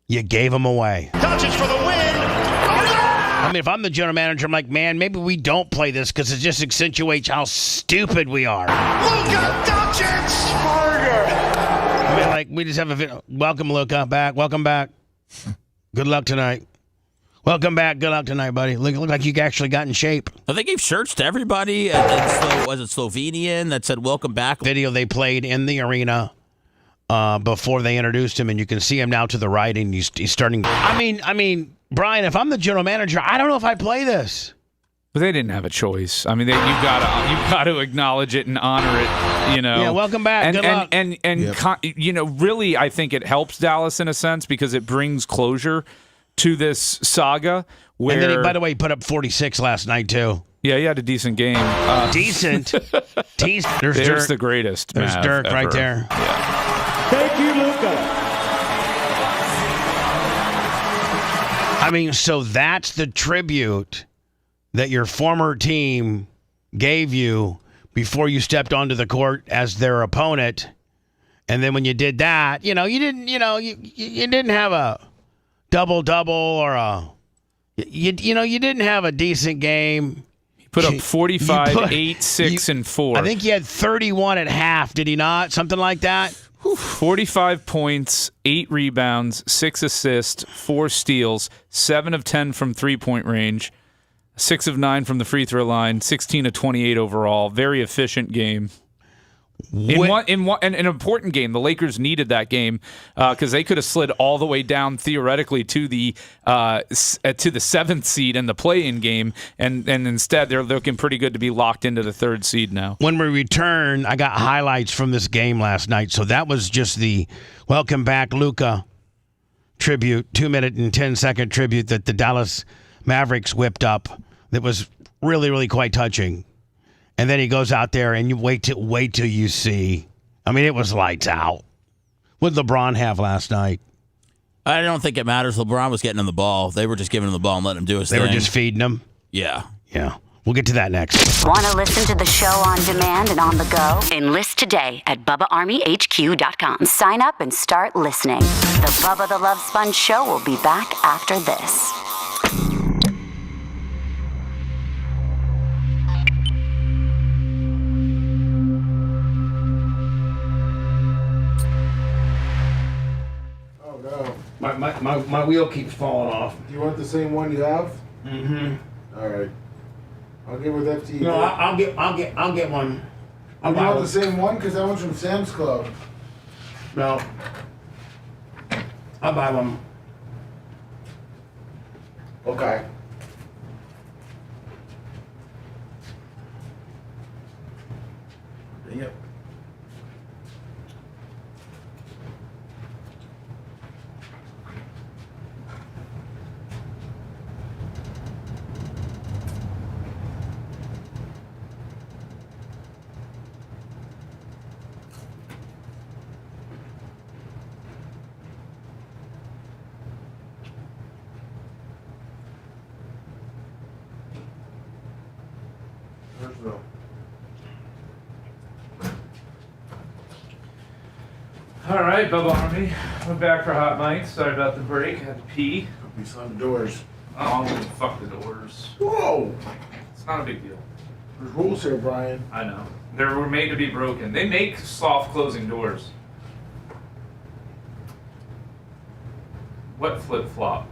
you gave him away. Touches for the win. I mean, if I'm the general manager, I'm like, man, maybe we don't play this because it just accentuates how stupid we are. Luka Doncic. I mean, like, we just have a video. Welcome, Luka, back. Welcome back. Good luck tonight. Welcome back. Good luck tonight, buddy. Look like you actually got in shape. They gave shirts to everybody. Was it Slovenian that said welcome back? Video they played in the arena before they introduced him, and you can see him now to the right, and he's starting. I mean, Brian, if I'm the general manager, I don't know if I play this. But they didn't have a choice. I mean, you got to acknowledge it and honor it. You know. Yeah. Welcome back. Good luck. And really, I think it helps Dallas in a sense because it brings closure to this saga. Where, and then by the way, he put up 46 last night too. Yeah, he had a decent game. Decent. There's the greatest. There's Mav Dirk ever. right there. Yeah. Thank you, Luka. I mean, so that's the tribute that your former team gave you before you stepped onto the court as their opponent. And then when you did that, you didn't have a double-double or you didn't have a decent game. He put up 45, 8, 6, and 4. I think he had 31 at half, did he not? Something like that? 45 points, 8 rebounds, 6 assists, 4 steals, 7 of 10 from three-point range, 6 of 9 from the free throw line, 16 of 28 overall. Very efficient game. In an important game, the Lakers needed that game because they could have slid all the way down theoretically to the 7th seed in the play-in game, and instead they're looking pretty good to be locked into the 3rd seed now. When we return, I got highlights from this game last night, so that was just the welcome back Luka tribute, 2-minute and 10-second tribute that the Dallas Mavericks whipped up. That was really, really quite touching. And then he goes out there, and you wait till you see. I mean, it was lights out. What did LeBron have last night? I don't think it matters. LeBron was getting him the ball. They were just giving him the ball and letting him do his thing. They were just feeding him? Yeah. Yeah. We'll get to that next. Want to listen to the show on demand and on the go? Enlist today at BubbaArmyHQ.com. Sign up and start listening. The Bubba the Love Sponge Show will be back after this. My wheel keeps falling off. Do you want the same one you have? Mm-hmm. All right. I'll get with FT. No, I'll get one. You want the same one? Because that one's from Sam's Club. No. I'll buy one. Okay. Yep. All right, Bubba Army. We're back for Hot Mics. Sorry about the break. I had to pee. We slammed the doors. Oh, fuck the doors. Whoa! It's not a big deal. There's rules here, Brian. I know. They were made to be broken. They make soft closing doors. What flip-flop?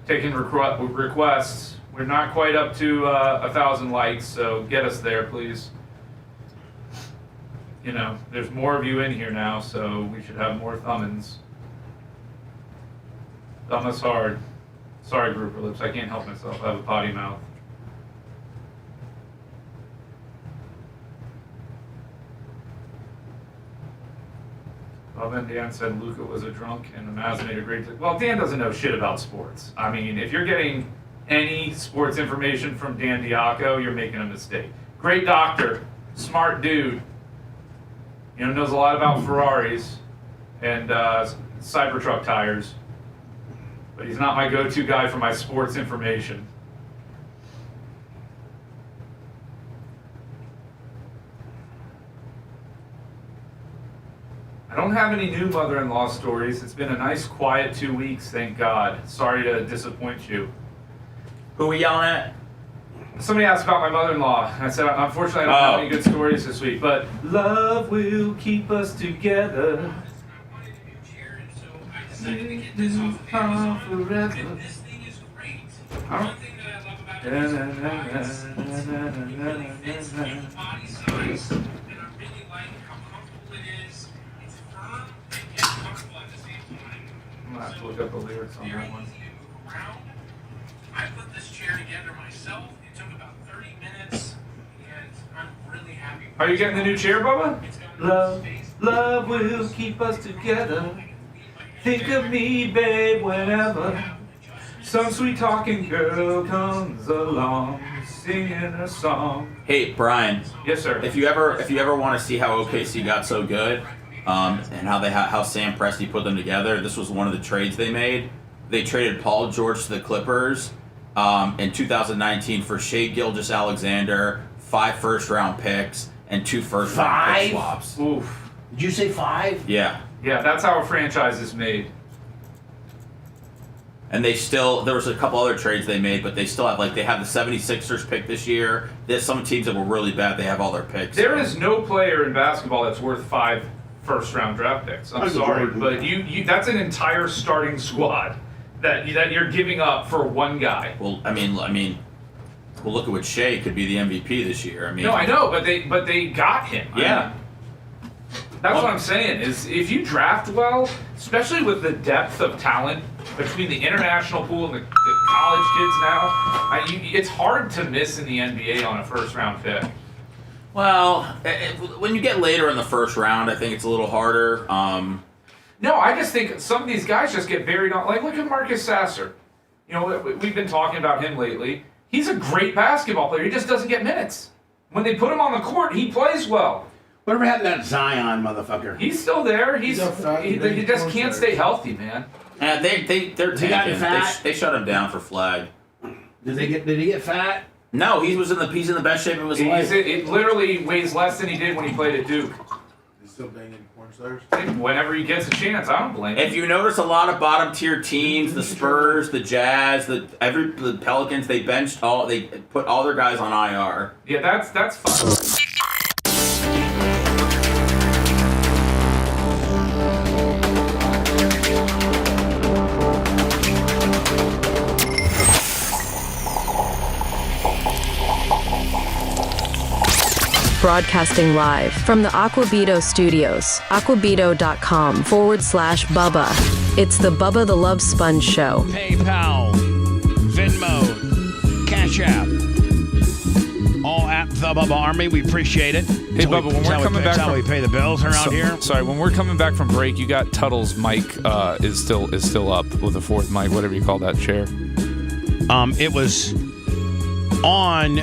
Taking requests. We're not quite up to 1,000 likes, so get us there, please. You know, there's more of you in here now, so we should have more thumbins. Thumb us hard. Sorry, Grouper Lips, I can't help myself. I have a potty mouth. Well, then Dan said Luka was a drunk and the Mavs made a great. Well, Dan doesn't know shit about sports. I mean, if you're getting any sports information from Dan Diaco, you're making a mistake. Great doctor, smart dude. Knows a lot about Ferraris and Cybertruck tires. But he's not my go-to guy for my sports information. I don't have any new mother-in-law stories. It's been a nice, quiet 2 weeks, thank God. Sorry to disappoint you. Who are we yelling at? Somebody asked about my mother-in-law. I said, unfortunately, I don't have any good stories this week, but love will keep us together. Forever. I'm gonna have to look up the lyrics on that one. I put this chair together myself. It took about 30 minutes, and I'm really happy. Are you getting the new chair, Bubba? Love will keep us together. Think of me, babe, whenever some sweet talking girl comes along, singing a song. Hey, Brian. Yes, sir. If you ever want to see how OKC got so good, and how Sam Presti put them together, this was one of the trades they made. They traded Paul George to the Clippers in 2019 for Shai Gilgeous-Alexander, 5 first-round picks, and 2 first-round pick swaps. Oof. Did you say 5? Yeah. Yeah, that's how a franchise is made. And there was a couple other trades they made, but they still have, they have the 76ers pick this year. There's some teams that were really bad, they have all their picks. There is no player in basketball that's worth 5 first-round draft picks. I'm sorry, but you that's an entire starting squad that you're giving up for one guy. Well, I mean, look at what Shea could be the MVP this year. No, I know, but they got him. Yeah. That's what I'm saying, is if you draft well, especially with the depth of talent between the international pool and the college kids now, it's hard to miss in the NBA on a first-round pick. Well, when you get later in the first round, I think it's a little harder. No, I just think some of these guys just get buried on. Look at Marcus Sasser. We've been talking about him lately. He's a great basketball player. He just doesn't get minutes. When they put him on the court, he plays well. Whatever happened to that Zion motherfucker? He just can't stay healthy, man. They're tanking. They shut him down for flag. Did he get fat? No, he's in the best shape of his life. It literally weighs less than he did when he played at Duke. He's still banging porn stars? Whenever he gets a chance, I don't blame him. If you notice, a lot of bottom tier teams, the Spurs, the Jazz, the Pelicans, they put all their guys on IR. Yeah, that's fun. Broadcasting live from the Aquabito studios, aquabito.com/Bubba. It's the Bubba the Love Sponge Show. PayPal, Venmo, Cash App, all at the Bubba Army. We appreciate it. Hey, Bubba, when we're coming back that's how we pay the bills around here. Sorry, when we're coming back from break, you got Tuttle's mic is still up with a fourth mic, whatever you call that chair. It was on,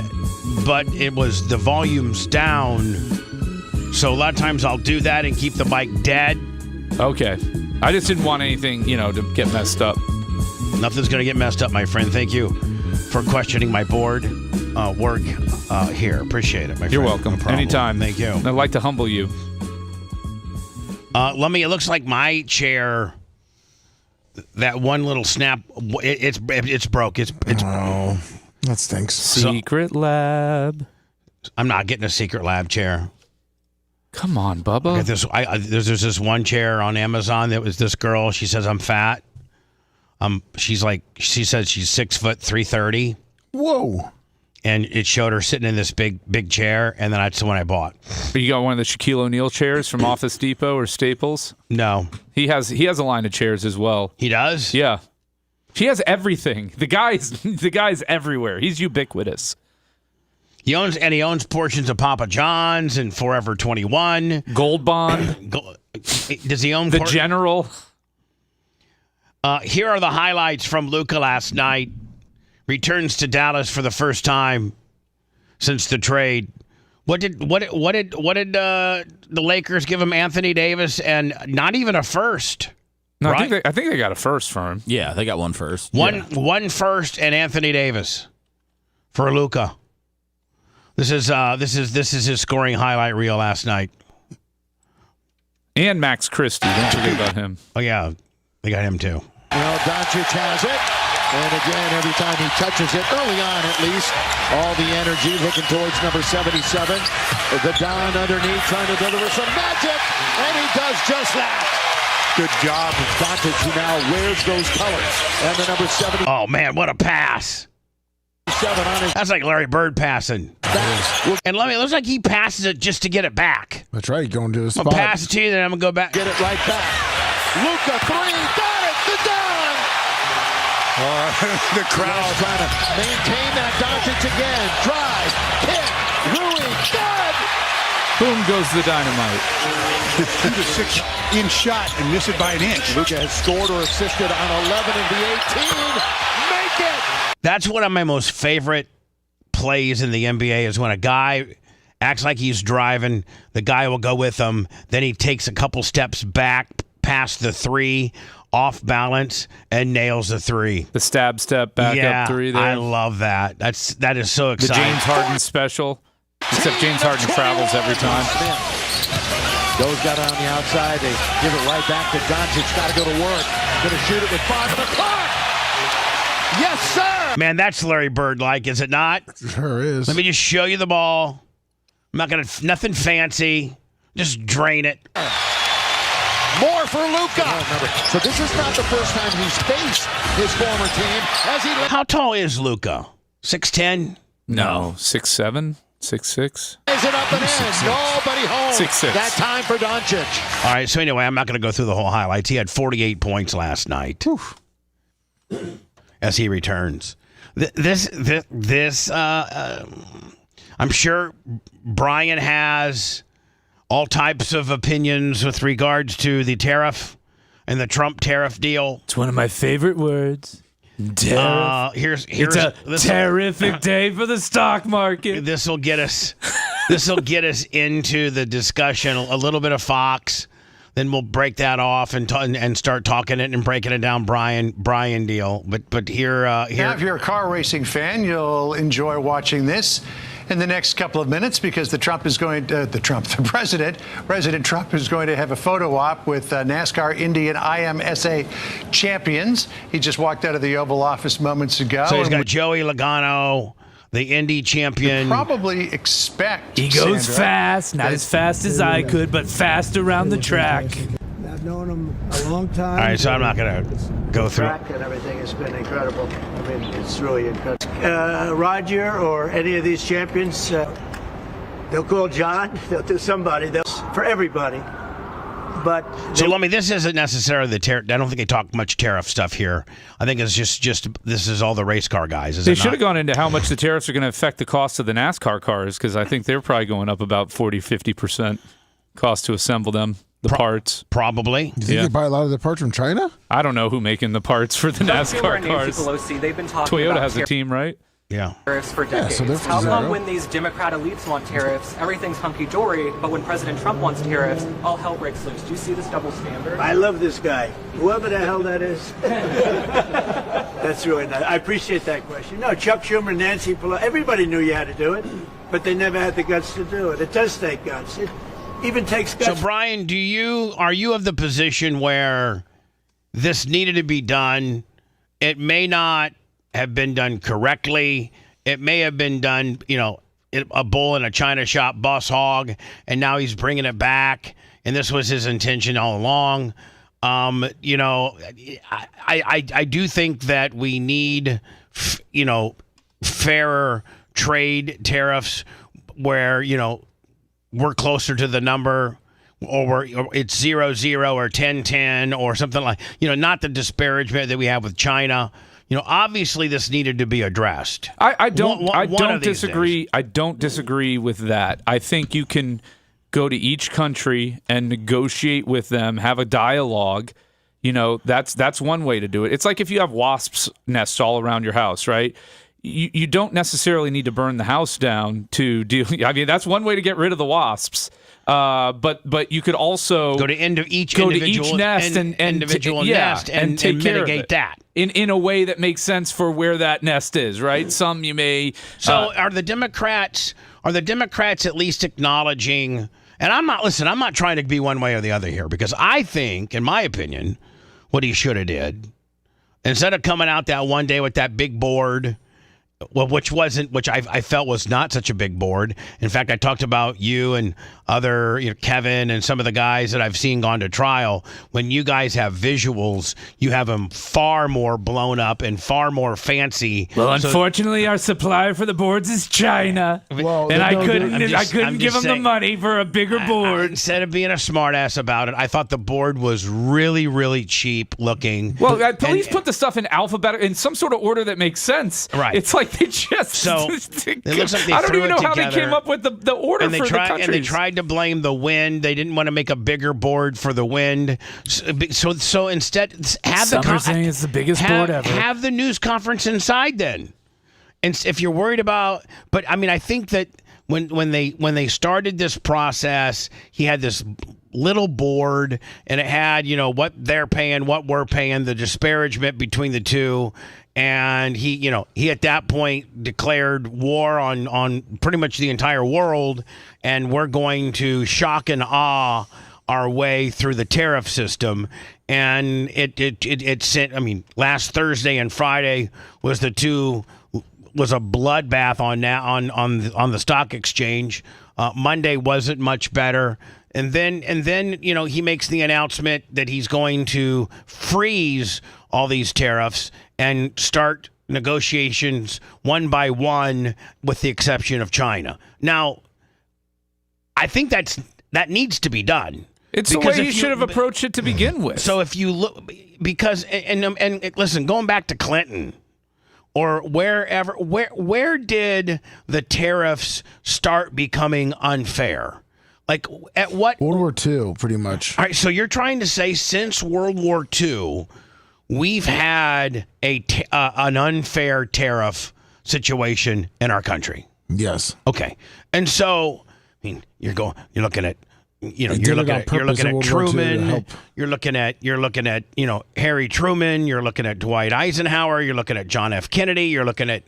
but the volume's down. So a lot of times I'll do that and keep the mic dead. Okay. I just didn't want anything, to get messed up. Nothing's going to get messed up, my friend. Thank you for questioning my board work here. Appreciate it, my friend. You're welcome. No Anytime. Thank you. I'd like to humble you. It looks like my chair, that one little snap, it's broke. It's Oh, that stinks. Secret lab. I'm not getting a secret lab chair. Come on, Bubba. There's this one chair on Amazon that was this girl. She says I'm fat. She says she's 6 foot 330. Whoa. And it showed her sitting in this big chair, and then that's the one I bought. You got one of the Shaquille O'Neal chairs from Office Depot or Staples? No. He has a line of chairs as well. He does? Yeah. He has everything. The guy's everywhere. He's ubiquitous. He owns portions of Papa John's and Forever 21. Gold Bond. Does he own the general? Here are the highlights from Luka last night. Returns to Dallas for the first time since the trade. What did the Lakers give him? Anthony Davis and not even a first. No, right? I think they got a first for him. Yeah, they got one first. One first and Anthony Davis for Luka. This is his scoring highlight reel last night. And Max Christie. Don't forget about him. Oh yeah, they got him too. Doncic has it. And again, every time he touches it, early on at least, all the energy looking towards number 77. The Don underneath trying to deliver some magic, and he does just that. Good job of Doncic, who now wears those colors. And the number 70. Oh, man, what a pass. That's like Larry Bird passing. And it looks like he passes it just to get it back. That's right, going to his spot. I'll pass it to you, then I'm going to go back. Get it right back. Luka, 3, got it, the Don! The crowd trying to maintain that. Doncic again. Drive, kick, Rui, good! Boom goes the dynamite. 2 to 6 inch shot and miss it by an inch. Luka has scored or assisted on 11 of the 18. Make it! That's one of my most favorite plays in the NBA is when a guy acts like he's driving, the guy will go with him, then he takes a couple steps back past the 3, off balance, and nails the 3. The stab step back up 3 there. I love that. That is so exciting. The James Harden special. Except James Harden travels every time. Those got it on the outside. They give it right back to Doncic. Got to go to work. Going to shoot it with 5 on the clock. Yes, sir. Man, that's Larry Bird-like, is it not? Sure is. Let me just show you the ball. I'm not going to, nothing fancy. Just drain it. More for Luka. So this is not the first time he's faced his former team. How tall is Luka? 6'10"? No, 6'7", 6'6". Is it up and in? Nobody home. 6'6". That time for Doncic. All right, so anyway, I'm not going to go through the whole highlights. He had 48 points last night. As he returns. I'm sure Brian has all types of opinions with regards to the tariff and the Trump tariff deal. It's one of my favorite words. Tariff. It's a terrific day for the stock market. This will get us into the discussion. A little bit of Fox, then we'll break that off and start talking it and breaking it down. Brian deal. But here. Now, if you're a car racing fan, you'll enjoy watching this in the next couple of minutes because President Trump is going to have a photo op with NASCAR Indy and IMSA champions. He just walked out of the Oval Office moments ago. So he's got Joey Logano, the Indy champion. You probably expect he goes Sandra, fast, not as fast as I could, but fast around the track. I've known him a long time. All right, so I'm not going to go through. Track and everything has been incredible. I mean, it's really incredible. Roger or any of these champions, they'll call John. They'll do somebody. For everybody. But so let me. This isn't necessarily the tariff. I don't think they talk much tariff stuff here. I think it's just this is all the race car guys. They should have gone into how much the tariffs are going to affect the cost of the NASCAR cars because I think they're probably going up about 40-50% cost to assemble them. The parts. Probably. You think they buy a lot of the parts from China? I don't know who making the parts for the NASCAR cars. Pelosi, they've been talking Toyota about has a team, right? Yeah. Tariffs for decades. so How come when these Democrat elites want tariffs, everything's hunky-dory, but when President Trump wants tariffs, all hell breaks loose? Do you see this double standard? I love this guy. Whoever the hell that is. That's really nice. I appreciate that question. No, Chuck Schumer, Nancy Pelosi, everybody knew you had to do it, but they never had the guts to do it. It does take guts. It even takes guts. So, Brian, are you of the position where this needed to be done? It may not have been done correctly. It may have been done, a bull in a china shop, boss hog, and now he's bringing it back, and this was his intention all along. I do think that we need, fairer trade tariffs where, we're closer to the number, or it's 0-0 or 10-10 or something like, not the disparagement that we have with China. Obviously this needed to be addressed. I don't disagree. I don't disagree with that. I think you can go to each country and negotiate with them, have a dialogue. That's one way to do it. It's like if you have wasps' nests all around your house, right? You don't necessarily need to burn the house down to deal. I mean, that's one way to get rid of the wasps. But you could also go to each nest and take care of mitigate it that in a way that makes sense for where that nest is, right? Some you may. So are the Democrats at least acknowledging? And I'm not trying to be one way or the other here, because I think, in my opinion, what he should have did, instead of coming out that one day with that big board. Well, which I felt was not such a big board. In fact, I talked about you and other Kevin and some of the guys that I've seen gone to trial. When you guys have visuals, you have them far more blown up and far more fancy. Well, unfortunately, our supplier for the boards is China, and I couldn't give them the money for a bigger board. Instead of being a smartass about it, I thought the board was really, really cheap looking. Well, please put the stuff in in some sort of order that makes sense. Right. It's like they just. It looks like they I don't threw even it know how they together. came up with the order for the countries. And they tried to blame the wind. They didn't want to make a bigger board for the wind. So instead, saying it's the biggest board ever. Have the news conference inside then. And if you're worried about, but I mean, I think that when they started this process, he had this little board, and it had what they're paying, what we're paying, the disparagement between the two. And he at that point declared war on pretty much the entire world, and we're going to shock and awe our way through the tariff system. And it sent. I mean, last Thursday and Friday was a bloodbath on the stock exchange. Monday wasn't much better. And then he makes the announcement that he's going to freeze all these tariffs and start negotiations one by one, with the exception of China. Now, I think that needs to be done. It's the way you should have approached it to begin with. So if you look, because and listen, going back to Clinton or wherever, where did the tariffs start becoming unfair? Like at what? World War II, pretty much. All right, so you're trying to say since World War II, we've had an unfair tariff situation in our country. Yes. Okay. And so, I mean, you're looking at Truman, you're looking at Harry Truman, you're looking at Dwight Eisenhower, you're looking at John F. Kennedy, you're looking at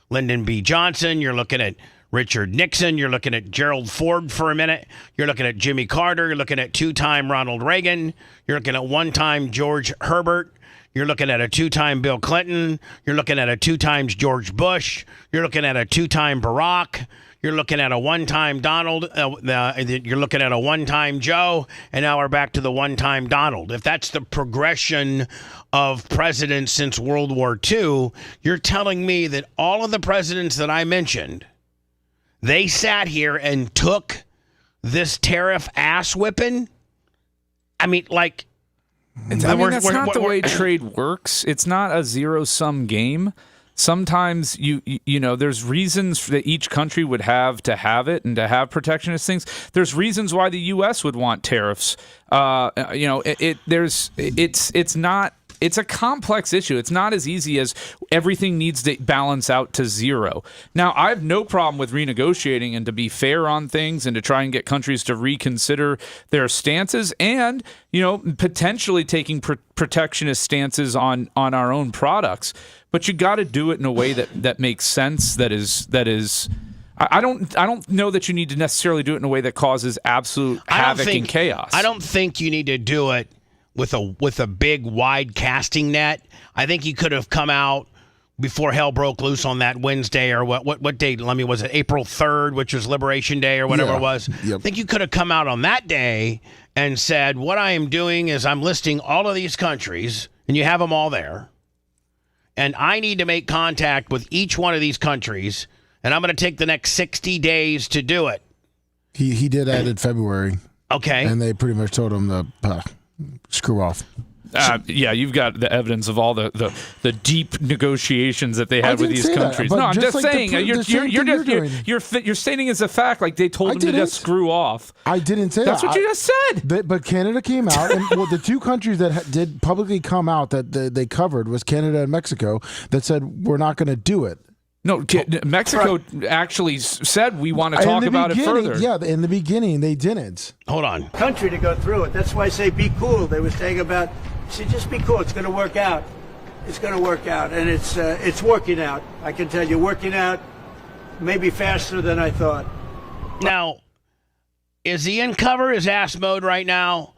Lyndon B. Johnson, you're looking at Richard Nixon, you're looking at Gerald Ford for a minute, you're looking at Jimmy Carter, you're looking at two-time Ronald Reagan, you're looking at one-time George Herbert, you're looking at a two-time Bill Clinton, you're looking at a two-times George Bush, you're looking at a two-time Barack, you're looking at a one-time Donald, you're looking at a one-time Joe, and now we're back to the one-time Donald. If that's the progression of presidents since World War II, you're telling me that all of the presidents that I mentioned, they sat here and took this tariff ass whipping? I mean, like... that's not the way trade works. It's not a zero-sum game. Sometimes there's reasons that each country would have to have it and to have protectionist things. There's reasons why the U.S. would want tariffs. It's a complex issue. It's not as easy as everything needs to balance out to zero. Now, I have no problem with renegotiating and to be fair on things and to try and get countries to reconsider their stances and, potentially taking protectionist stances on our own products. But you got to do it in a way that makes sense. That is. I don't know that you need to necessarily do it in a way that causes absolute havoc and chaos. I don't think you need to do it with a big wide casting net. I think you could have come out before hell broke loose on that Wednesday or what date? Was it April 3rd, which was Liberation Day or whatever it was? Yep. I think you could have come out on that day and said, what I am doing is I'm listing all of these countries, and you have them all there, and I need to make contact with each one of these countries, and I'm going to take the next 60 days to do it. He did that in February. Okay. And they pretty much told him to screw off. Yeah, you've got the evidence of all the deep negotiations that they had with these countries. No, I'm just saying you're stating as a fact, like they told them to just screw off. I didn't say That's that. what you just said. But Canada came out, and the two countries that did publicly come out that they covered was Canada and Mexico that said we're not going to do it. No, Mexico actually said we want to talk about it further. Yeah, in the beginning they didn't. Hold on. Country to go through it. That's why I say be cool. They were saying about, just be cool. It's going to work out. It's going to work out, and it's working out. I can tell you, working out maybe faster than I thought. Now, is he in cover his ass mode right now?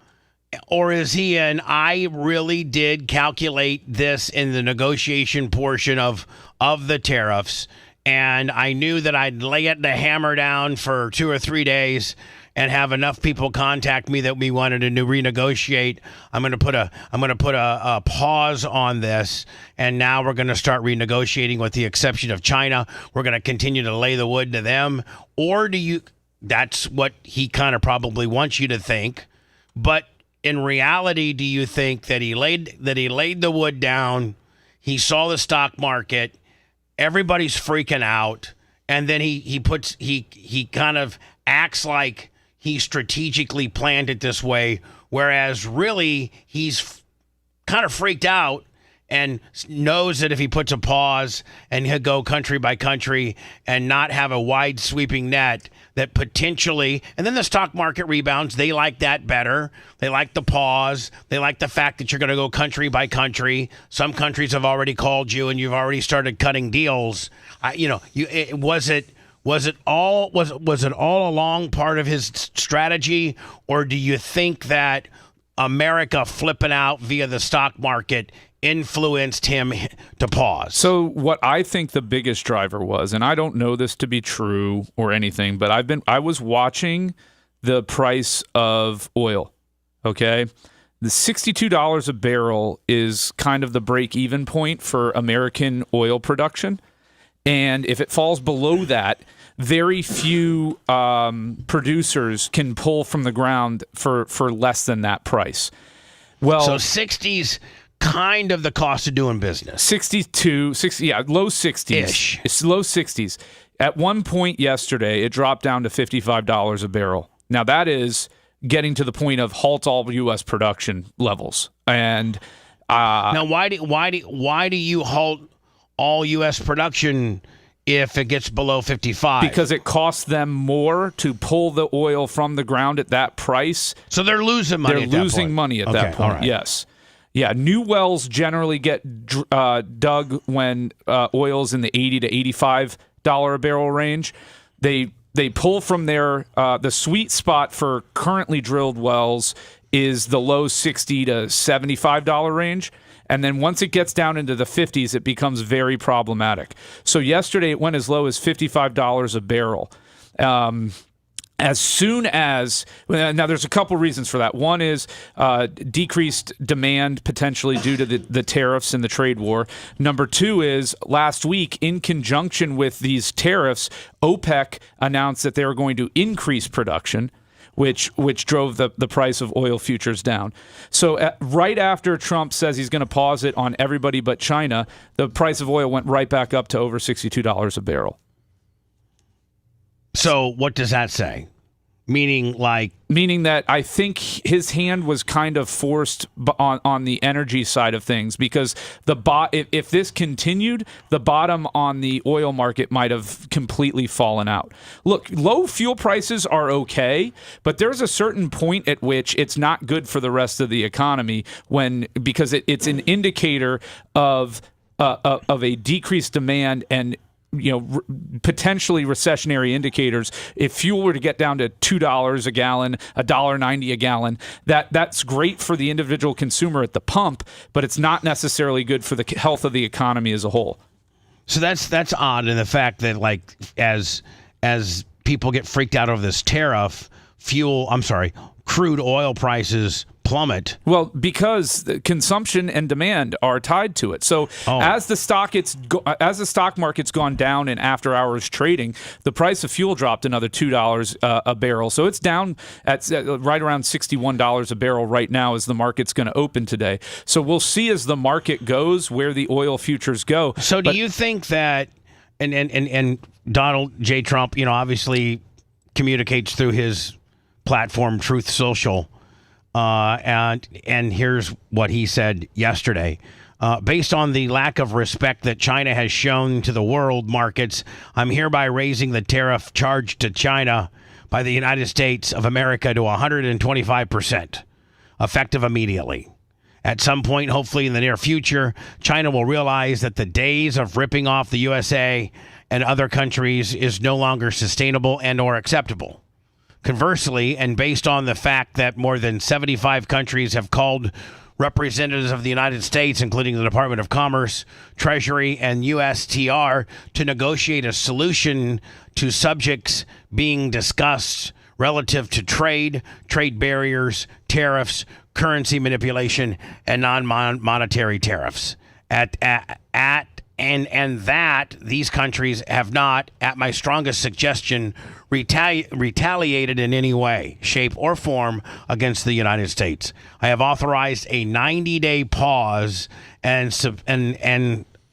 Or is he in, I really did calculate this in the negotiation portion of the tariffs, and I knew that I'd lay the hammer down for 2 or 3 days and have enough people contact me that we wanted to renegotiate. I'm going to put a pause on this, and now we're going to start renegotiating with the exception of China. We're going to continue to lay the wood to them. Or that's what he kind of probably wants you to think, but in reality, do you think that he laid the wood down? He saw the stock market. Everybody's freaking out, and then he kind of acts like he strategically planned it this way, whereas really he's kind of freaked out and knows that if he puts a pause and he'll go country by country and not have a wide sweeping net, that potentially, and then the stock market rebounds, they like that better. They like the pause. They like the fact that you're going to go country by country. Some countries have already called you and you've already started cutting deals. Was it all along part of his strategy, or do you think that America flipping out via the stock market influenced him to pause? So what I think the biggest driver was, and I don't know this to be true or anything, but I was watching the price of oil. Okay, the $62 a barrel is kind of the break-even point for American oil production, and if it falls below that, very few producers can pull from the ground for less than that price. Well, so 60's kind of the cost of doing business. 60, yeah, low 60s. Ish. It's low 60s. At one point yesterday, it dropped down to $55 a barrel. Now that is getting to the point of halt all U.S. production levels. And now, why do you halt all U.S. production if it gets below 55? Because it costs them more to pull the oil from the ground at that price. So they're losing money. They're losing money at that point. Right. Yes. Yeah, new wells generally get dug when oil's in the $80 to $85 a barrel range. They pull from there. The sweet spot for currently drilled wells is the low $60 to $75 range. And then once it gets down into the 50s, it becomes very problematic. So yesterday it went as low as $55 a barrel. As soon as now, there's a couple reasons for that. One is decreased demand potentially due to the tariffs and the trade war. Number two is last week, in conjunction with these tariffs, OPEC announced that they were going to increase production, which drove the price of oil futures down. So right after Trump says he's going to pause it on everybody but China, the price of oil went right back up to over $62 a barrel. So what does that say? Meaning that I think his hand was kind of forced on the energy side of things, because if this continued, the bottom on the oil market might have completely fallen out. Look, low fuel prices are okay, but there's a certain point at which it's not good for the rest of the economy because it's an indicator of a decreased demand and potentially recessionary indicators. If fuel were to get down to $2 a gallon, $1.90 a gallon, that's great for the individual consumer at the pump, but it's not necessarily good for the health of the economy as a whole. So that's odd in the fact that as people get freaked out over this tariff, crude oil prices plummet? Well, because the consumption and demand are tied to it. So as the stock market's gone down in after hours trading, the price of fuel dropped another $2 a barrel. So it's down at right around $61 a barrel right now as the market's going to open today. So we'll see as the market goes where the oil futures go. So do you think that and Donald J. Trump, obviously communicates through his platform Truth Social. And here's what he said yesterday. Based on the lack of respect that China has shown to the world markets, I'm hereby raising the tariff charged to China by the United States of America to 125%, effective immediately. At some point, hopefully in the near future, China will realize that the days of ripping off the USA and other countries is no longer sustainable and or acceptable. Conversely, and based on the fact that more than 75 countries have called representatives of the United States, including the Department of Commerce, Treasury, and USTR, to negotiate a solution to subjects being discussed relative to trade barriers, tariffs, currency manipulation, and non-monetary tariffs. And that these countries have not, at my strongest suggestion, retaliated in any way, shape, or form against the United States. I have authorized a 90-day pause and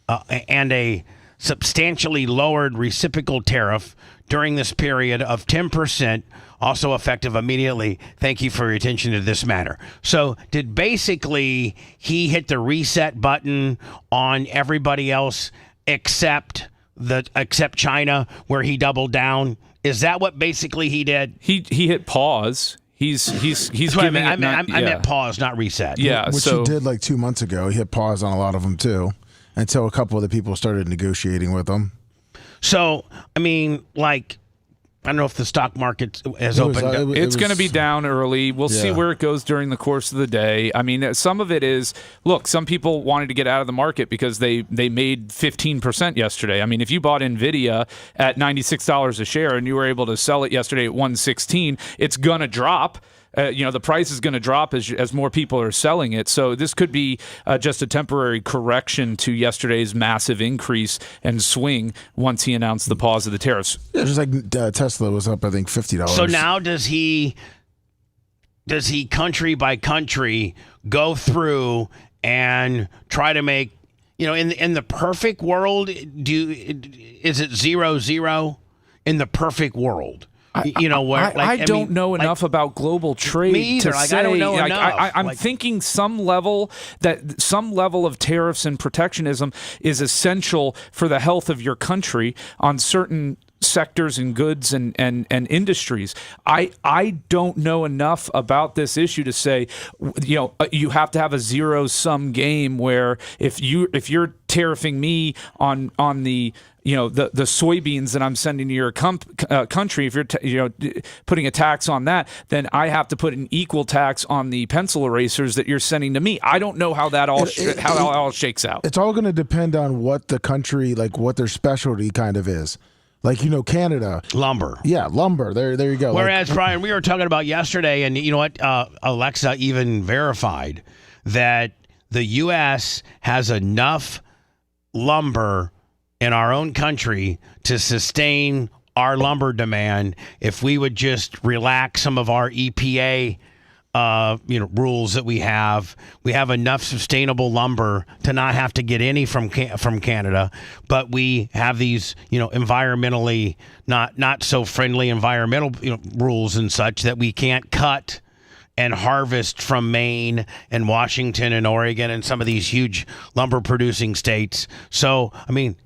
a substantially lowered reciprocal tariff during this period of 10%, also effective immediately. Thank you for your attention to this matter. So did basically he hit the reset button on everybody else except China, where he doubled down? Is that what basically he did? He hit pause. He's giving I meant pause, not reset. Yeah, which he did like 2 months ago. He hit pause on a lot of them too, until a couple of the people started negotiating with him. So I don't know if the stock market has opened. It's going to be down early. We'll see where it goes during the course of the day. I mean, some of it is, look, some people wanted to get out of the market because they made 15% yesterday. I mean, if you bought NVIDIA at $96 a share and you were able to sell it yesterday at $116, it's going to drop. The price is going to drop as more people are selling it. So this could be just a temporary correction to yesterday's massive increase and swing once he announced the pause of the tariffs. Yeah, just like Tesla was up, I think, $50. So now does he country by country go through and try to make, in the perfect world, is it 0-0 in the perfect world? I don't know enough about global trade to say. I don't know enough. I'm thinking some level of tariffs and protectionism is essential for the health of your country on certain sectors and goods and industries. I don't know enough about this issue to say, you have to have a zero-sum game where if you're tariffing me on the the soybeans that I'm sending to your country, if you're putting a tax on that, then I have to put an equal tax on the pencil erasers that you're sending to me. I don't know how that all all shakes out. It's all going to depend on what the country, what their specialty kind of is. Canada. Lumber. Yeah, lumber. There you go. Whereas, Brian, we were talking about yesterday, and you know what? Alexa even verified that the U.S. has enough lumber in our own country to sustain our lumber demand if we would just relax some of our EPA rules that we have. We have enough sustainable lumber to not have to get any from Canada, but we have these environmentally not so friendly environmental rules and such that we can't cut and harvest from Maine and Washington and Oregon and some of these huge lumber producing states. So, I mean,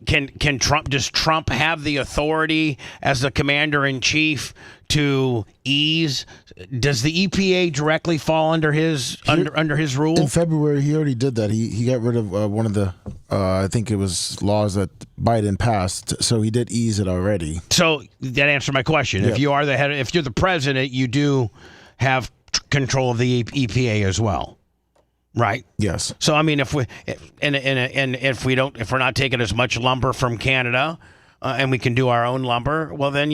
can Trump have the authority as the commander in chief to ease? Does the EPA directly fall under his rule? In February, he already did that. He got rid of one of the I think it was laws that Biden passed. So he did ease it already. So that answered my question. Yeah. If you are the head, if you're the president, you do have control of the EPA as well, right? Yes. So I mean, if we're not taking as much lumber from Canada, and we can do our own lumber, well, then,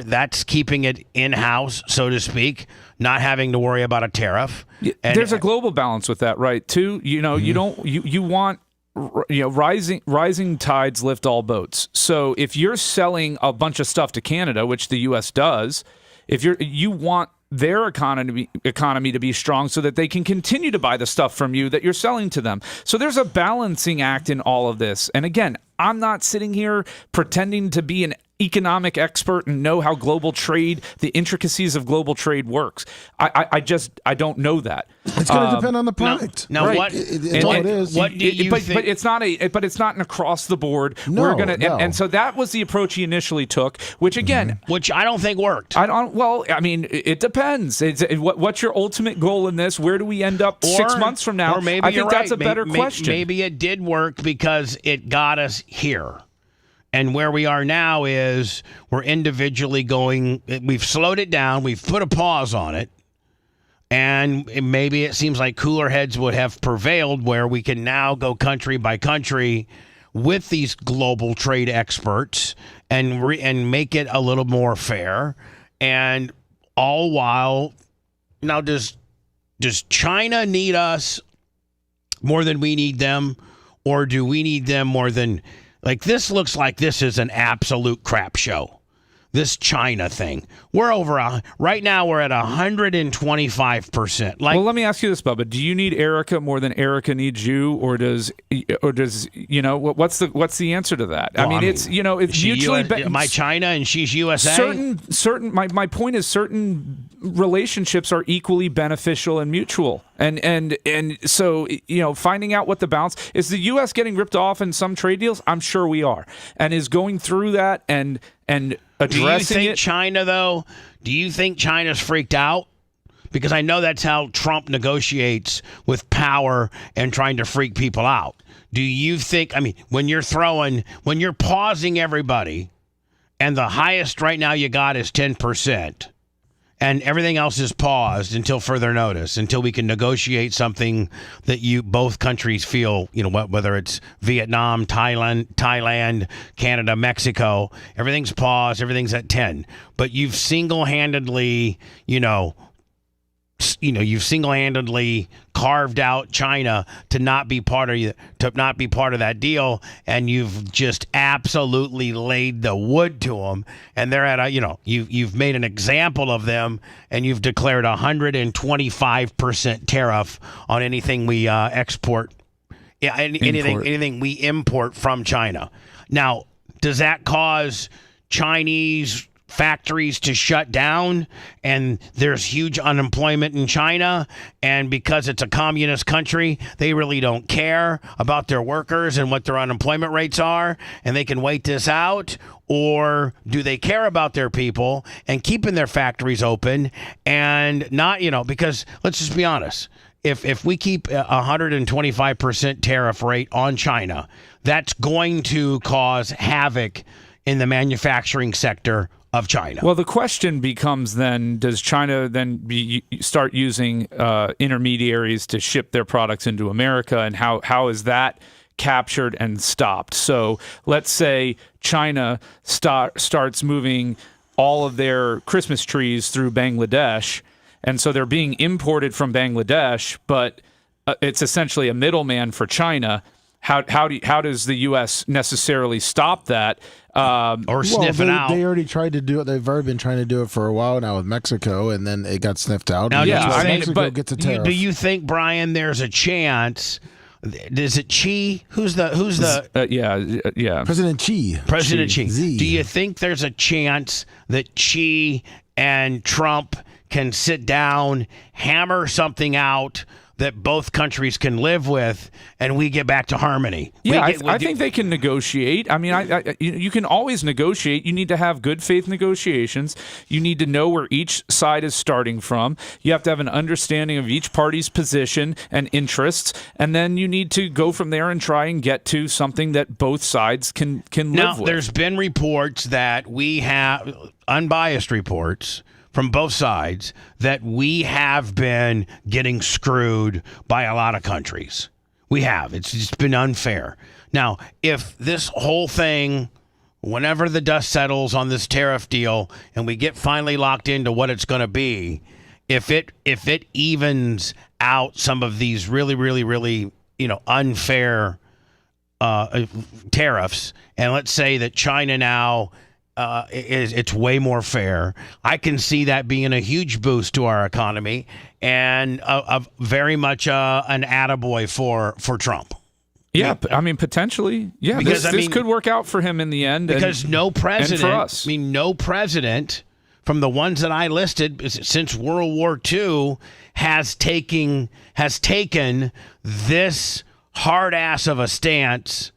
that's keeping it in-house, so to speak, not having to worry about a tariff. And there's a global balance with that, right? Too, you want rising tides lift all boats. So if you're selling a bunch of stuff to Canada, which the U.S. does, if you want their economy to be strong so that they can continue to buy the stuff from you that you're selling to them. So there's a balancing act in all of this. And again, I'm not sitting here pretending to be an economic expert and know how global trade, the intricacies of global trade works. I don't know that. It's going to depend on the product. Now right. what it is. What do you think? But it's not an across the board. No, we're gonna no. and so that was the approach he initially took, which again, which I don't think worked. Well, I mean, it depends. What's your ultimate goal in this? Where do we end up 6 months from now? Or maybe I think that's a better question. Maybe it did work because it got us here. And where we are now is we're individually going, we've slowed it down, we've put a pause on it, and maybe it seems like cooler heads would have prevailed where we can now go country by country with these global trade experts and make it a little more fair. And all while, now does China need us more than we need them, or do we need them more than... Like, this looks like this is an absolute crap show. This China thing. We're right now we're at 125%. Well, let me ask you this, Bubba. Do you need Erica more than Erica needs you, or does what's the answer to that? Well, it's mutually my China and she's USA. My point is certain relationships are equally beneficial and mutual. And so, finding out what the balance is. The U.S. getting ripped off in some trade deals? I'm sure we are. And is going through that and addressing it. China, though, do you think China's freaked out? Because I know that's how Trump negotiates with power and trying to freak people out. Do you think, when you're pausing everybody and the highest right now you got is 10%, and everything else is paused until further notice, until we can negotiate something that both countries feel, whether it's Vietnam, Thailand, Canada, Mexico, everything's paused, everything's at 10. But you've single-handedly, you've single-handedly carved out China to not be part of that deal, and you've just absolutely laid the wood to them, and they're at you've made an example of them, and you've declared 125% tariff on anything we export, anything we import from China. Now, does that cause Chinese factories to shut down, and there's huge unemployment in China, and because it's a communist country, they really don't care about their workers and what their unemployment rates are, and they can wait this out? Or do they care about their people and keeping their factories open and not, because let's just be honest, if we keep a 125% tariff rate on China, that's going to cause havoc in the manufacturing sector of China. Well, the question becomes then, does China then start using intermediaries to ship their products into America, and how is that captured and stopped? So let's say China starts moving all of their Christmas trees through Bangladesh, and so they're being imported from Bangladesh, but it's essentially a middleman for China. How does the U.S. necessarily stop that? Or sniff it out? They already tried to do it. They've already been trying to do it for a while now with Mexico, and then it got sniffed out. Now, Mexico gets a tariff. Do you think, Brian, there's a chance? Is it Xi? Who's the? Yeah. President Xi. President Xi. Z. Do you think there's a chance that Xi and Trump can sit down, hammer something out that both countries can live with, and we get back to harmony? Yeah, I think they can negotiate. You can always negotiate. You need to have good faith negotiations. You need to know where each side is starting from. You have to have an understanding of each party's position and interests, and then you need to go from there and try and get to something that both sides can live with. Now, there's been reports that we have, unbiased reports from both sides, that we have been getting screwed by a lot of countries. We have. It's just been unfair. Now, if this whole thing whenever the dust settles on this tariff deal and we get finally locked into what it's going to be, if it evens out some of these really, really, really, unfair tariffs, and let's say that China now it's way more fair, I can see that being a huge boost to our economy and very much an attaboy for Trump. Yeah, I mean, potentially. Yeah, because, this could work out for him in the end. Because no president, and for us. no president from the ones that I listed since World War II has taken this hard ass of a stance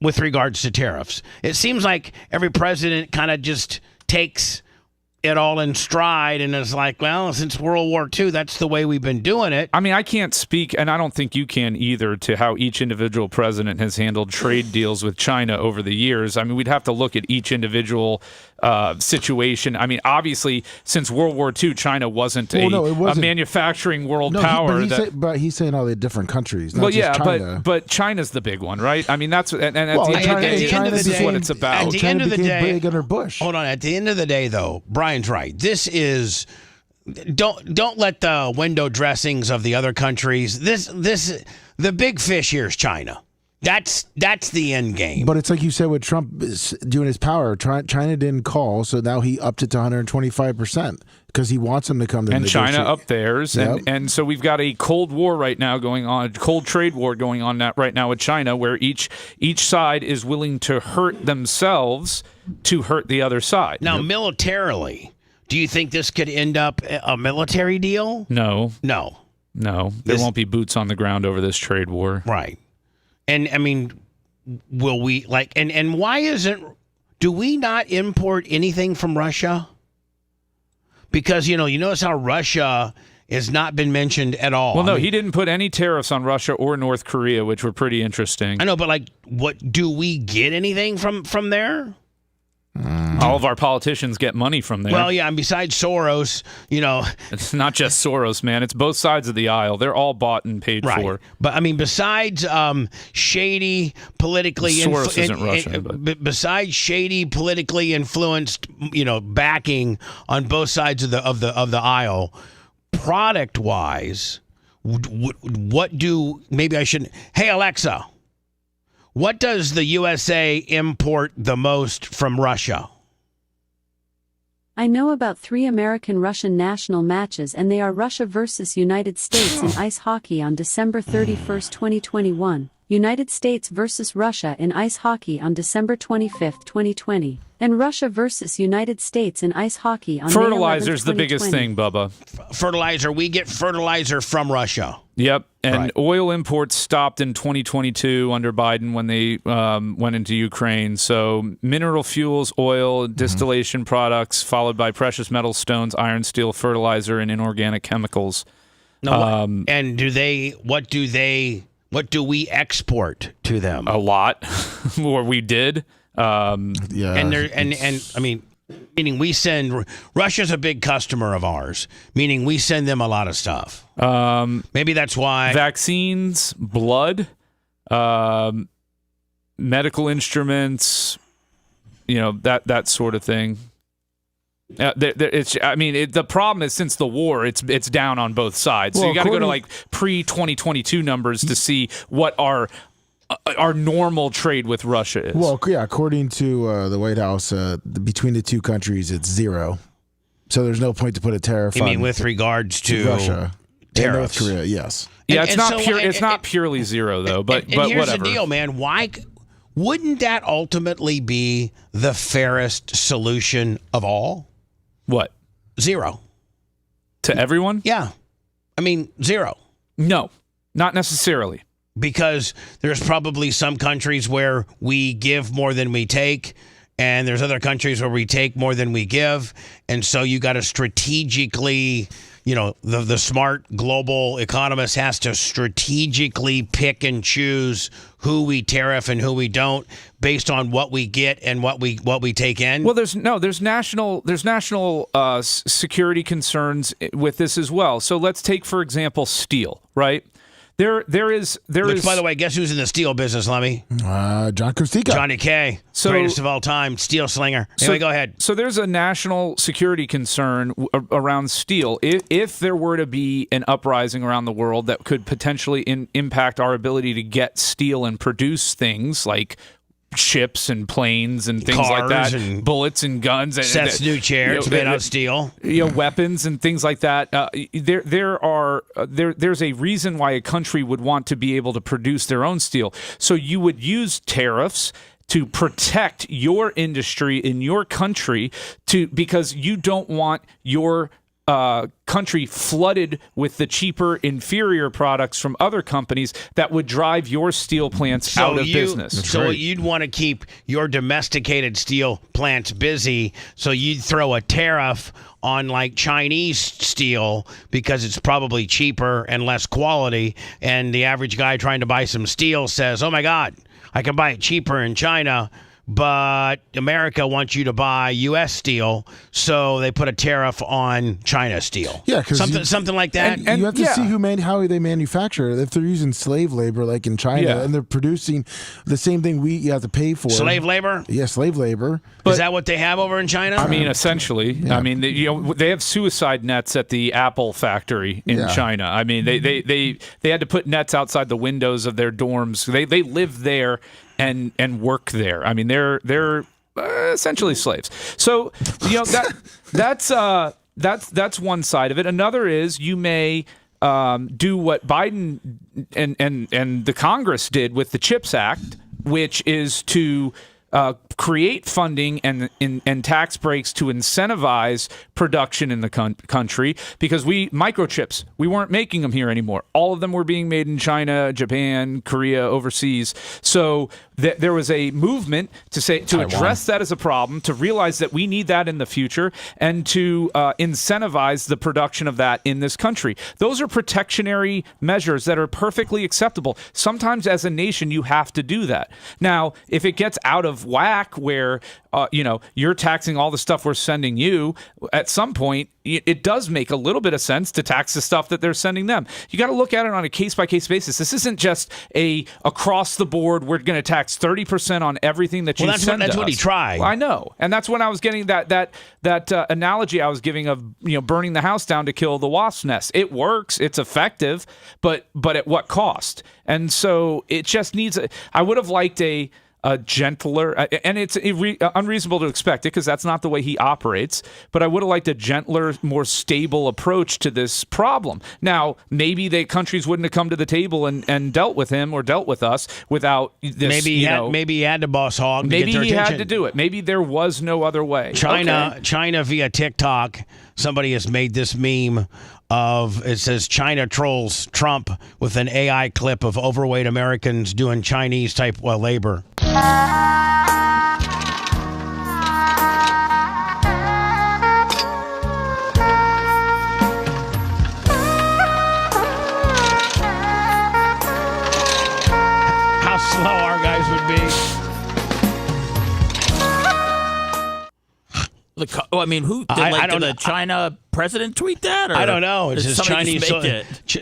with regards to tariffs. It seems like every president kind of just takes it all in stride and is like, well, since World War II, that's the way we've been doing it. I mean, I can't speak, and I don't think you can either, to how each individual president has handled trade deals with China over the years. I mean, we'd have to look at each individual situation. I mean, obviously, since World War II, China wasn't a manufacturing world power. But he's saying all the different countries. Not Well, just yeah, China. but China's the big one, right? I mean, that's and at the end of the day, this is what it's about. At the end of the day, big under Bush. Hold on. At the end of the day, though, Brian's right. This is don't let the window dressings of the other countries. The big fish here is China. That's the end game. But it's like you said with Trump doing his power. China didn't call, so now he upped it to 125% because he wants them to come to and negotiate. China up theirs, and so we've got a cold war right now going on, a cold trade war going on right now with China, where each side is willing to hurt themselves to hurt the other side. Now, militarily, do you think this could end up a military deal? No. There This- won't be boots on the ground over this trade war. Right. And I mean, will we and why do we not import anything from Russia? Because, you notice how Russia has not been mentioned at all. Well, no, he didn't put any tariffs on Russia or North Korea, which were pretty interesting. I know, but what do we get anything from there? All of our politicians get money from there. Well, yeah, and besides Soros, it's not just Soros, man. It's both sides of the aisle. They're all bought and paid for. But I mean, besides shady politically, Soros isn't Russian, but besides shady politically influenced, backing on both sides of the aisle, product wise, what do maybe I shouldn't? Hey, Alexa. What does the USA import the most from Russia? I know about 3 American-Russian national matches, and they are Russia versus United States in ice hockey on December 31st, 2021, United States versus Russia in ice hockey on December 25th, 2020, and Russia versus United States in ice hockey on fertilizer's May 11th, the biggest thing, Bubba. Fertilizer. We get fertilizer from Russia. Yep, and oil imports stopped in 2022 under Biden when they went into Ukraine. So mineral fuels, oil, distillation products, followed by precious metals, stones, iron, steel, fertilizer, and inorganic chemicals. And what do we export to them? A lot, or we did. And I mean, meaning we send Russia's a big customer of ours, meaning we send them a lot of stuff. Maybe that's why vaccines, blood, medical instruments, that sort of thing. The problem is since the war, it's down on both sides. So you got to go to pre-2022 numbers to see what our normal trade with Russia is. Well, yeah, according to the White House, between the two countries, it's 0. So there's no point to put a tariff on. You mean with regards to Russia tariffs? And North Korea, yes. Yeah, it's not purely 0 though, but here's whatever. the deal, man. Why wouldn't that ultimately be the fairest solution of all? What? 0. To everyone? Yeah. I mean, 0. No, not necessarily. Because there's probably some countries where we give more than we take, and there's other countries where we take more than we give. And so you got to strategically, the smart global economist has to strategically pick and choose who we tariff and who we don't based on what we get and what we take in. Well, there's national security concerns with this as well. So let's take, for example, steel, right? There is. By the way, guess who's in the steel business, Lemmy? John Kustika. Johnny K. Greatest of all time, steel slinger. Anyway, go ahead. So there's a national security concern around steel. If there were to be an uprising around the world that could potentially impact our ability to get steel and produce things like ships and planes and things like that, and bullets and guns. Seth's new chair, it's made out of steel. Weapons and things like that. There's a reason why a country would want to be able to produce their own steel. So you would use tariffs to protect your industry in your country because you don't want your country flooded with the cheaper, inferior products from other companies that would drive your steel plants out of business. So you'd want to keep your domesticated steel plants busy, so you'd throw a tariff on like Chinese steel because it's probably cheaper and less quality, and the average guy trying to buy some steel says, oh my God, I can buy it cheaper in China, but America wants you to buy U.S. steel, so they put a tariff on China steel. Yeah, because something like that. And you have to see how they manufacture it. If they're using slave labor like in China, and they're producing the same thing you have to pay for. Slave labor? Yeah, slave labor. Is that what they have over in China? I mean, essentially. Yeah. I mean, they have suicide nets at the Apple factory in China. I mean, they had to put nets outside the windows of their dorms. They live there and work there. I mean, they're essentially slaves. So that's one side of it. Another is you may do what Biden and the Congress did with the CHIPS Act, which is to create funding and tax breaks to incentivize production in the country, because microchips, we weren't making them here anymore. All of them were being made in China, Japan, Korea, overseas. So there was a movement to address that as a problem, to realize that we need that in the future, and to incentivize the production of that in this country. Those are protectionary measures that are perfectly acceptable. Sometimes as a nation, you have to do that. Now, if it gets out of whack where you're taxing all the stuff we're sending you, at some point it does make a little bit of sense to tax the stuff that they're sending them. You got to look at it on a case-by-case basis. This isn't just across the board, we're going to tax 30% on everything that you send us. That's what he tried. Well, I know. And that's when I was getting that analogy I was giving of burning the house down to kill the wasp nest. It works. It's effective. But at what cost? And so it just needs I would have liked a gentler, and it's unreasonable to expect it because that's not the way he operates, but I would have liked a gentler, more stable approach to this problem. Now, maybe the countries wouldn't have come to the table and dealt with him or dealt with us without this. Maybe he had to boss hog. Maybe to get their he attention. had to do it. Maybe there was no other way. China via TikTok, somebody has made this meme it says China trolls Trump with an AI clip of overweight Americans doing Chinese type labor. How slow our guys would be. Who did the China president tweet that? Or I don't know. It's just Chinese.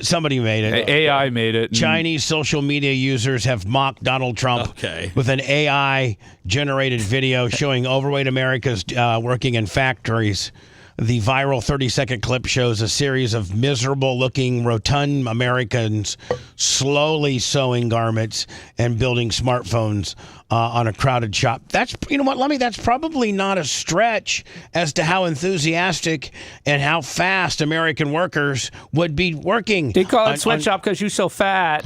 Somebody made it. AI made it. Chinese social media users have mocked Donald Trump with an AI-generated video showing overweight Americans working in factories. The viral 30-second clip shows a series of miserable-looking, rotund Americans slowly sewing garments and building smartphones on a crowded shop. You know what, Lemmy? That's probably not a stretch as to how enthusiastic and how fast American workers would be working. They call it sweatshop because you're so fat.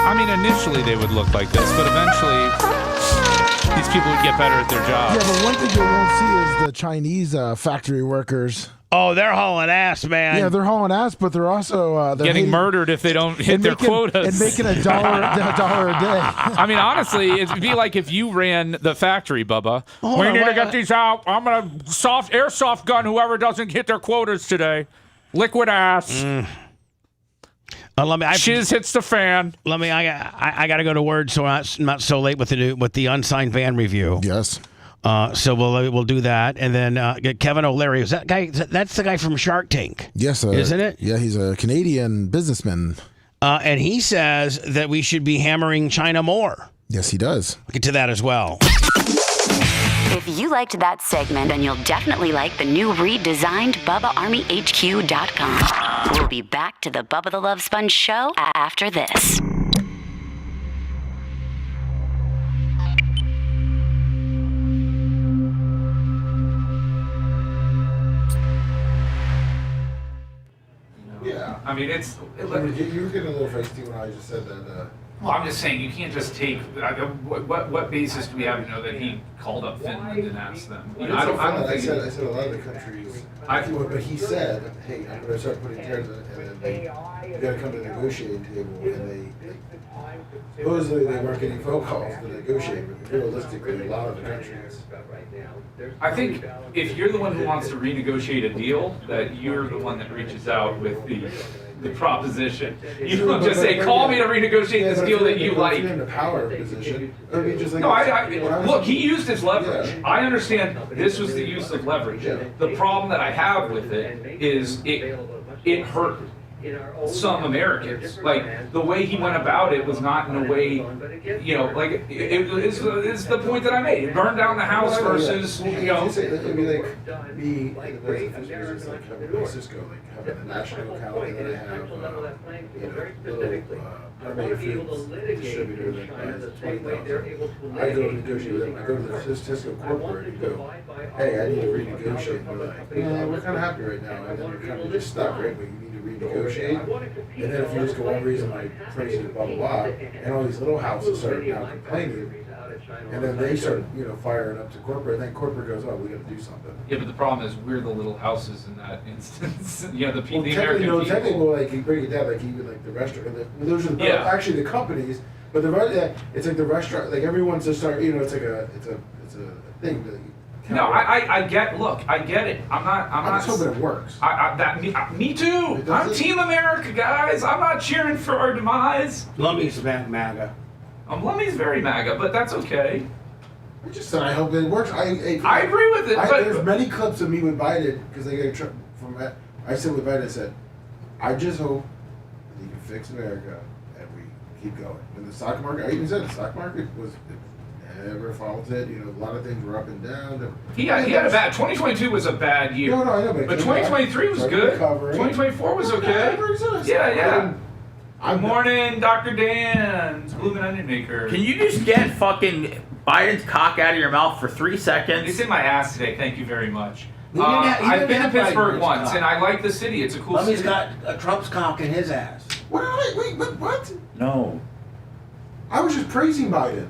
I mean, initially they would look like this, but eventually these people would get better at their jobs. Yeah, but one thing you won't see is the Chinese factory workers. Oh, they're hauling ass, man. Yeah, they're hauling ass, but they're also they're getting murdered if they don't hit their quotas. And making $1 a day. I mean, honestly, it'd be like if you ran the factory, Bubba. We need to get these out. I'm going to airsoft gun whoever doesn't hit their quotas today. Liquid ass. Shiz hits the fan. I got to go to word, so I'm not so late with the unsigned van review. Yes. So we'll do that, and then get Kevin O'Leary. Is that guy? That's the guy from Shark Tank. Yes, isn't it? Yeah, he's a Canadian businessman. And he says that we should be hammering China more. Yes, he does. We'll get to that as well. If you liked that segment, then you'll definitely like the new redesigned BubbaArmyHQ.com. We'll be back to the Bubba the Love Sponge show after this. Yeah. I mean, it's. You were getting a little feisty when I just said that. Well, I'm just saying, you can't just take. What basis do we have to know that he called up Finland and asked them? You know, I don't think. I said a lot of the countries. But he said, "Hey, I'm going to start putting tariffs on it, and then you got to come to the negotiating table." And they supposedly they weren't getting phone calls to negotiate, but realistically, a lot of the countries. I think if you're the one who wants to renegotiate a deal, that you're the one that reaches out with the proposition. You don't just say, "Call me to renegotiate this deal that you like." In the power position, I mean, just like no, look, he used his leverage. Yeah. I understand this was the use of leverage. Yeah. The problem that I have with it is it hurt some Americans. Like, the way he went about it was not in a way, you know, like, it's the point that I made. It burned down the house versus, you know. It'd be like me, like having Cisco, like having a national account, and then I have, little Army Foods distributor that buys $20,000. I go to negotiate with them. I go to the Cisco corporate and go, "Hey, I need to renegotiate." And they're like, "We're kind of happy right now," and then you're kind of just stuck, right? But you need to renegotiate. And then if you just go one reason, like prices, blah blah blah, and all these little houses start now complaining, and then they start, firing up to corporate, and then corporate goes, "Oh, we got to do something." Yeah, but the problem is we're the little houses in that instance. The people, the technically, American people. Technically, like you break it down, like even like the restaurant, those are actually the companies, but it's like the restaurant, like everyone's just start, it's like it's a thing that. No, I get. Look, I get it. I'm just hoping it works. Me too. I'm Team America, guys. I'm not cheering for our demise. Lummy's MAGA. Lummy's very MAGA, but that's okay. I just said I hope it works. I agree with it. But there's many clips of me with Biden because they got from. I said with Biden, I said, I just hope that he can fix America and we keep going. When the stock market, I even said the stock market was. Never faulted. A lot of things were up and down. He had a bad. 2022 was a bad year. No, I know, but 2023 was good. 2024 was okay. Yeah. Good morning, Dr. Dan, Blooming Onion Maker. Can you just get fucking Biden's cock out of your mouth for 3 seconds? It's in my ass today. Thank you very much. I've been to Pittsburgh once, and I like the city. It's a cool city. He's got a Trump's cock in his ass. Wait, what? No. I was just praising Biden.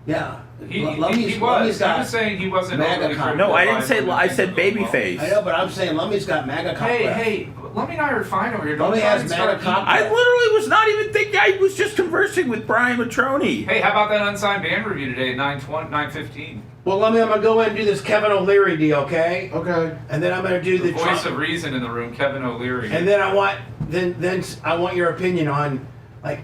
Yeah. He was saying he wasn't MAGA cock. No, I didn't say. I said babyface. I know, but I'm saying Lummy's got MAGA cock. Hey, Lummy and I are fine over here. Lummy has MAGA cock. I literally was not even thinking. I was just conversing with Brian Matroni. Hey, how about that unsigned band review today at 9:15? Well, Lummy, I'm gonna go in and do this Kevin O'Leary deal, okay? Okay. And then I'm gonna do the voice of reason in the room, Kevin O'Leary. And then I want your opinion on like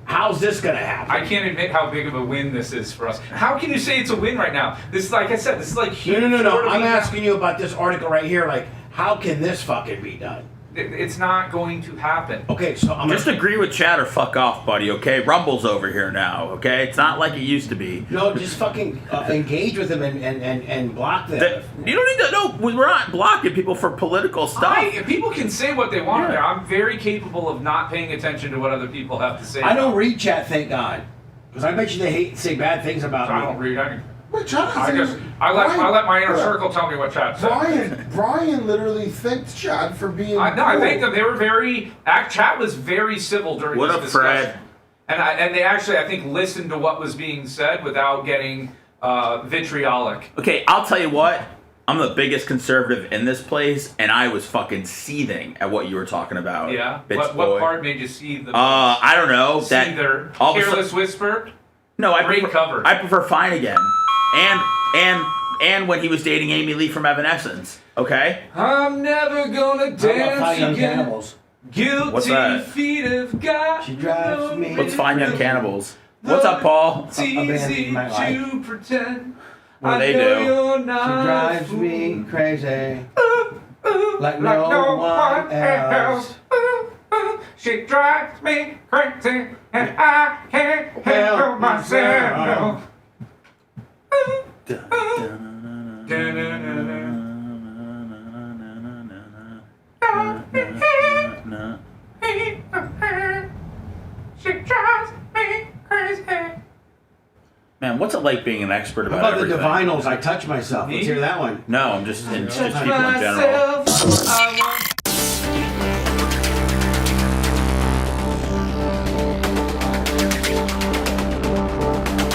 how's this going to happen? I can't admit how big of a win this is for us. How can you say it's a win right now? This is, like I said, this is like huge. No. I'm asking you about this article right here. Like, how can this fucking be done? It's not going to happen. Okay, so I'm just agree with Chad or fuck off, buddy. Okay, Rumble's over here now. Okay, it's not like it used to be. No, just fucking engage with them and block them. You don't need to. No, we're not blocking people for political stuff. People can say what they want there. I'm very capable of not paying attention to what other people have to say. I don't read chat, thank God, because I bet you they say bad things about me. I don't read. I let my inner circle tell me what Chad said. Brian literally thanked Chad for being. I thanked them. They were Chad was very civil during this discussion. And they actually, I think, listened to what was being said without getting vitriolic. Okay, I'll tell you what. I'm the biggest conservative in this place, and I was fucking seething at what you were talking about. Yeah. What part made you seethe? I don't know. Seether. Careless whisper. No, I prefer Fine Again. And when he was dating Amy Lee from Evanescence, okay? I'm never gonna dance again. Cannibals. Guilty feet of God. She drives me. What's Fine Young Cannibals? What's up, Paul? It's easy to pretend What do they do? She drives me crazy. Like no one else. She drives me crazy, and I can't help myself. She drives me crazy. Man, what's it like being an expert How about about the everything? Divinals? I touch myself. Let's hear that one. No, I'm just people in general.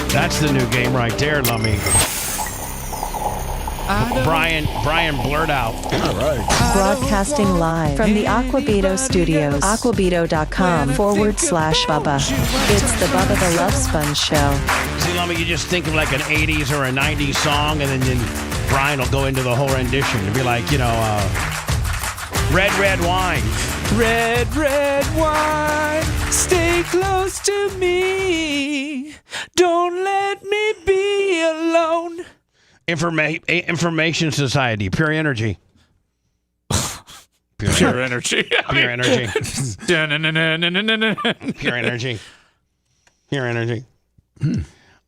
That's the new game right there, Lummy. Brian blurt out. All right. Broadcasting live from the Aquabeto Studios. Aquabeto.com/Bubba. It's the Bubba the Love Sponge Show. See, Lummy, you just think of like an 80s or a 90s song, and then Brian will go into the whole rendition. It'll be like, Red, Red Wine. Red, red wine, stay close to me. Don't let me be alone. Information Society, Pure Energy. Pure energy. Pure energy. Pure energy. Pure energy.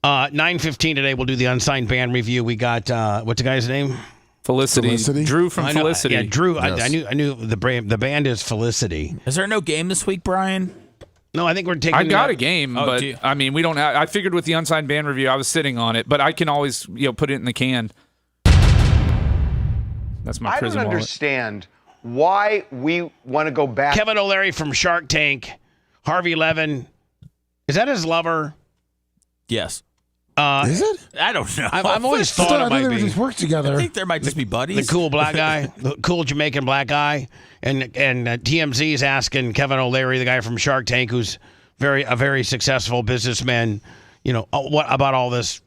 9:15 today, we'll do the unsigned band review. We got, what's the guy's name? Felicity. Drew from Felicity. Yeah, Drew. Yes. I knew the band is Felicity. Is there no game this week, Brian? No, I think we're taking. I got a game, Oh, but do you- I mean, we don't have. I figured with the unsigned band review, I was sitting on it, but I can always put it in the can. That's my I prison don't wallet. understand why we want to go back. Kevin O'Leary from Shark Tank. Harvey Levin. Is that his lover? Yes. Is it? I don't know. I've always thought it might they be. just work together. I think there might just be buddies. The cool black guy, the cool Jamaican black guy, and TMZ is asking Kevin O'Leary, the guy from Shark Tank, who's a very successful businessman, what about all this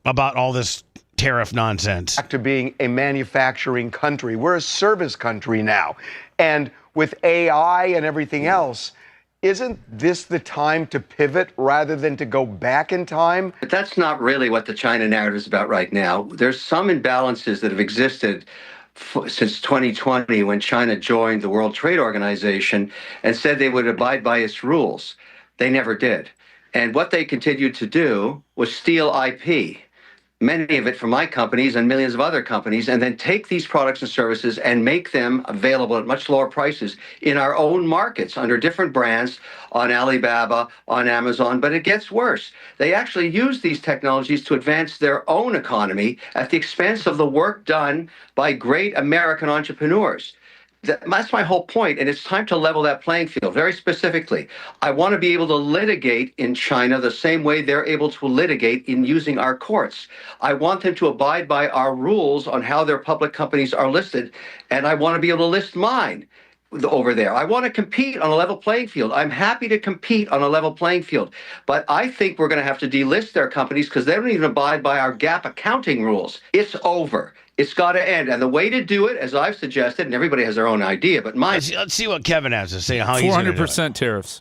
tariff nonsense? Back to being a manufacturing country. We're a service country now. And with AI and everything else, isn't this the time to pivot rather than to go back in time? But that's not really what the China narrative is about right now. There's some imbalances that have existed since 2020 when China joined the World Trade Organization and said they would abide by its rules. They never did. And what they continued to do was steal IP, many of it from my companies and millions of other companies, and then take these products and services and make them available at much lower prices in our own markets under different brands on Alibaba, on Amazon. But it gets worse. They actually use these technologies to advance their own economy at the expense of the work done by great American entrepreneurs. That's my whole point, and it's time to level that playing field. Very specifically, I want to be able to litigate in China the same way they're able to litigate in using our courts. I want them to abide by our rules on how their public companies are listed, and I want to be able to list mine over there. I want to compete on a level playing field. I'm happy to compete on a level playing field, but I think we're going to have to delist their companies because they don't even abide by our GAAP accounting rules. It's over. It's got to end. And the way to do it, as I've suggested, and everybody has their own idea, but mine... Let's see what Kevin has to say. How he's going to do it. 400% tariffs.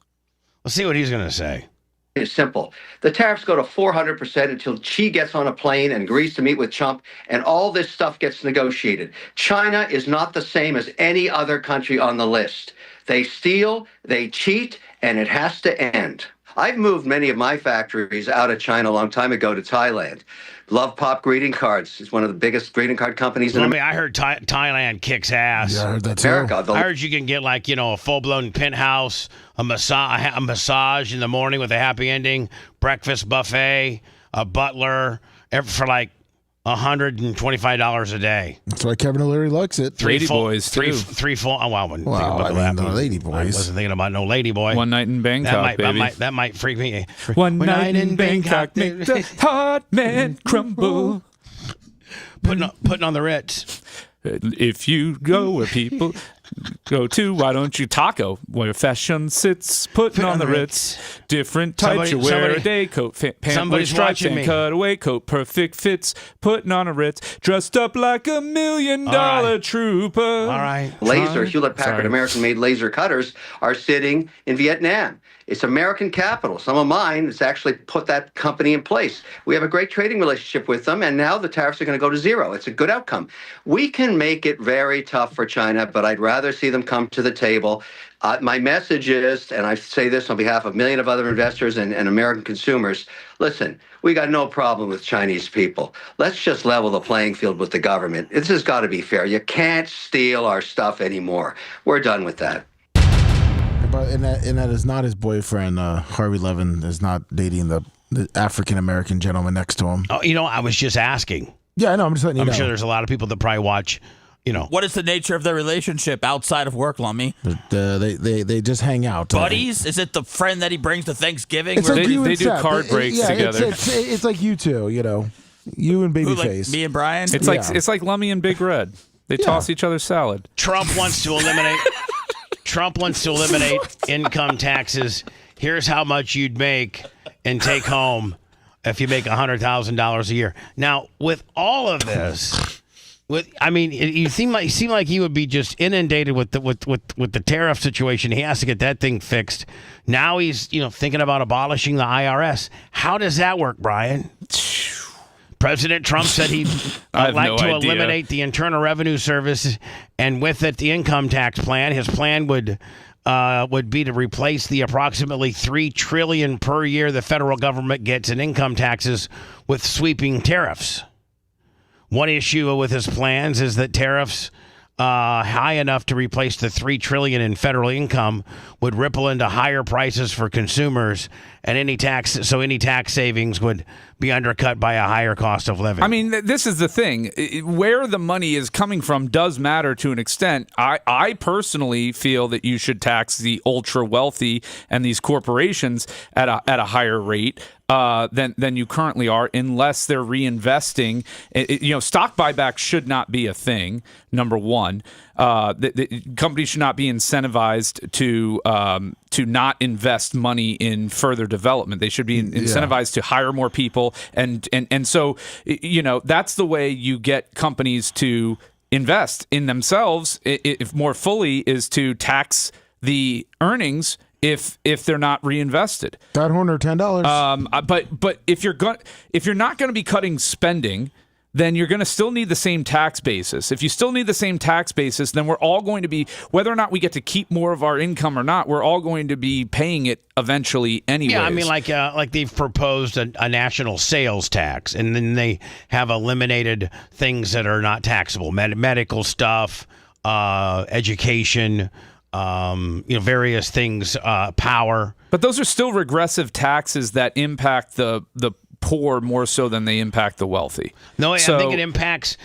Let's see what he's going to say. It's simple. The tariffs go to 400% until Xi gets on a plane and agrees to meet with Trump, and all this stuff gets negotiated. China is not the same as any other country on the list. They steal, they cheat, and it has to end. I've moved many of my factories out of China a long time ago to Thailand. Love Pop Greeting Cards is one of the biggest greeting card companies in America. I heard Thailand kicks ass. Yeah, I heard that too. America. I heard you can get a full-blown penthouse, a massage in the morning with a happy ending, breakfast buffet, a butler, for like $125 a day. That's why Kevin O'Leary likes it. Three full. Oh, well, I wasn't thinking about the lady boys. I wasn't thinking about no lady boy. One night in Bangkok, baby. That might freak me. One night in Bangkok, make the hard man crumble. Putting on the Ritz. If you go where people go to, why don't you taco? Where fashion sits, putting on the Ritz. Different types, you wear a day coat, pant with stripes and cutaway coat, perfect fits, putting on a Ritz. Dressed up like $1 million trooper. All right. Laser, Hewlett-Packard American-made laser cutters are sitting in Vietnam. It's American capital. Some of mine has actually put that company in place. We have a great trading relationship with them, and now the tariffs are going to go to zero. It's a good outcome. We can make it very tough for China, but I'd rather see them come to the table. My message is, and I say this on behalf of millions of other investors and American consumers, listen, we got no problem with Chinese people. Let's just level the playing field with the government. This has got to be fair. You can't steal our stuff anymore. We're done with that. And that is not his boyfriend. Harvey Levin is not dating the African American gentleman next to him. Oh, I was just asking. Yeah, I know. I'm just letting you know. I'm sure there's a lot of people that probably watch. What is the nature of their relationship outside of work, Lummy? They just hang out. Buddies? Is it the friend that he brings to Thanksgiving? It's like they do card breaks together. It's like you two, you and Babyface. Like me and Brian? It's like Lummy and Big Red. They toss each other salad. Trump wants to eliminate income taxes. Here's how much you'd make and take home if you make $100,000 a year. Now, with all of this, you seem like he would be just inundated with the tariff situation. He has to get that thing fixed. Now he's thinking about abolishing the IRS. How does that work, Brian? President Trump said he'd like to eliminate the Internal Revenue Service, and with it, the income tax plan. His plan would be to replace the approximately $3 trillion per year the federal government gets in income taxes with sweeping tariffs. One issue with his plans is that tariffs high enough to replace the $3 trillion in federal income would ripple into higher prices for consumers, and any tax savings would be undercut by a higher cost of living. I mean, this is the thing. Where the money is coming from does matter to an extent. I personally feel that you should tax the ultra wealthy and these corporations at a higher rate than you currently are, unless they're reinvesting. Stock buybacks should not be a thing. Number one, the companies should not be incentivized to not invest money in further development. They should be incentivized to hire more people, and so that's the way you get companies to invest in themselves. If more fully, is to tax the earnings if they're not reinvested. That $110. But if you're not going to be cutting spending, then you're going to still need the same tax basis. If you still need the same tax basis, then we're all going to be, whether or not we get to keep more of our income or not, we're all going to be paying it eventually anyways. Yeah, I mean, like they've proposed a national sales tax, and then they have eliminated things that are not taxable, medical stuff, education, various things, power. But those are still regressive taxes that impact the poor more so than they impact the wealthy. No, I think it impacts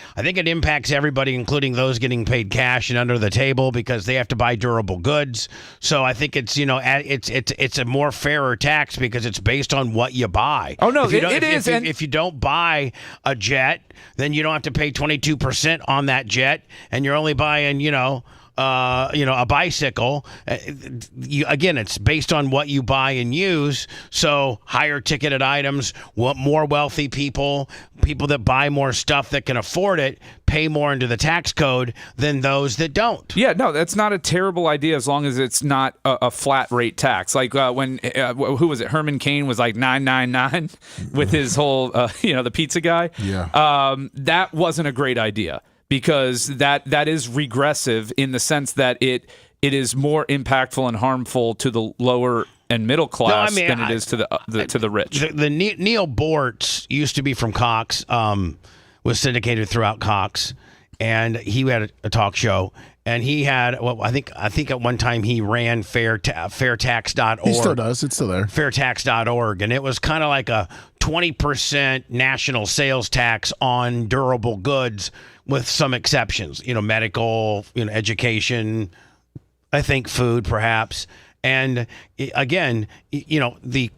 everybody, including those getting paid cash and under the table, because they have to buy durable goods. So I think it's it's a more fairer tax because it's based on what you buy. Oh no, it is. If you don't buy a jet, then you don't have to pay 22% on that jet, and you're only buying a bicycle. Again, it's based on what you buy and use. So higher ticketed items, more wealthy people that buy more stuff that can afford it, pay more into the tax code than those that don't. Yeah, no, that's not a terrible idea as long as it's not a flat rate tax. Like when, who was it? Herman Cain was like 999 with his whole, the pizza guy. Yeah. That wasn't a great idea, because that is regressive in the sense that it is more impactful and harmful to the lower and middle class than it is to the rich. The Neil Bortz used to be from Cox, was syndicated throughout Cox, and he had a talk show, and he had I think at one time he ran fairtax.org. He still does. It's still there. Fairtax.org, and it was kind of like a 20% national sales tax on durable goods, with some exceptions, medical, education, I think food perhaps. And again, the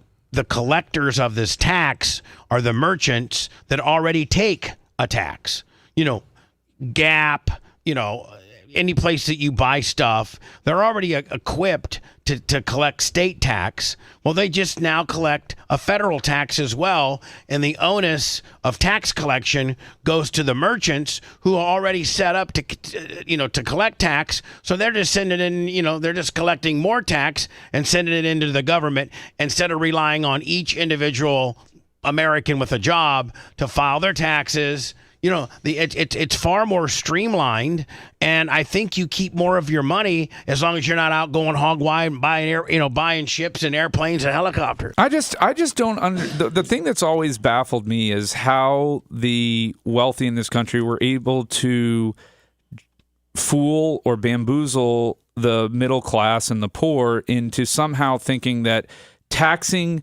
collectors of this tax are the merchants that already take a tax. Gap, any place that you buy stuff, they're already equipped to collect state tax. Well, they just now collect a federal tax as well, and the onus of tax collection goes to the merchants who are already set up to collect tax. So they're just sending in, they're just collecting more tax and sending it into the government instead of relying on each individual American with a job to file their taxes. It's far more streamlined, and I think you keep more of your money as long as you're not out going hog wild and buying ships and airplanes and helicopters. I just don't the thing that's always baffled me is how the wealthy in this country were able to fool or bamboozle the middle class and the poor into somehow thinking that taxing,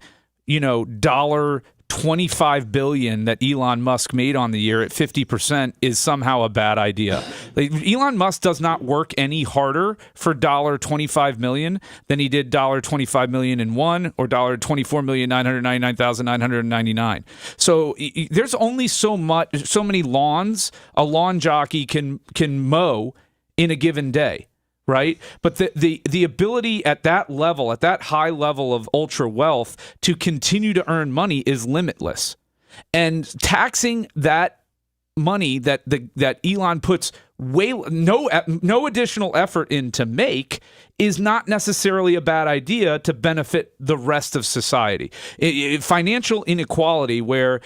$25 billion that Elon Musk made on the year at 50% is somehow a bad idea. Elon Musk does not work any harder for $25 million than he did $25 million in one or $24,999,999. So there's only so many lawns a lawn jockey can mow in a given day. Right, but the ability at that level, at that high level of ultra wealth, to continue to earn money is limitless, and taxing that money that Elon puts no additional effort in to make is not necessarily a bad idea to benefit the rest of society. Financial inequality, where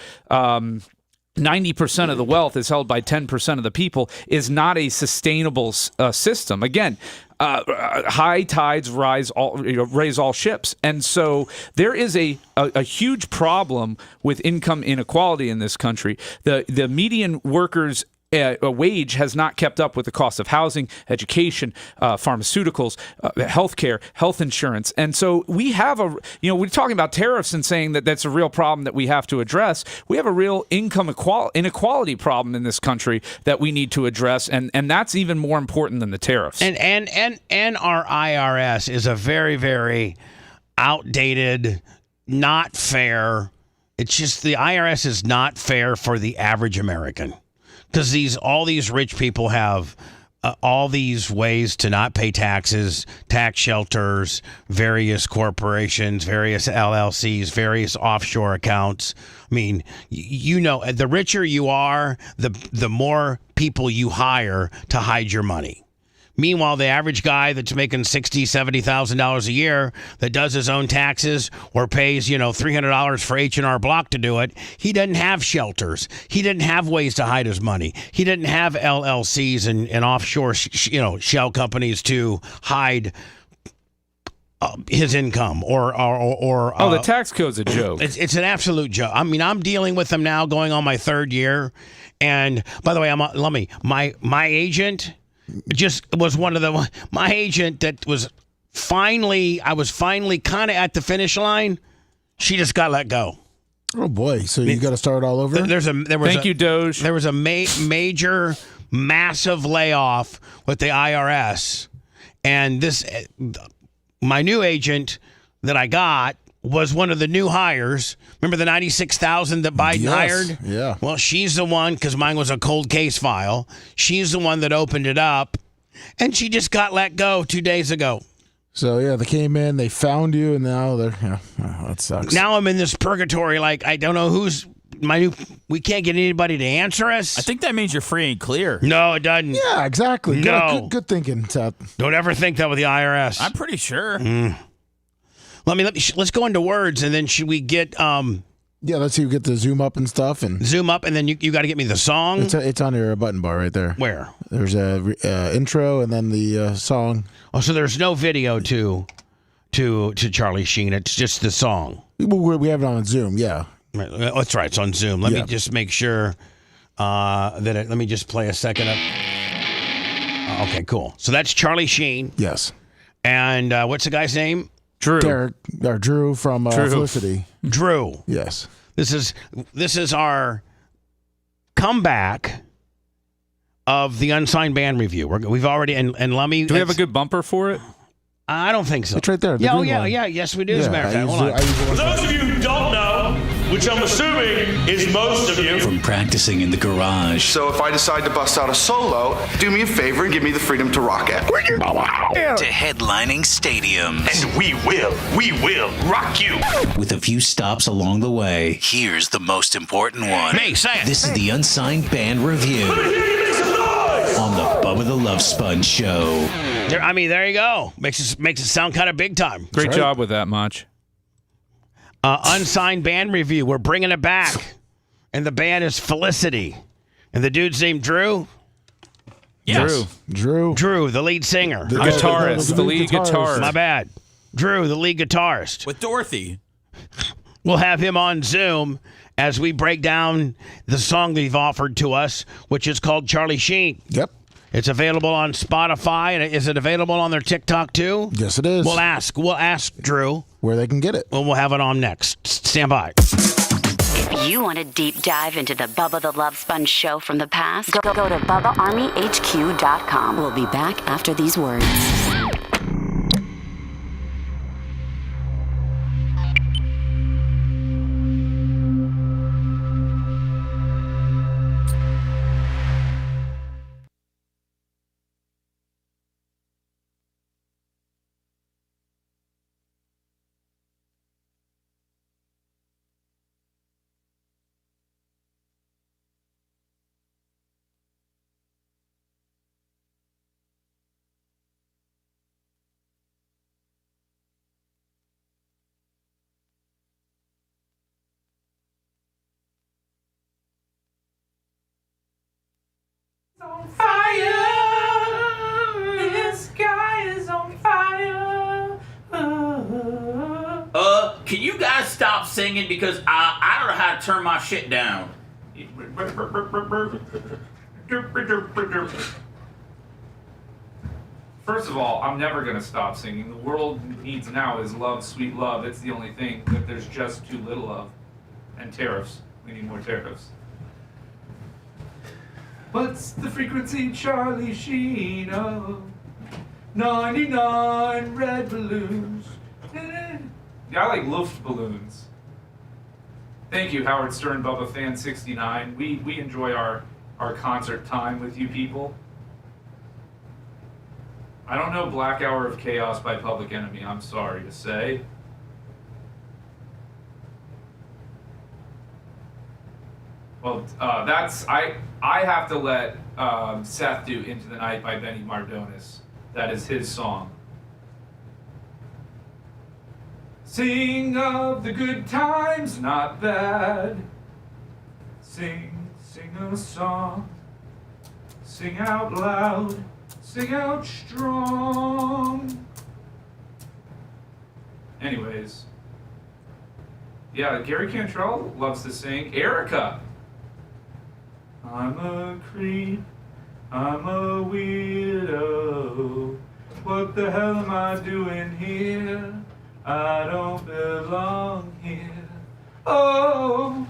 90% of the wealth is held by 10% of the people, is not a sustainable system. Again, high tides raise all ships. And so there is a huge problem with income inequality in this country. The median worker's a wage has not kept up with the cost of housing, education, pharmaceuticals, healthcare, health insurance. And so we have we're talking about tariffs and saying that that's a real problem that we have to address. We have a real income inequality problem in this country that we need to address. And that's even more important than the tariffs. And our IRS is a very, very outdated, not fair. It's just the IRS is not fair for the average American. Because all these rich people have all these ways to not pay taxes, tax shelters, various corporations, various LLCs, various offshore accounts. I mean, the richer you are, the more people you hire to hide your money. Meanwhile, the average guy that's making $60,000, $70,000 a year that does his own taxes or pays, $300 for H&R Block to do it, he doesn't have shelters. He didn't have ways to hide his money. He didn't have LLCs and offshore, shell companies to hide his income or the tax code's a joke. It's an absolute joke. I mean, I'm dealing with them now, going on my third year. And by the way, my agent just was my agent that was I was finally kind of at the finish line. She just got let go. Oh boy! So you got to start all over. Thank you, Doge. There was a major, massive layoff with the IRS, and my new agent that I got was one of the new hires. Remember the 96,000 that Biden hired? Yeah. Well, she's the one, because mine was a cold case file. She's the one that opened it up, and she just got let go 2 days ago. So, yeah, they came in, they found you, and now that sucks. Now I'm in this purgatory, I don't know who's we can't get anybody to answer us. I think that means you're free and clear. No, it doesn't. Yeah, exactly. No. Good thinking, Seth. Don't ever think that with the IRS. I'm pretty sure. Let's go into words, and then should we get Yeah, let's see. You get the zoom up and stuff, and zoom up, and then you got to get me the song. It's on your button bar right there. Where? There's a intro and then the song. Oh, so there's no video to Charlie Sheen. It's just the song. We have it on Zoom. Yeah, that's right. It's on Zoom. Let me just make sure let me just play a second of. Okay, cool. So that's Charlie Sheen. Yes. And what's the guy's name? Drew from Felicity. Drew. Yes. This is our comeback of the Unsigned Band Review. We've already and let me. Do we have a good bumper for it? I don't think so. It's right there. Yes, we do. As a matter of fact, hold on. For those of you who don't know, which I'm assuming is most of you. From practicing in the garage. So if I decide to bust out a solo, do me a favor and give me the freedom to rock it. To headlining stadiums. And we will rock you. With a few stops along the way, here's the most important one. Me, say it. This is the Unsigned Band Review on the Bubba the Love Sponge Show. There you go. Makes it sound kind of big time. Great job with that, Mach. Unsigned band review. We're bringing it back. And the band is Felicity. And the dude's named Drew? Yes. Drew, the lead singer. The guitarist. The lead guitarist. My bad. Drew, the lead guitarist. With Dorothy. We'll have him on Zoom as we break down the song they've offered to us, which is called Charlie Sheen. Yep. It's available on Spotify. And is it available on their TikTok too? Yes, it is. We'll ask Drew where they can get it. Well, we'll have it on next. Stand by. If you want a deep dive into the Bubba the Love Sponge show from the past, go to BubbaArmyHQ.com. We'll be back after these words. On fire, this guy is on fire. Can you guys stop singing because I don't know how to turn my shit down. First of all, I'm never gonna stop singing. The world needs now is love, sweet love. It's the only thing that there's just too little of. And tariffs. We need more tariffs. What's the frequency, Charlie Sheen? Oh, 99 red balloons. Yeah, I like Luft balloons. Thank you, Howard Stern, Bubba Fan 69. We enjoy our concert time with you people. I don't know Black Hour of Chaos by Public Enemy, I'm sorry to say. Well, I have to let Seth do Into the Night by Benny Mardones. That is his song. Sing of the good times, not bad. Sing a song. Sing out loud, sing out strong. Anyways. Yeah, Gary Cantrell loves to sing. Erica. I'm a creep, I'm a weirdo. What the hell am I doing here? I don't belong here. Oh,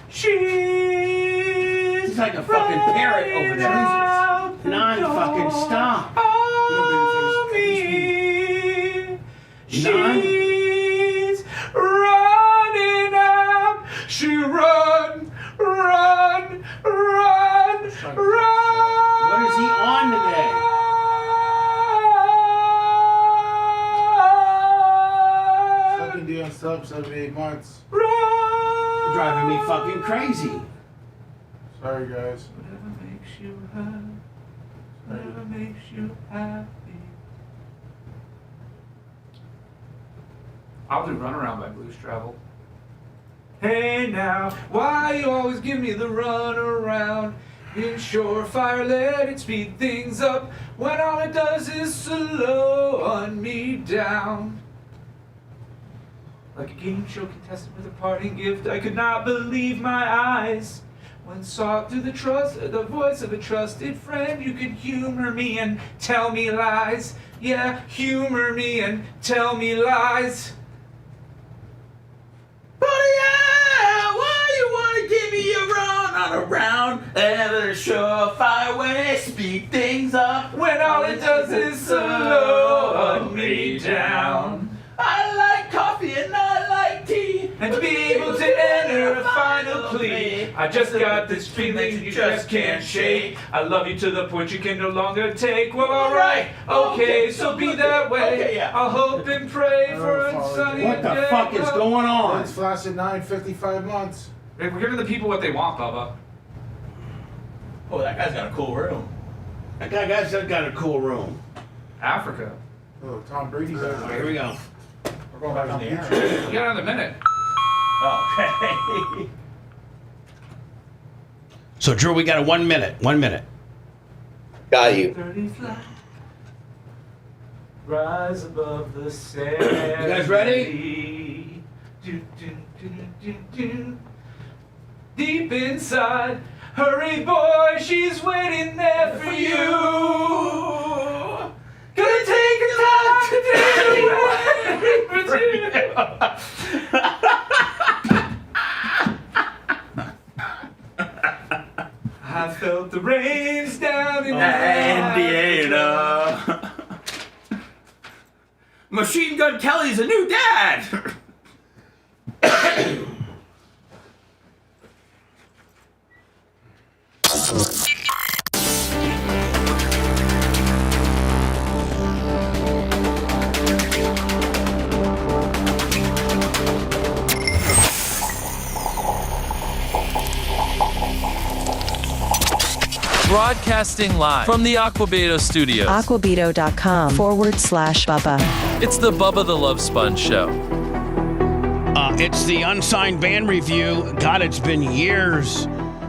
she's like a fucking parrot over there. Non-fucking stop. Oh, me. She's running up. She run. What is he on today? Fucking D on sub 78 months. You're driving me fucking crazy. Sorry, guys. Whatever makes you happy. Whatever makes you happy. I'll do Runaround by Blues Travel. Hey now, why you always give me the runaround? In Surefire, let it speed things up when all it does is slow me down. Like a game show contestant with a parting gift, I could not believe my eyes when sought through the voice of a trusted friend. You could humor me and tell me lies. Yeah, humor me and tell me lies. But yeah, why you wanna give me a run on around? Ever surefire way, speed things up when all it does is slow me down. I like coffee and I like tea, and to be I just got this feeling you just can't shake. I love you to the point you can no longer take. Well, alright, okay, so be that way. Okay, yeah. I'll hope and pray for a sunny What the day. fuck is going on? It's lasted 55 months. We're giving the people what they want, Bubba. Oh, that guy's got a cool room. That guy's got a cool room. Africa. Oh, Tom Brady's over Here we go. We're going back on the air. You got another minute. Okay. So, Drew, we got a 1 minute. 1 minute. Got you. Rise above the sand. You guys ready? Deep inside, hurry boy, she's waiting there for you. Gonna take a time to do I felt the rains down in Indiana. Machine Gun Kelly's a new dad. Broadcasting live from the Aquabedo studios. Aquabedo.com/Bubba. It's the Bubba the Love Sponge show. It's the unsigned band review. God, it's been years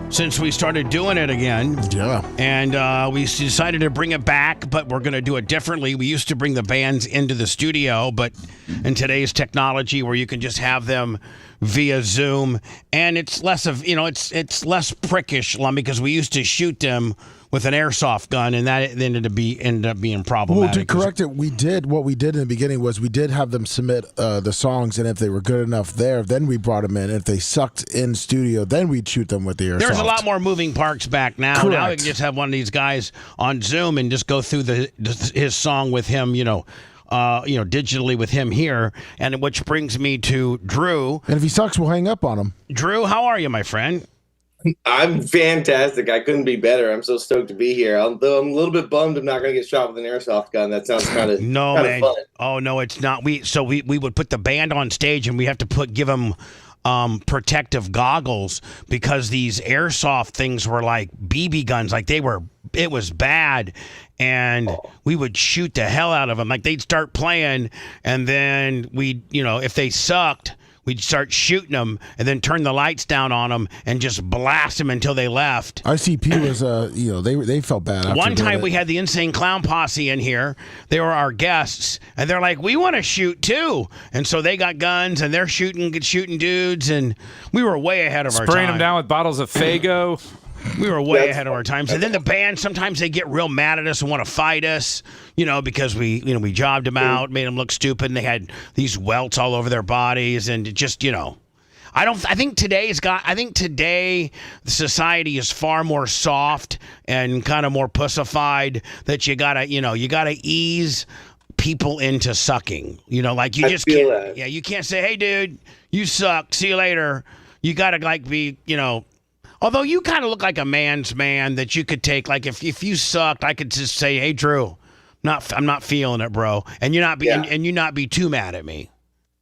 since we started doing it again. Yeah. And we decided to bring it back, but we're going to do it differently. We used to bring the bands into the studio, but in today's technology where you can just have them via Zoom, and it's less of, it's less prickish, because we used to shoot them with an airsoft gun, and that ended up being problematic. Well, to correct it, what we did in the beginning was we did have them submit the songs, and if they were good enough there, then we brought them in. If they sucked in studio, then we'd shoot them with the airsoft. There's a lot more moving parts back now. Correct. Now we can just have one of these guys on Zoom and just go through his song with him, digitally with him here, and which brings me to Drew. And if he sucks, we'll hang up on him. Drew, how are you, my friend? I'm fantastic. I couldn't be better. I'm so stoked to be here. Although I'm a little bit bummed I'm not going to get shot with an airsoft gun. That sounds kind of man. fun. Oh no, it's not. We would put the band on stage and we have to give them protective goggles because these airsoft things were like BB guns. Like it was bad. And we would shoot the hell out of them. Like they'd start playing, and then if they sucked, we'd start shooting them, and then turn the lights down on them and just blast them until they left. ICP was, they felt bad. After One time it. we had the Insane Clown Posse in here. They were our guests, and they're like, "We want to shoot too," and so they got guns and they're shooting dudes, and we were way ahead of our time. Spraying them down with bottles of Faygo. We were way ahead of our times. And then the band, sometimes they get real mad at us and want to fight us, because we jobbed them out, made them look stupid, and they had these welts all over their bodies, and it just, I think today society is far more soft and kind of more pussified that you gotta ease people into sucking. Like you just can't. That. Yeah, you can't say, "Hey, dude, you suck. See you later." You gotta be, Although you kind of look like a man's man that you could take, like if you sucked, I could just say, "Hey, Drew, I'm not feeling it, bro," and you not be too mad at me.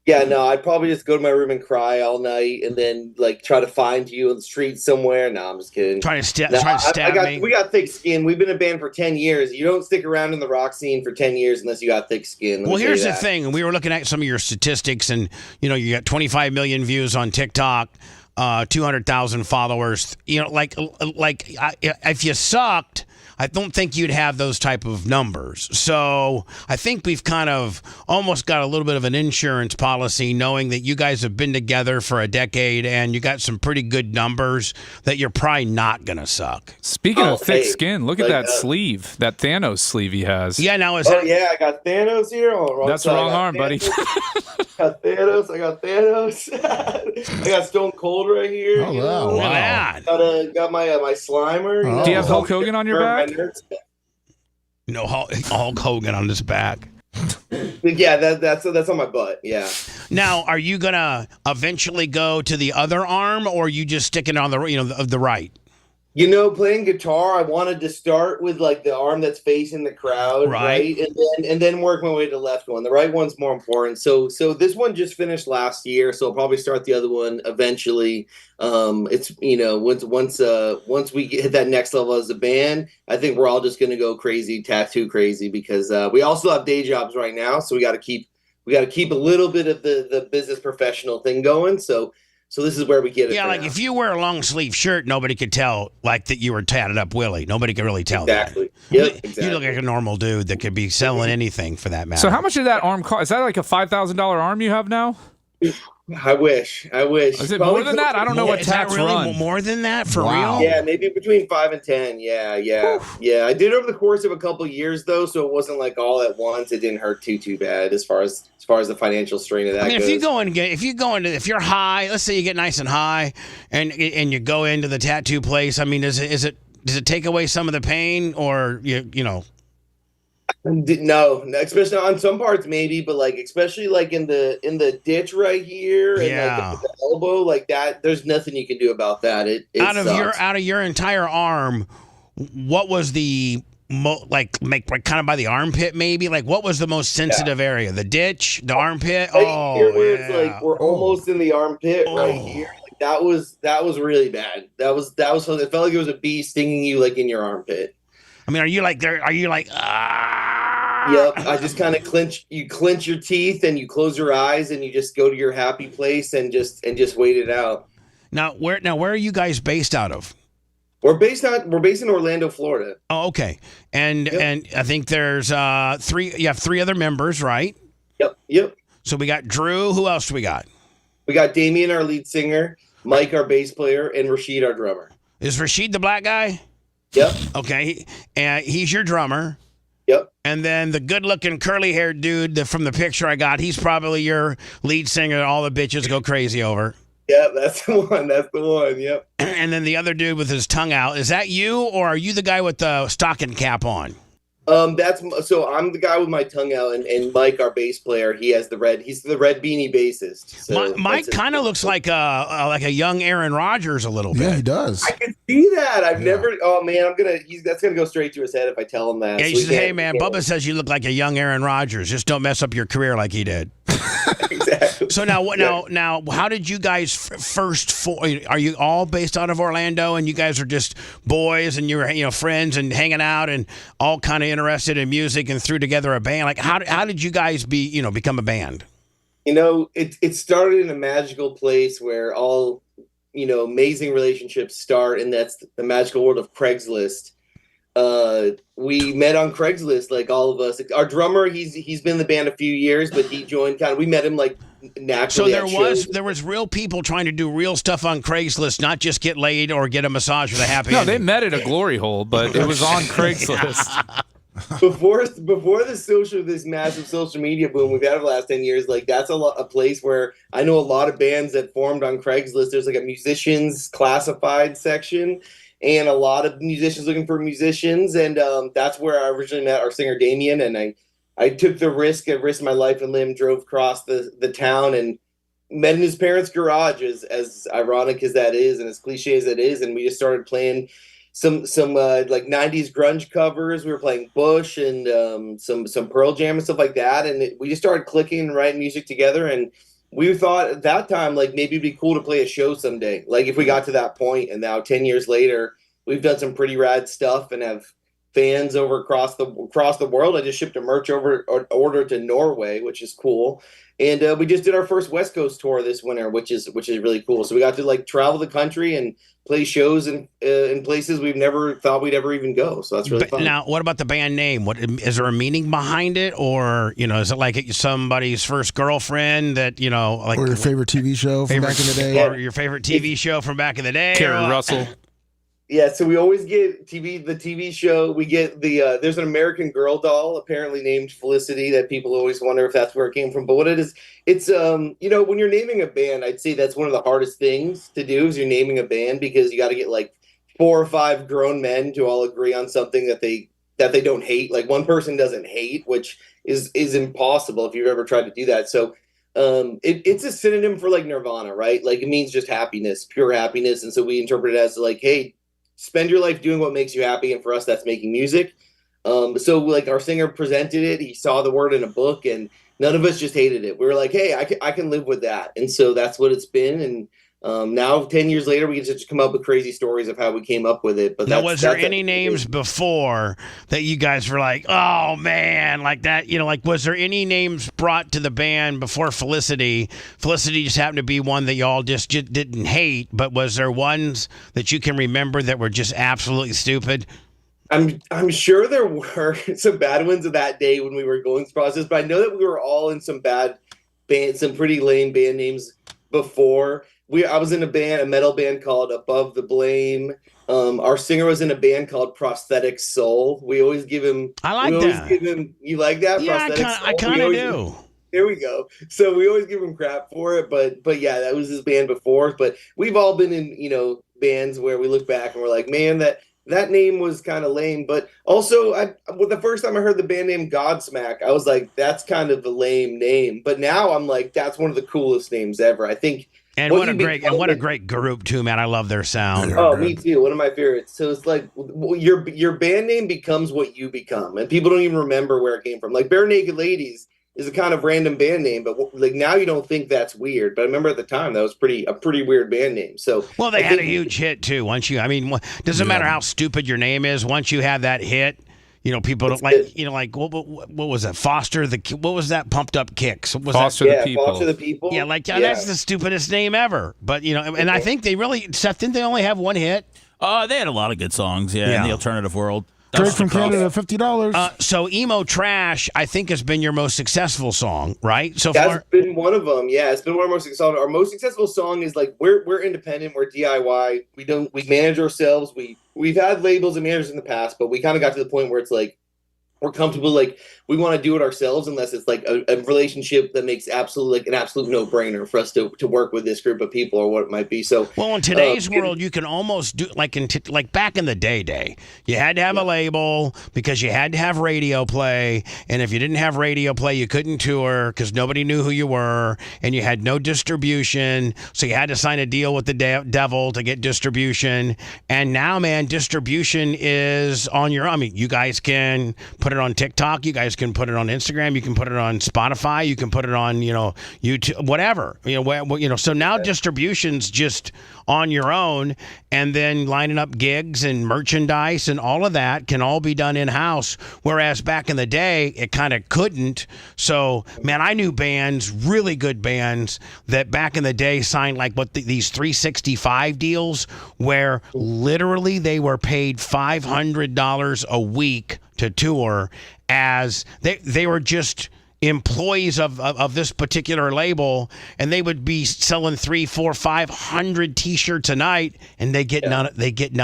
Yeah, no, I'd probably just go to my room and cry all night, and then try to find you on the street somewhere. No, I'm just kidding. Trying to stab me. We got thick skin. We've been a band for 10 years. You don't stick around in the rock scene for 10 years unless you got thick skin. Well, here's the thing, and we were looking at some of your statistics, and you got 25 million views on TikTok. 200,000 followers. If you sucked, I don't think you'd have those type of numbers. So I think we've kind of almost got a little bit of an insurance policy, knowing that you guys have been together for a decade and you got some pretty good numbers, that you're probably not gonna suck. Speaking of thick skin, look at that sleeve, that Thanos sleeve he has. Yeah, now I got Thanos here. That's the wrong arm, buddy. I got Thanos. I got Stone Cold right here. Oh, wow. Look at that. Got my Slimer. Oh. Do you have Hulk Hogan on your back? No, Hulk Hogan on his back. Yeah, that's on my butt. Yeah. Now, are you gonna eventually go to the other arm, or are you just sticking on the right? Playing guitar, I wanted to start with like the arm that's facing the crowd, Right. right? And then work my way to the left one. The right one's more important. So this one just finished last year, so I'll probably start the other one eventually. It's once we hit that next level as a band, I think we're all just gonna go crazy, tattoo crazy, because we also have day jobs right now, so we got to keep a little bit of the business professional thing going. So this is where we get it. Yeah, like if you wear a long sleeve shirt, nobody could tell like that you were tatted up Willie. Nobody could really tell exactly. that. Yep, exactly. You look like a normal dude that could be selling anything for that matter. So how much did that arm cost? Is that like a $5,000 arm you have now? I wish. Is it more than that? I don't know what Is tats that really run. more than that for Wow. real? Yeah, maybe between 5 and 10. Yeah. I did it over the course of a couple of years though, so it wasn't like all at once. It didn't hurt too bad as far as the financial strain of that. I mean, goes. if you're high, let's say you get nice and high, and you go into the tattoo place. I mean, does it take away some of the pain, or you know? No, especially on some parts maybe, but like especially like in the ditch right here and like the elbow like that. There's nothing you can do about that. It out sucks. of your entire arm, what was the kind of by the armpit maybe? Like what was the most sensitive area? The ditch, the armpit? Right here where it's like we're almost in the armpit right here. Like, that was really bad. That was it felt like there was a bee stinging you like in your armpit. I mean, are you like Yep. I just kind of clench your teeth and you close your eyes and you just go to your happy place and just wait it out. Now where are you guys based out of? We're based in Orlando, Florida. Oh, okay. And I think there's you have three other members, right? Yep. So we got Drew. Who else do we got? We got Damien, our lead singer, Mike, our bass player, and Rashid, our drummer. Is Rashid the black guy? Yep. Okay. And he's your drummer. Yep. And then the good-looking curly-haired dude from the picture I got, he's probably your lead singer that all the bitches go crazy over. Yep, that's the one. Yep. And then the other dude with his tongue out, is that you, or are you the guy with the stocking cap on? So I'm the guy with my tongue out, and Mike, our bass player, he's the red beanie bassist. So Mike kind of looks like a young Aaron Rodgers a little bit. Yeah, he does. I can see that. I've never. Oh man, that's gonna go straight to his head if I tell him that. Yeah, he says, "Hey man, Bubba says you look like a young Aaron Rodgers. Just don't mess up your career like he did." Exactly. So now, how did you guys first? Are you all based out of Orlando, and you guys are just boys, and you're friends and hanging out, and all kind of interested in music, and threw together a band? Like how did you guys become a band? It started in a magical place where all amazing relationships start, and that's the magical world of Craigslist. We met on Craigslist, like all of us. Our drummer, he's been in the band a few years, but he joined we met him like naturally. So there was real people trying to do real stuff on Craigslist, not just get laid or get a massage with a happy ending. They met at a glory hole, but it was on Craigslist. Before this massive social media boom we've had over the last 10 years, like that's a place where I know a lot of bands that formed on Craigslist. There's like a musicians classified section, and a lot of musicians looking for musicians, and that's where I originally met our singer Damien. And I took the risk. I risked my life and limb, drove across the town, and met in his parents' garage. As ironic as that is, and as cliche as it is, and we just started playing some like 90s grunge covers. We were playing Bush and some Pearl Jam and stuff like that, and we just started clicking and writing music together. And we thought at that time, like, maybe it'd be cool to play a show someday. Like, if we got to that point, and now 10 years later, we've done some pretty rad stuff and have fans over across the world. I just shipped a merch order to Norway, which is cool. And we just did our first West Coast tour this winter, which is really cool. So we got to like travel the country and play shows in places we've never thought we'd ever even go. So that's really fun. Now, what about the band name? What is there a meaning behind it, or is it like somebody's first girlfriend that like, or your favorite TV show from back in the day, or your favorite TV show from back in the day? Carrie Russell. Yeah, so we always get the TV show. We get there's an American Girl doll apparently named Felicity that people always wonder if that's where it came from. But what it is, it's when you're naming a band, I'd say that's one of the hardest things to do is you're naming a band, because you got to get like 4 or 5 grown men to all agree on something that they don't hate. Like one person doesn't hate, which is impossible if you've ever tried to do that. So it's a synonym for like nirvana, right? Like it means just happiness, pure happiness. And so we interpret it as like, hey, spend your life doing what makes you happy. And for us, that's making music. So like our singer presented it, he saw the word in a book, and none of us just hated it. We were like, hey, I can live with that. And so that's what it's been. And now 10 years later, we get to just come up with crazy stories of how we came up with it. But now, was there any names before that you guys were like, oh man, like that? You know, like was there any names brought to the band before Felicity? Felicity just happened to be one that y'all just didn't hate, but was there ones that you can remember that were just absolutely stupid? I'm sure there were some bad ones of that day when we were going through the process, but I know that we were all in some bad bands, some pretty lame band names before. I was in a metal band called Above the Blame. Our singer was in a band called Prosthetic Soul. We always give him. I like that. You like that? Yeah, I kind of do. There we go. So we always give him crap for it, but yeah, that was his band before. But we've all been in bands where we look back and we're like, man, that name was kind of lame. But also, the first time I heard the band name Godsmack, I was like, that's kind of a lame name. But now I'm like, that's one of the coolest names ever. I think. And what a great group too, man! I love their sound. Oh, me too. One of my favorites. So it's like your band name becomes what you become, and people don't even remember where it came from. Like Bare Naked Ladies is a kind of random band name, but like now you don't think that's weird. But I remember at the time that was a pretty weird band name. So they had a huge hit too. Doesn't matter how stupid your name is. Once you have that hit. People don't like, what was it? What was that Pumped Up Kicks? What was Foster that? the People. Foster the People. Yeah, that's the stupidest name ever. But, and I think they really, Seth, didn't they only have one hit? They had a lot of good songs, in the alternative world. Drake from Canada, $50. So Emo Trash, I think, has been your most successful song, right? That's been one of them. Yeah, it's been one of our most successful. Our most successful song is like we're independent, we're DIY. We manage ourselves. We've had labels and managers in the past, but we kind of got to the point where it's like we're comfortable, like we want to do it ourselves unless it's like a relationship that makes an absolute no-brainer for us to work with this group of people or what it might be. So in today's world, you can almost do like back in the day, you had to have a label because you had to have radio play, and if you didn't have radio play, you couldn't tour because nobody knew who you were, and you had no distribution, so you had to sign a deal with the devil to get distribution. And now, man, distribution is on your own. I mean, you guys can put it on TikTok, you guys can put it on Instagram, you can put it on Spotify, you can put it on YouTube, whatever, so now distribution's just on your own, and then lining up gigs and merchandise and all of that can all be done in-house, whereas back in the day it kind of couldn't. So man, I knew bands, really good bands, that back in the day signed like these 365 deals where literally they were paid $500 a week to tour, as they were just employees of this particular label, and they would be selling 300, 400, 500 T-shirts a night, and they get none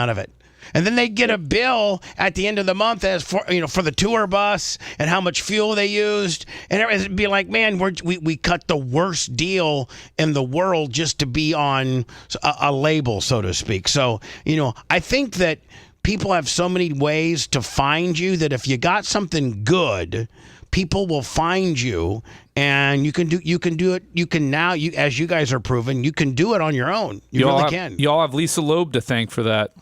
of it. And then they get a bill at the end of the month as for the tour bus and how much fuel they used, and it'd be like, man, we cut the worst deal in the world just to be on a label, so to speak. So I think that people have so many ways to find you that if you got something good, people will find you, and you can do it. You can now, as you guys are proving, you can do it on your own. You really can. Y'all have Lisa Loeb to thank for that.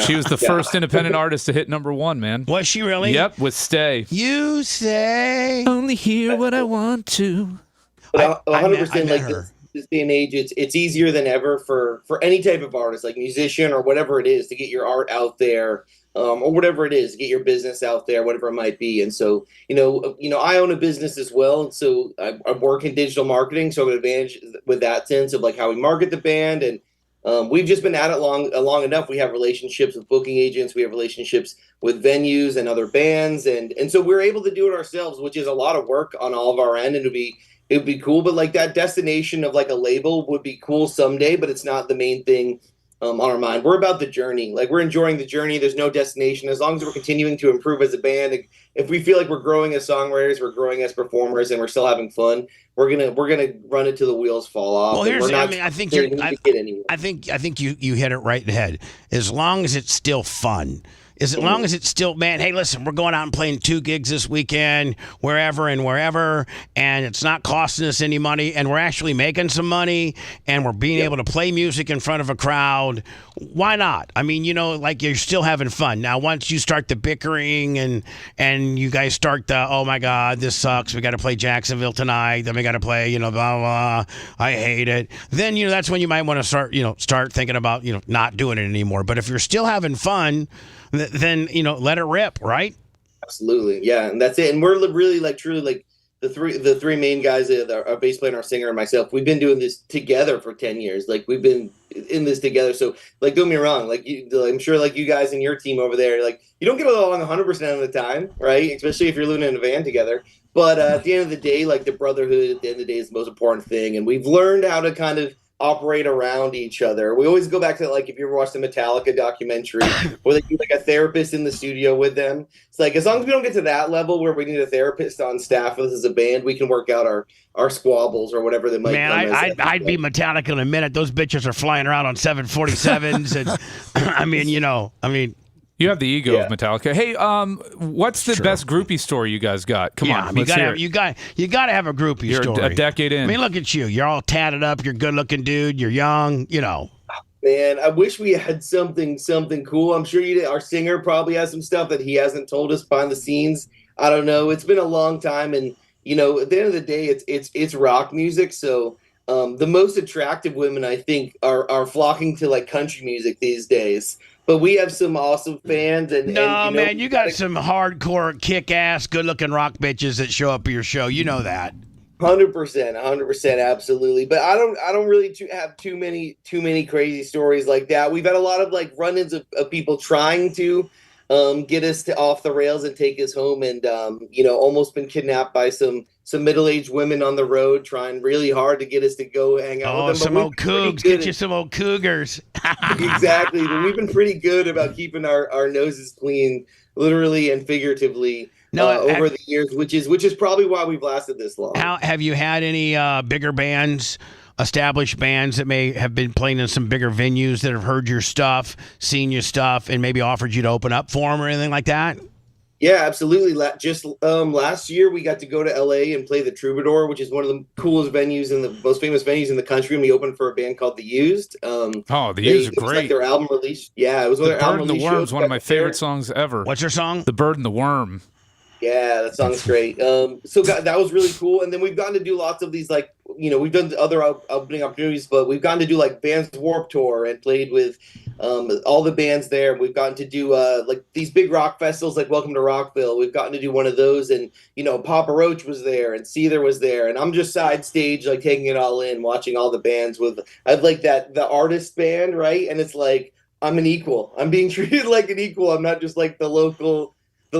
She was the first independent artist to hit #1, man. Was she really? Yep, with Stay. You say only hear what I want to. But 100%, like this day and age, it's easier than ever for any type of artist, like musician or whatever it is, to get your art out there, or whatever it is, to get your business out there, whatever it might be. And so, I own a business as well, and so I work in digital marketing, so I have an advantage with that sense of like how we market the band. And we've just been at it long enough. We have relationships with booking agents, we have relationships with venues and other bands, and so we're able to do it ourselves, which is a lot of work on all of our end, and it would be cool. But like that destination of like a label would be cool someday, but it's not the main thing on our mind. We're about the journey. Like we're enjoying the journey. There's no destination. As long as we're continuing to improve as a band, if we feel like we're growing as songwriters, we're growing as performers, and we're still having fun, we're gonna run it till the wheels fall off. Well, I think you hit it right in the head. As long as it's still fun. as long as it's still, man, hey, listen, we're going out and playing 2 gigs this weekend, wherever, and it's not costing us any money, and we're actually making some money, and we're being able to play music in front of a crowd, why not? I mean, like you're still having fun. Now, once you start the bickering and you guys start the, oh my God, this sucks, we got to play Jacksonville tonight, then we got to play, blah, blah, I hate it. Then, that's when you might want to start thinking about, not doing it anymore. But if you're still having fun, then let it rip, right? Absolutely, yeah, and that's it. And we're really truly the three main guys, our bass player, and our singer, and myself. We've been doing this together for 10 years. Like we've been in this together. So don't get me wrong. I'm sure you guys and your team over there, you don't get along 100% of the time, right? Especially if you're living in a van together. But at the end of the day, the brotherhood at the end of the day is the most important thing, and we've learned how to kind of operate around each other. We always go back to if you ever watched the Metallica documentary where they do a therapist in the studio with them. It's as long as we don't get to that level where we need a therapist on staff with us as a band, we can work out our squabbles or whatever they might. Man, I'd be Metallica in a minute. Those bitches are flying around on 747s, and I mean. You have the ego of Metallica. Hey, what's the best groupie story you guys got? Come on, you gotta have a groupie story. You're a decade in. I mean, look at you. You're all tatted up. You're a good-looking dude. You're young. Man, I wish we had something cool. I'm sure our singer probably has some stuff that he hasn't told us behind the scenes. I don't know. It's been a long time, and at the end of the day, it's rock music. So the most attractive women, I think, are flocking to country music these days. But we have some awesome fans, man, you got some hardcore, kick-ass, good-looking rock bitches that show up at your show. You know that. 100%, absolutely. But I don't really have too many crazy stories like that. We've had a lot of run-ins of people trying to get us off the rails and take us home, and almost been kidnapped by some middle-aged women on the road trying really hard to get us to go hang out with them. Some old cougs. Get you some old cougars. Exactly. But we've been pretty good about keeping our noses clean, literally and figuratively, over the years, which is probably why we've lasted this long. Have you had any bigger bands, established bands that may have been playing in some bigger venues that have heard your stuff, seen your stuff, and maybe offered you to open up for them or anything like that? Yeah, absolutely. Just last year, we got to go to LA and play the Troubadour, which is one of the coolest venues and the most famous venues in the country. And we opened for a band called The Used. The Used are great. Their album release. Yeah, it was their album release. The Bird and the Worm is one of my favorite songs ever. What's your song? The Bird and the Worm. Yeah, that song's great. So that was really cool. And then we've gotten to do lots of these, we've done other opening opportunities, but we've gotten to do Bands Warped Tour and played with all the bands there. We've gotten to do these big rock festivals like Welcome to Rockville. We've gotten to do one of those, and Papa Roach was there and Seether was there, and I'm just side stage taking it all in, watching all the bands with the artist band, right? And it's I'm an equal. I'm being treated like an equal. I'm not just the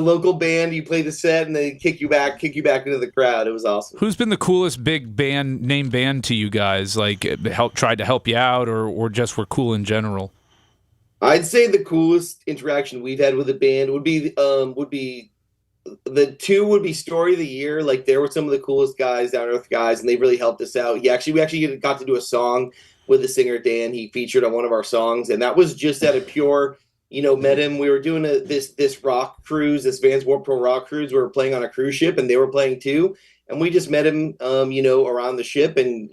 local band. You play the set and they kick you back into the crowd. It was awesome. Who's been the coolest big name band to you guys? Tried to help you out, or just were cool in general? I'd say the coolest interaction we've had with the band would be Story of the Year. They were some of the coolest guys, down to earth guys, and they really helped us out. We actually got to do a song with the singer Dan. He featured on one of our songs, and that was just out of pure. Met him. We were doing this rock cruise, this Vans Warped Tour rock cruise. We were playing on a cruise ship, and they were playing too. And we just met him, around the ship, and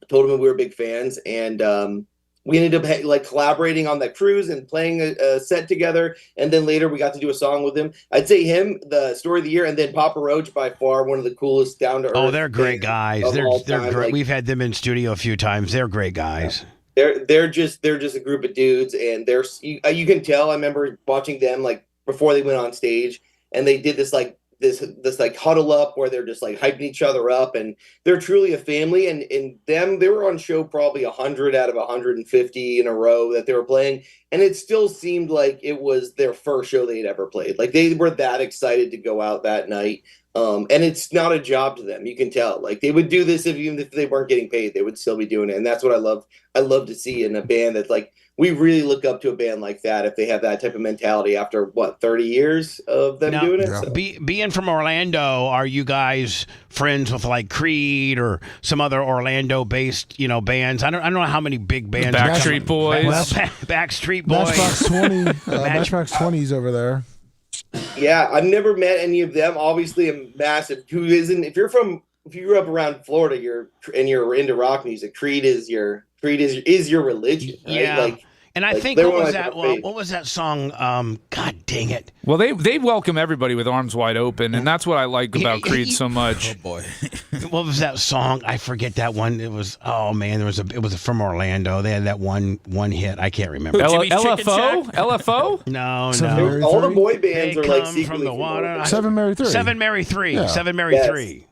told him we were big fans. And we ended up collaborating on that cruise and playing a set together. And then later we got to do a song with him. I'd say him, the Story of the Year, and then Papa Roach, by far one of the coolest down to earth. Oh, they're great guys. They're great. We've had them in studio a few times. They're great guys. They're just a group of dudes, and you can tell. I remember watching them before they went on stage, and they did this huddle up where they're just hyping each other up, and they're truly a family. And they were on show probably 100 out of 150 in a row that they were playing, and it still seemed like it was their first show they'd ever played. They were that excited to go out that night. And it's not a job to them. You can tell. They would do this even if they weren't getting paid. They would still be doing it, and that's what I love. I love to see in a band that's we really look up to a band like that if they have that type of mentality after 30 years of them doing it. So. Being from Orlando, are you guys friends with like Creed or some other Orlando-based, bands? I don't know how many big bands. Backstreet Boys. Backstreet Boys. Matchbox 20. Matchbox 20's over there. Yeah, I've never met any of them. Obviously, I'm massive. If you grew up around Florida, you're into rock music. Creed is your religion. Right? Yeah. And I think what was that song? God dang it! Well, they welcome everybody with arms wide open, and that's what I like about Creed so much. Oh boy, what was that song? I forget that one. It was it was from Orlando. They had that one hit. I can't remember. LFO? LFO? No. All the boy bands are like from the water. Seven Mary 3. Seven Mary 3. Yeah. Seven Mary 3.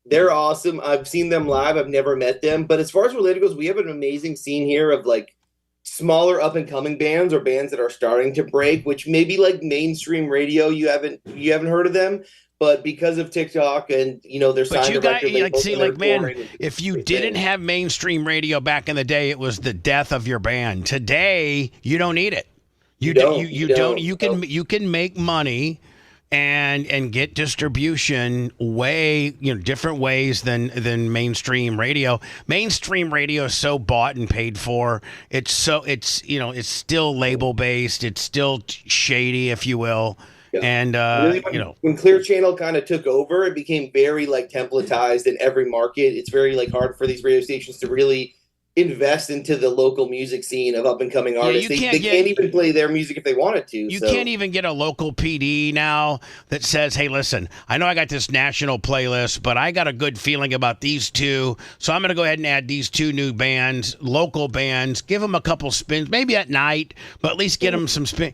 They're awesome. I've seen them live. I've never met them, but as far as Orlando goes, we have an amazing scene here of like smaller up and coming bands or bands that are starting to break, which maybe like mainstream radio you haven't heard of them, but because of TikTok and their sign director, if you didn't have mainstream radio back in the day, it was the death of your band. Today, you don't need it. You don't. You can make money and get distribution different ways than mainstream radio. Mainstream radio is so bought and paid for. It's still label based. It's still shady, if you will. Yeah. And when Clear Channel kind of took over, it became very like templatized in every market. It's very like hard for these radio stations to really invest into the local music scene of up and coming artists. They can't even play their music if they wanted to. You can't even get a local PD now that says, hey, listen, I know I got this national playlist, but I got a good feeling about these two, so I'm going to go ahead and add these two new bands, local bands, give them a couple spins, maybe at night, but at least get them some spin.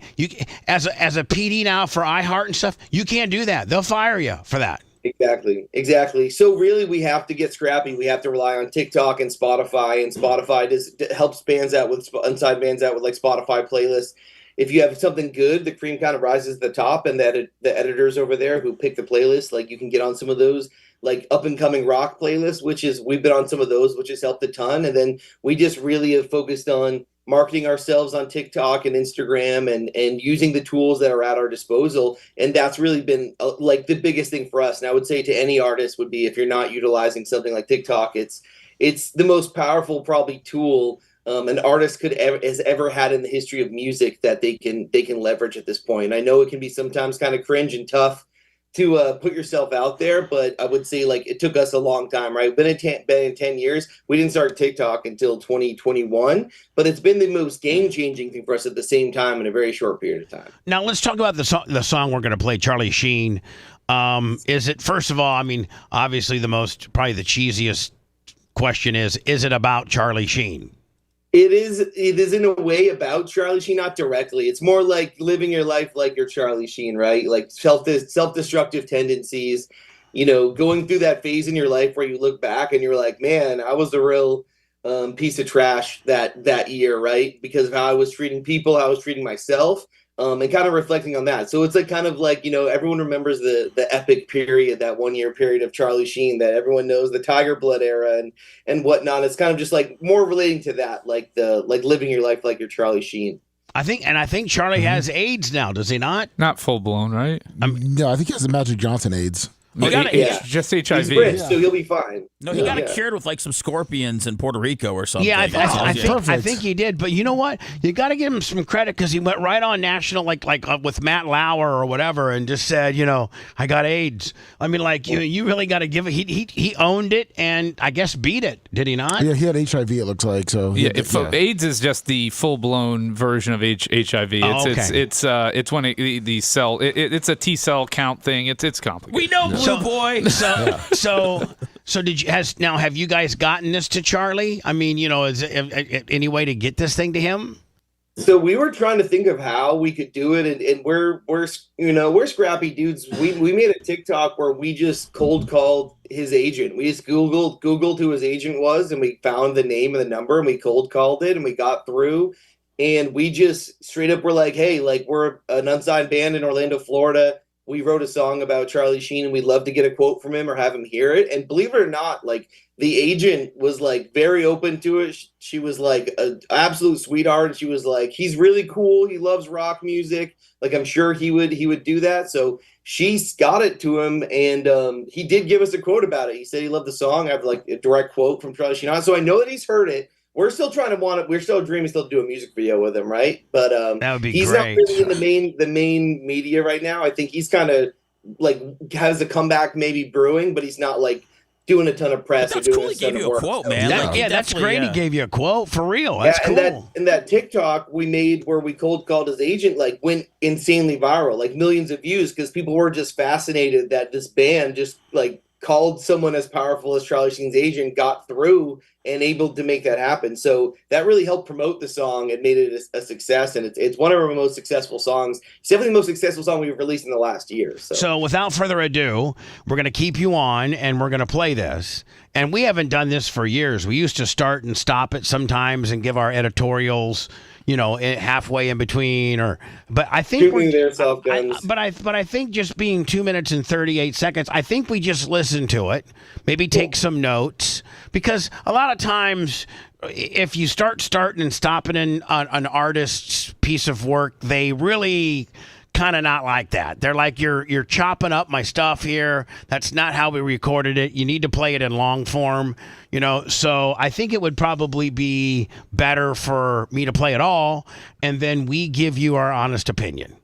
As a PD now for iHeart and stuff, you can't do that. They'll fire you for that. Exactly. So really, we have to get scrappy. We have to rely on TikTok and Spotify, and Spotify helps bands out with like Spotify playlists. If you have something good, the cream kind of rises to the top, and the editors over there who pick the playlist, like you can get on some of those like up and coming rock playlists, we've been on some of those, which has helped a ton. And then we just really have focused on marketing ourselves on TikTok and Instagram and using the tools that are at our disposal. And that's really been like the biggest thing for us. And I would say to any artist would be, if you're not utilizing something like TikTok, it's the most powerful probably tool an artist has ever had in the history of music that they can leverage at this point. I know it can be sometimes kind of cringe and tough to put yourself out there, but I would say like it took us a long time, right? Been in 10 years. We didn't start TikTok until 2021, but it's been the most game-changing thing for us at the same time in a very short period of time. Now let's talk about the song we're going to play, Charlie Sheen. Is it, first of all, I mean, obviously probably the cheesiest question is it about Charlie Sheen? It is in a way about Charlie Sheen, not directly. It's more like living your life like you're Charlie Sheen, right? Like self-destructive tendencies, going through that phase in your life where you look back and you're like, man, I was a real piece of trash that year, right? Because of how I was treating people, how I was treating myself, and kind of reflecting on that. So it's like kind of like, everyone remembers the epic period, that 1 year period of Charlie Sheen that everyone knows, the Tiger Blood era and whatnot. It's kind of just like more relating to that, like living your life like you're Charlie Sheen. I think Charlie has AIDS now, does he not? Not full blown, right? No, I think he has the Magic Johnson AIDS. Just HIV. He's British, so he'll be fine. No, he got it cured with like some scorpions in Puerto Rico or something. Yeah, I think he did. But you know what? You got to give him some credit because he went right on national, like with Matt Lauer or whatever, and just said, I got AIDS. I mean, like you really got to give it. He owned it and I guess beat it. Did he not? Yeah, he had HIV. It looks like so. AIDS is just the full blown version of HIV. It's when the cell. It's a T cell count thing. It's complicated. We know. Boy. So have you guys gotten this to Charlie? I mean, is it any way to get this thing to him? So we were trying to think of how we could do it, and we're scrappy dudes. We made a TikTok where we just cold called his agent. We just Googled who his agent was, and we found the name and the number, and we cold called it, and we got through. And we just straight up were like, hey, like we're an unsigned band in Orlando, Florida. we wrote a song about Charlie Sheen and we'd love to get a quote from him or have him hear it. And believe it or not, like the agent was like very open to it. She was like an absolute sweetheart. And she was like, he's really cool. He loves rock music. Like, I'm sure he would do that. So she got it to him, and he did give us a quote about it. He said he loved the song. I have like a direct quote from Charlie Sheen. So I know that he's heard it. We're still we're still dreaming still to do a music video with him, right? But that would be he's great. not really in the main media right now. I think he's kind of like has a comeback maybe brewing, but he's not like doing a ton of press. That's or doing cool. He gave you a quote, man. That's great. He gave you a quote for real. That's cool. And that TikTok we made where we cold called his agent like went insanely viral, like millions of views, because people were just fascinated that this band just like called someone as powerful as Charlie Sheen's agent, got through and able to make that happen. So that really helped promote the song and made it a success. And it's one of our most successful songs. It's definitely the most successful song we've released in the last year. So without further ado, we're going to keep you on and we're going to play this. And we haven't done this for years. We used to start and stop it sometimes and give our editorials, you know, halfway in between, but I think but I think just being 2 minutes and 38 seconds, I think we just listen to it, maybe take some notes, because a lot of times if you starting and stopping in an artist's piece of work, they really kind of not like that. They're like, you're chopping up my stuff here. That's not how we recorded it. You need to play it in long form, you know. So I think it would probably be better for me to play it all, and then we give you our honest opinion.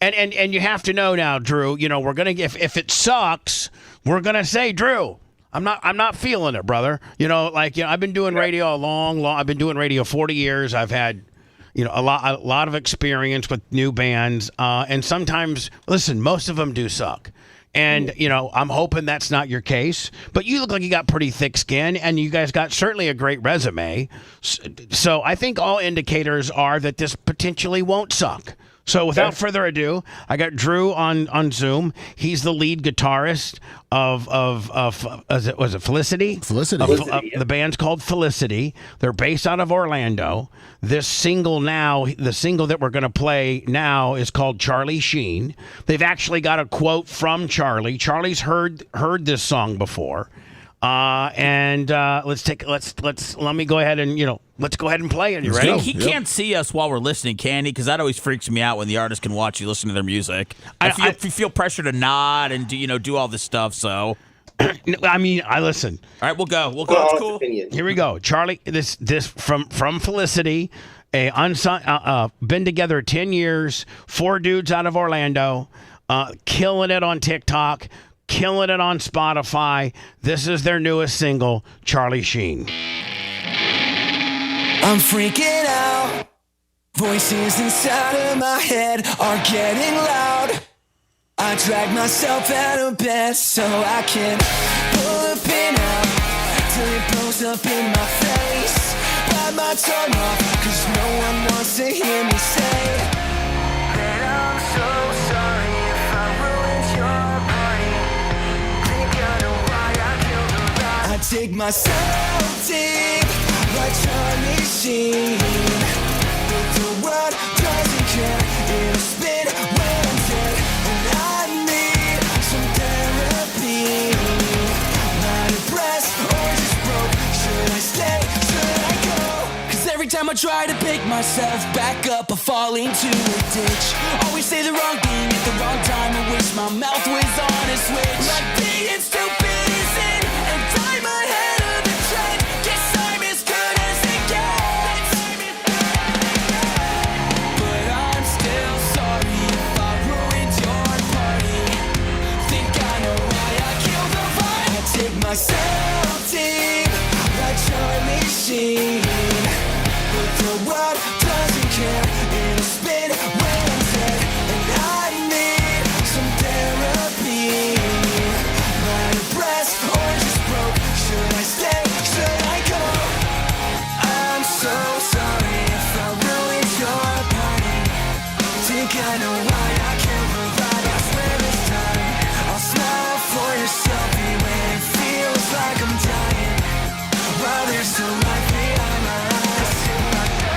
And you have to know now, Drew, you know, we're gonna if it sucks, we're gonna say, Drew, I'm not feeling it, brother. You know, like, you know, I've been doing radio I've been doing radio 40 years. I've had, you know, a lot of experience with new bands, and sometimes, listen, most of them do suck. And, you know, I'm hoping that's not your case, but you look like you got pretty thick skin, and you guys got certainly a great resume. So I think all indicators are that this potentially won't suck. So without further ado, I got Drew on Zoom. He's the lead guitarist of was it Felicity? Felicity. The band's called Felicity. They're based out of Orlando. This single now, the single that we're going to play now is called Charlie Sheen. They've actually got a quote from Charlie. Charlie's heard this song before. Let me go ahead and, you know, let's go ahead and play it. You ready? He can't see us while we're listening, can he? Because that always freaks me out when the artist can watch you listen to their music. I feel pressure to nod and do all this stuff. So, I mean, I listen. All right, we'll go. It's cool. Here we go, Charlie. This from Felicity, been together 10 years, 4 dudes out of Orlando, killing it on TikTok. Killing it on Spotify. This is their newest single, Charlie Sheen. I'm freaking out. Voices inside of my head are getting loud. I drag myself out of bed so I can pull a pin out till it blows up in my face. Bite my tongue off, cause no one wants to hear me say that I'm so sorry if I ruined your party. I take myself deep like Charlie Sheen, but the world doesn't care. It'll spin when I'm dead, and I need some therapy. Not impressed or just broke. Should I stay? Should I go? Cause every time I try to pick myself back up, I fall into a ditch. Always say the wrong thing at the wrong time. I wish my mouth was on a switch. Like being stupid. Myself deep like Charlie Sheen, but the world doesn't care. It'll spin when I'm dead, and I need some therapy. Not impressed or just broke. Should I stay? Should I go? I'm so sorry if I ruined your party. Think I know why I can't provide. I swear this time I'll smile for your selfie when it feels like I'm dying, while there's still light behind my eyes.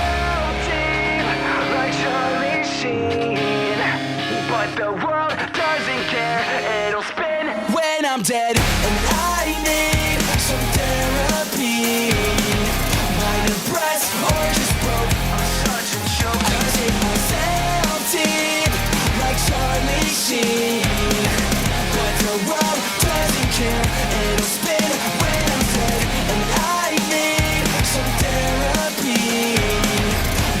I'm dead and I need some therapy. My depressed or just broke. I'm such a joke. I take myself deep like Charlie Sheen, but the world doesn't care and it'll spin when I'm dead and I need some therapy.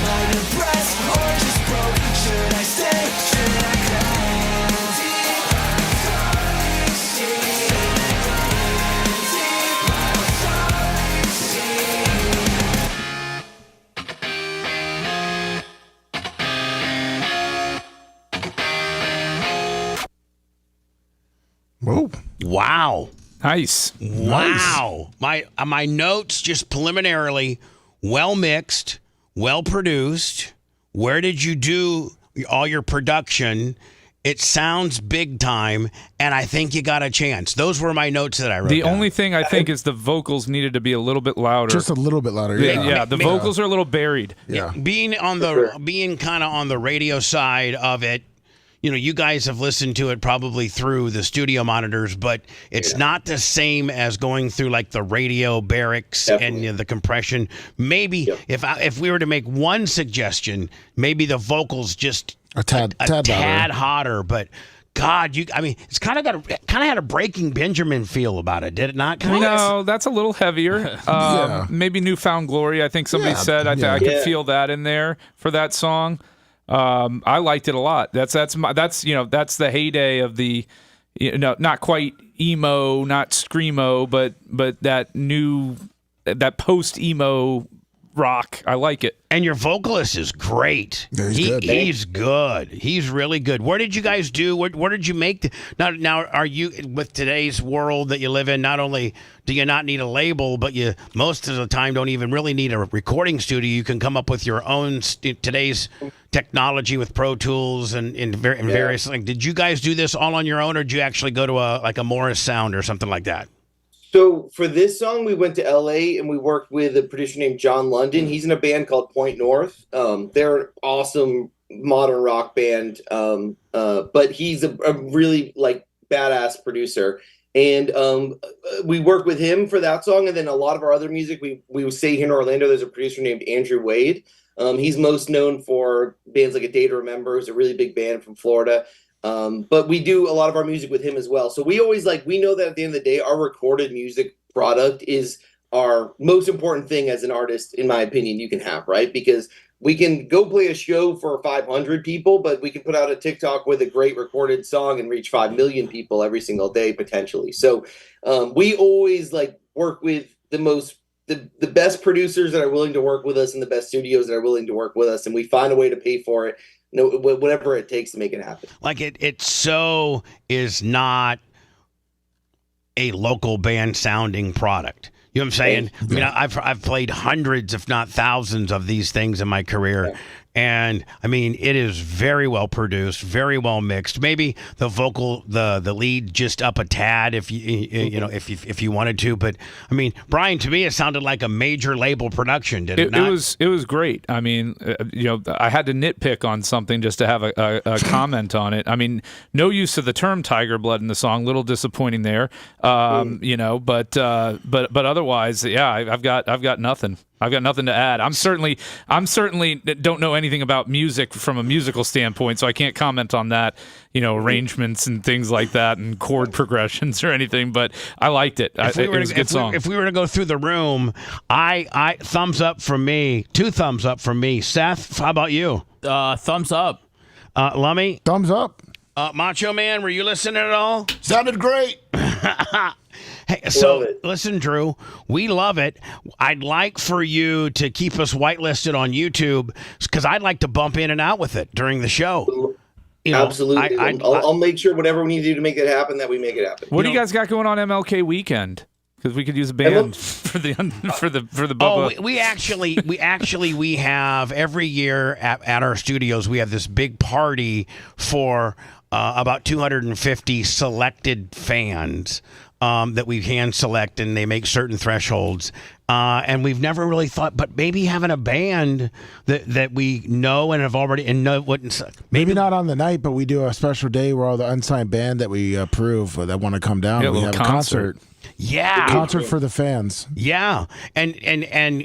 My depressed or just broke. Should I stay? Should I go? Whoa. Wow. Nice. Wow. My notes just preliminarily, well mixed, well produced. Where did you do all your production? It sounds big time, and I think you got a chance. Those were my notes that I wrote The down. only thing I think is the vocals needed to be a little bit louder. Just a little bit louder. Yeah, the vocals are a little buried. Yeah. being kind of on the radio side of it, you know, you guys have listened to it probably through the studio monitors, but it's not the same as going through like the radio barracks and the compression. Maybe if we were to make one suggestion, maybe the vocals just a tad hotter, but God, it's kind of had a Breaking Benjamin feel about it, did it not? No, that's a little heavier. Maybe Newfound Glory. I think somebody said. I could feel that in there for that song. I liked it a lot. That's the heyday of the, not quite emo, not screamo, but that post emo rock. I like it. And your vocalist is great. Yeah, he's good. He's really good. Where did you guys do? Where did you make now? Are you, with today's world that you live in? Not only do you not need a label, but you most of the time don't even really need a recording studio. You can come up with your own today's technology with Pro Tools and various things. Did you guys do this all on your own, or did you actually go to a Morris Sound or something like that? So for this song, we went to LA and we worked with a producer named John London. He's in a band called Point North. They're an awesome modern rock band, but he's a really badass producer. And we worked with him for that song, and then a lot of our other music. We stay here in Orlando. There's a producer named Andrew Wade. He's most known for bands like A Day to Remember, who's a really big band from Florida. But we do a lot of our music with him as well. So we always we know that at the end of the day, our recorded music product is our most important thing as an artist, in my opinion, you can have, right? Because we can go play a show for 500 people, but we can put out a TikTok with a great recorded song and reach 5 million people every single day, potentially. So we always work with the best producers that are willing to work with us and the best studios that are willing to work with us. And we find a way to pay for it. Whatever it takes to make it happen. It so is not a local band sounding product. You know what I'm saying? I mean, I've played hundreds, if not thousands, of these things in my career. And I mean, it is very well produced, very well mixed. Maybe the vocal, the lead just up a tad if if you wanted to. But I mean, Brian, to me, it sounded like a major label production. Did it not? It was great. I mean, I had to nitpick on something just to have a comment on it. I mean, no use of the term Tiger Blood in the song. Little disappointing there. But otherwise, yeah, I've got nothing. I've got nothing to add. I'm certainly don't know anything about music from a musical standpoint, so I can't comment on that, arrangements and things like that and chord progressions or anything, but I liked it. It was a good song. If we were to go through the room, I thumbs up from me, 2 thumbs up from me. Seth, how about you? Thumbs up. Lummy? Thumbs up. Macho Man, were you listening at all? Sounded great. Hey, so listen, Drew, we love it. I'd like for you to keep us whitelisted on YouTube because I'd like to bump in and out with it during the show. Absolutely. I'll make sure whatever we need to do to make it happen, that we make it happen. What do you guys got going on MLK weekend? Because we could use a band for the Bubba. Oh, we have every year at our studios, we have this big party for about 250 selected fans. That we hand select, and they make certain thresholds. And we've never really thought, but maybe having a band that we know and have already and know wouldn't. Maybe not on the night, but we do a special day where all the unsigned band that we approve that want to come down. Yeah, we have a concert. Yeah, concert for the fans. Yeah, and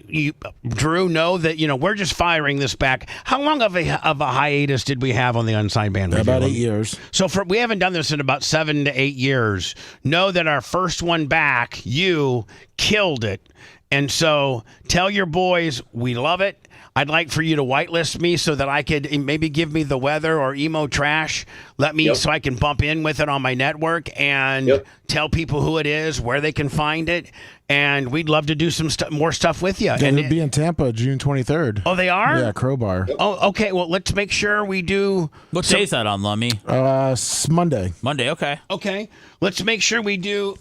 you, Drew, know that we're just firing this back. How long of a hiatus did we have on the unsigned band? About 8 years. So we haven't done this in about 7 to 8 years. Know that our first one back, you killed it, and so tell your boys we love it. I'd like for you to whitelist me so that I could maybe give me the weather or emo trash. Let me so I can bump in with it on my network and tell people who it is, where they can find it, and we'd love to do some more stuff with you. They'll be in Tampa June 23rd. Oh, they are? Yeah, Crowbar. Oh, okay. Well, let's make sure we do. What day is that on, Lummy? Monday. Monday. Okay. Okay. Let's make sure we do.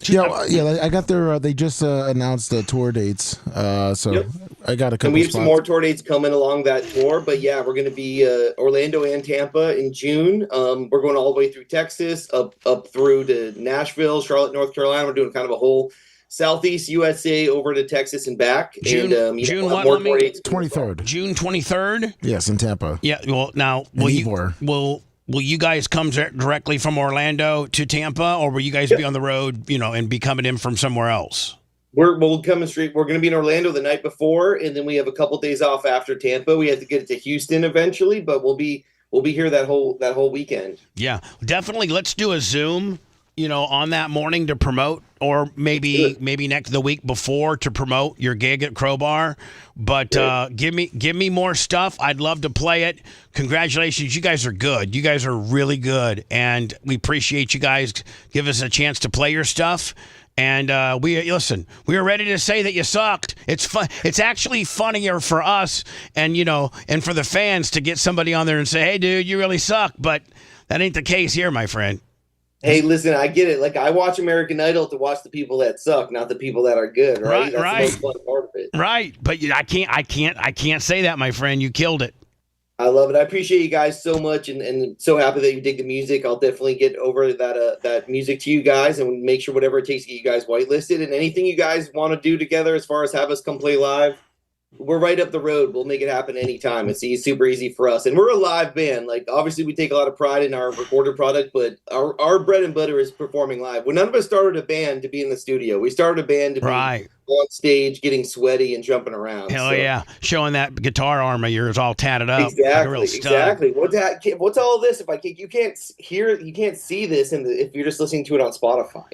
Yeah, I got their. They just announced the tour dates, so I got a couple. And we have spots. some more tour dates coming along that tour, but yeah, we're going to be Orlando and Tampa in June. We're going all the way through Texas, up through to Nashville, Charlotte, North Carolina. We're doing kind of a whole Southeast USA over to Texas and back. June, and, June we'll what? more tour dates 23rd. June 23rd. Yes, in Tampa. Yeah. Well, now will you guys come directly from Orlando to Tampa, or will you guys be on the road, and be coming in from somewhere else? We'll come straight. We're going to be in Orlando the night before, and then we have a couple days off after Tampa. We have to get it to Houston eventually, but we'll be here that whole weekend. Yeah, definitely. Let's do a Zoom, on that morning to promote, or maybe the week before to promote your gig at Crowbar. But give me more stuff. I'd love to play it. Congratulations, you guys are good. You guys are really good, and we appreciate you guys. Give us a chance to play your stuff. And we were ready to say that you sucked. It's fun. It's actually funnier for us, and and for the fans to get somebody on there and say, "Hey, dude, you really suck." But that ain't the case here, my friend. Hey, listen, I get it. Like, I watch American Idol to watch the people that suck, not the people that are good. Right. That's the most fun part of it. Right, but I can't say that, my friend. You killed it. I love it. I appreciate you guys so much, and so happy that you dig the music. I'll definitely get over that music to you guys and make sure whatever it takes to get you guys whitelisted. And anything you guys want to do together as far as have us come play live, we're right up the road. We'll make it happen anytime. It's super easy for us. And we're a live band. Like, obviously, we take a lot of pride in our recorded product, but our bread and butter is performing live. Well, none of us started a band to be in the studio. We started a band to be on stage, getting sweaty and jumping around. Hell yeah. Showing that guitar arm of yours all tatted up. Exactly. What's all this? You can't hear, you can't see this if you're just listening to it on Spotify,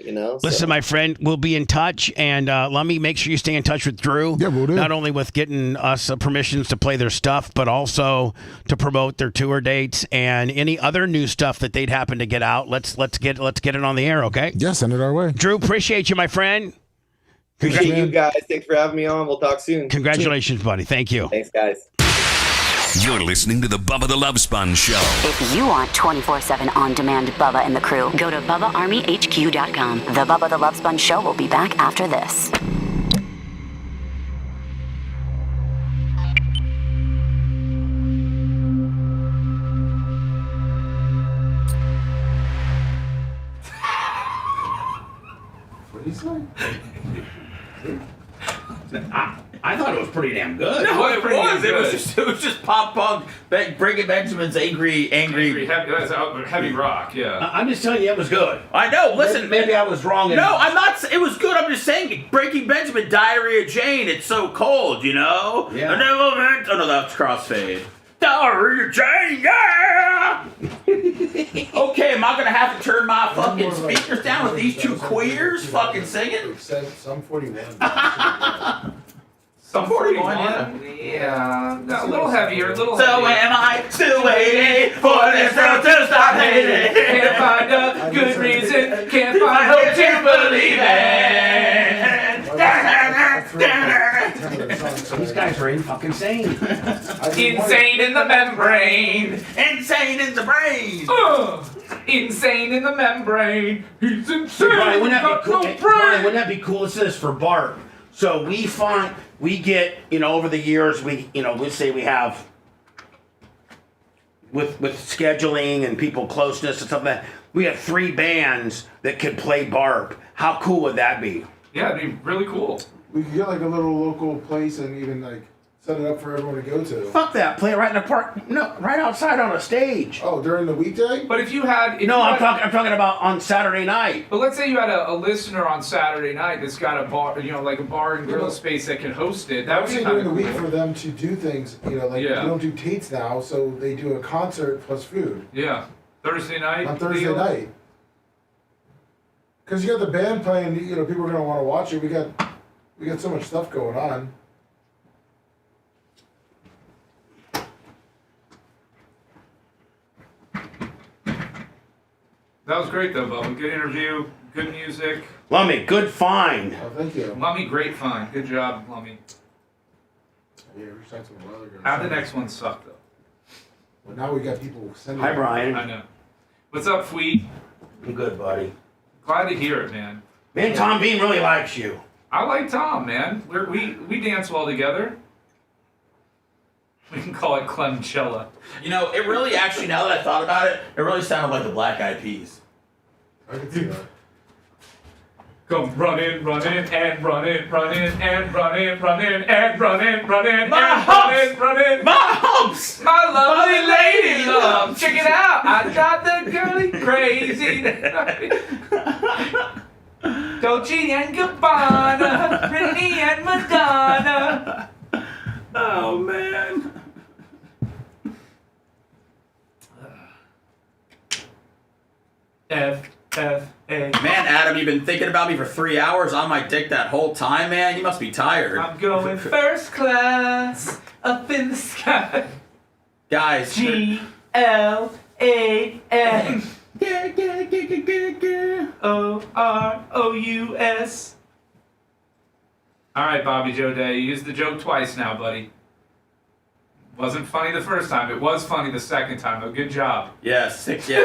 Listen, my friend, we'll be in touch, and let me make sure you stay in touch with Drew. Yeah, we'll do. Not only with getting us permissions to play their stuff, but also to promote their tour dates and any other new stuff that they'd happen to get out. Let's get it on the air, okay? Yeah, send it our way. Drew, appreciate you, my friend. Appreciate you guys. Thanks for having me on. We'll talk soon. Congratulations, buddy. Thank you. Thanks, guys. You're listening to the Bubba the Love Sponge Show. If you want 24/7 on-demand Bubba and the crew, go to BubbaArmyHQ.com. The Bubba the Love Sponge Show will be back after this. What did he say? I thought it was pretty damn good. No, it was. It was just pop punk. Breaking Benjamin's angry. Heavy rock. Yeah. I'm just telling you, it was good. I know. Listen, maybe I was wrong. No, I'm not. It was good. I'm just saying, Breaking Benjamin, Diarrhea Jane. It's so cold, Yeah. Oh no, that's Crossfade. Diarrhea Jane, yeah. Okay, am I gonna have to turn my fucking speakers down with these two queers fucking singing? Some 41. Some 41, yeah. A little heavier, So am I still waiting for this girl to stop hating? Can't find a good reason, can't find hope to believe it. These guys are fucking insane. Insane in the membrane. Insane in the brain. Insane in the membrane. He's insane. Brian, wouldn't got that be cool? no Brian, wouldn't that be cool? It says for Bart. So we get, over the years, we say we have with scheduling and people closeness and stuff like that, we have 3 bands that could play Barb. How cool would that be? Yeah, it'd be really cool. We could get like a little local place and even like set it up for everyone to go to. Fuck that. Play it right in the park. No, right outside on a stage. Oh, during the weekday? But if you had... I'm talking about on Saturday night. But let's say you had a listener on Saturday night that's got a bar, like a bar and grill space that can host it. That would be during kind the of week for them to do things, we don't do Tates now, so they do a concert plus food. Yeah. Thursday night? On Thursday night. Because you got the band playing, people are going to want to watch it. We got so much stuff going on. That was great, though, Bubba. Good interview, good music. Lummy, good find. Oh, thank you. Lummy, great find. Good job, Lummy. Yeah, we tried some weather. How the next one suck, though? Well, now we got people sending... Hi, Brian. I know. What's up, Fweet? I'm good, buddy. Glad to hear it, man. Man, Tom Bean really likes you. I like Tom, man. We dance well together. We can call it Clemcella. It really actually, now that I thought about it, it really sounded like the Black Eyed Peas. I can see that. Come running, and running, and running, and running, and running, and running, running. My humps! My lovely lady love. Check it out. I got the girly crazy. Dolce and Gabbana, Britney and Madonna. Oh, man. F-F-A. Man, Adam, you've been thinking about me for 3 hours on my dick that whole time, man. You must be tired. I'm going first class up in the sky. Guys. G-L-A-N. O-R-O-U-S. All right, Bobby Joe Day. You used the joke twice now, buddy. Wasn't funny the first time. It was funny the second time, though. Good job. Yeah, sick, yeah.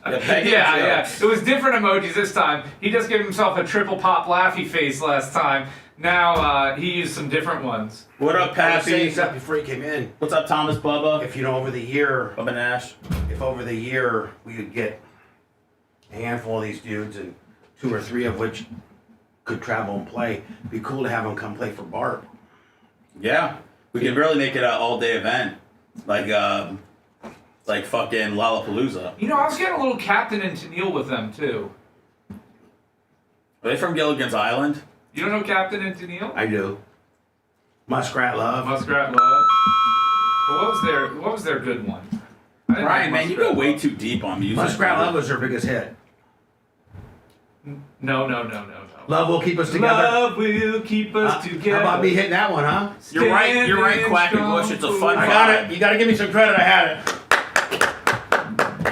Yeah. It was different emojis this time. He just gave himself a triple pop laughy face last time. Now he used some different ones. What up, Pappy? Except before he came in. What's up, Thomas Bubba? If over the year, Bubba Nash. If over the year we could get a handful of these dudes, and 2 or 3 of which could travel and play, it'd be cool to have them come play for Bart. Yeah, we could really make it an all-day event, like fucking Lollapalooza. I was getting a little Captain and Tennille with them too. Are they from Gilligan's Island? You don't know Captain and Tennille? I do. Muskrat Love. Muskrat Love. Well, what was their good one? Brian, man, you go way too deep on music. Muskrat Love was their biggest hit. No. Love will keep us together. Love will keep us together. How about me hitting that one, huh? You're right, Quackenbush. It's a fun vibe. I got it. You got to give me some credit. I had it.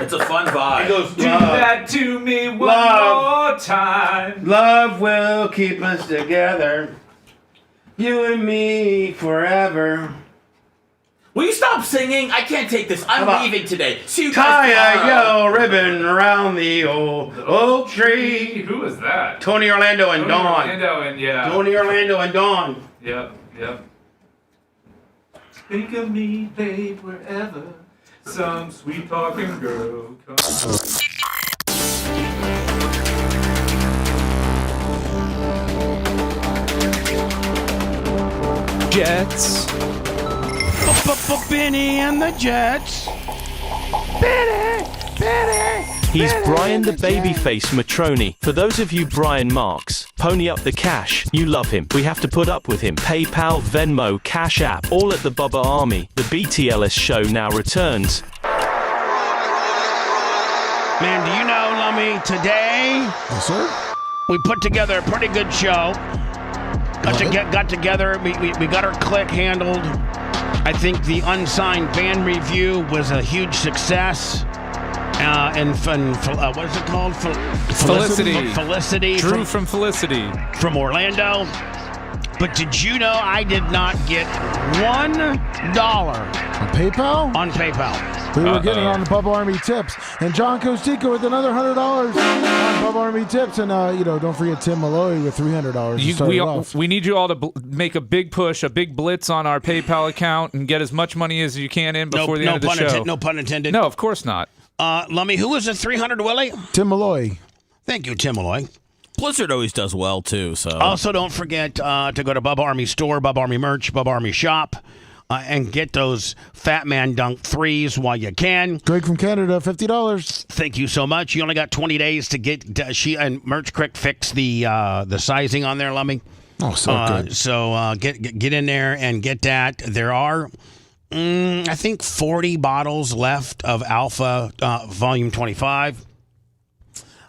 It's a fun vibe. It goes, do that to me one more time. Love will keep us together. You and me forever. Will you stop singing? I can't take this. I'm leaving today. See you guys Tie tomorrow. a yellow ribbon around the old oak tree. Who was that? Tony Orlando and Dawn. Tony Orlando and Dawn. Yep. Think of me, babe, wherever some sweet talking girl comes. Jets. Benny and the Jets. Benny. He's Brian the Babyface Matroni. For those of you Brian Marks, pony up the cash. You love him. We have to put up with him. PayPal, Venmo, Cash App, all at the Bubba Army. The BTLS show now returns. Man, do you know, Lummy, today? Yes, sir. We put together a pretty good show. Got together. We got our click handled. I think the unsigned band review was a huge success. What is it called? Felicity. Felicity. Drew from Felicity. From Orlando. But did you know I did not get $1 on PayPal? On PayPal. We were getting on the Bubba Army tips. And John Costico with another $100 on Bubba Army tips. And, don't forget Tim Malloy with $300. We need you all to make a big push, a big blitz on our PayPal account and get as much money as you can in before the end of the show. No pun intended. No, of course not. Lummy, who was the 300, Willie? Tim Malloy. Thank you, Tim Malloy. Blizzard always does well, too. So Also, don't forget to go to Bubba Army Store, Bubba Army Merch, Bubba Army Shop, and get those Fat Man Dunk 3s while you can. Greg from Canada, $50. Thank you so much. You only got 20 days to get she and Merch Crick fix the sizing on there, Lummy. Oh, so good. So get in there and get that. There are, I think, 40 bottles left of Alpha Volume 25.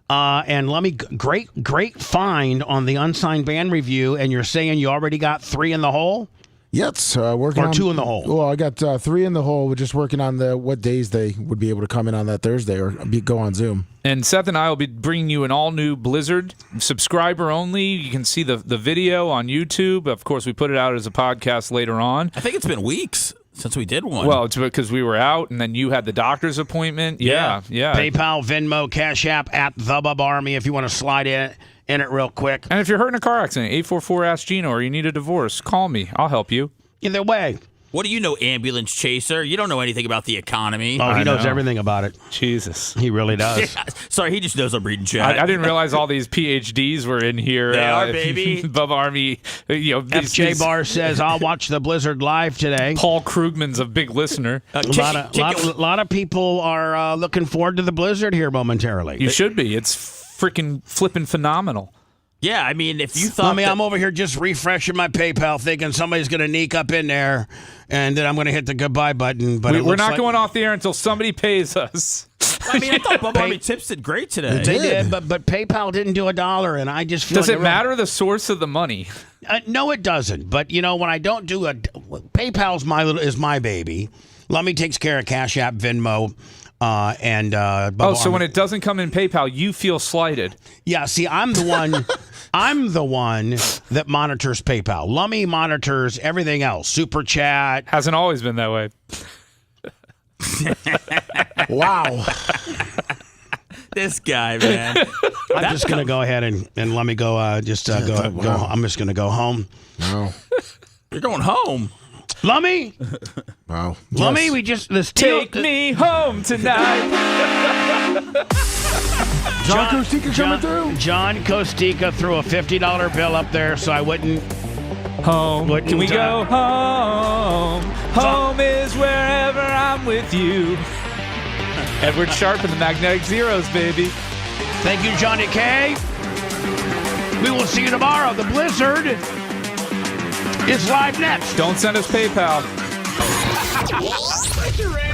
And let me, great find on the unsigned band review. And you're saying you already got 3 in the hole? Yes, working on 2 in the hole. Well, I got 3 in the hole. We're just working on what days they would be able to come in on that Thursday or go on Zoom. And Seth and I will be bringing you an all-new Blizzard, subscriber only. You can see the video on YouTube. Of course, we put it out as a podcast later on. I think it's been weeks since we did one. Well, it's because we were out, and then you had the doctor's appointment. Yeah. PayPal, Venmo, Cash App at the Bubba Army if you want to slide in it real quick. And if you're hurt in a car accident, 844-ASK-GINO, or you need a divorce, call me. I'll help you. Either way. What do you know, ambulance chaser? You don't know anything about the economy. Oh, he knows everything about it. Jesus. He really does. Yeah. Sorry, he just knows I'm reading chat. I didn't realize all these PhDs were in here. They are, baby. Bubba Army. FJ Bar says, I'll watch the Blizzard live today. Paul Krugman's a big listener. A lot of people are looking forward to the Blizzard here momentarily. You should be. It's freaking flipping phenomenal. Yeah, I mean, if you thought... I'm over here just refreshing my PayPal thinking somebody's going to sneak up in there and then I'm going to hit the goodbye button. But we're not going off the air until somebody pays us. I mean, I thought Bubba Army Tips did great today. They did, but PayPal didn't do $1, and I just feel Does it matter the source of the money? No, it doesn't. But, when I don't do PayPal's is my baby. Lummy takes care of Cash App, Venmo, and Bubba so when it doesn't come in PayPal, you feel slighted. Yeah, see, I'm the one... I'm the one that monitors PayPal. Lummy monitors everything else. Super Chat. Hasn't always been that way. Wow. This guy, man. I'm just going to go ahead and let me go. I'm just going to go home. No. You're going home? Lummy? Wow. Lummy, Yes. we just... Take me home tonight. John Kostika coming through? John Kostika threw a $50 bill up there so I wouldn't... Home. Can we go home? Home is wherever I'm with you. Edward Sharp and the Magnetic Zeros, baby. Thank you, Johnny K. We will see you tomorrow. The Blizzard is live next. Don't send us PayPal.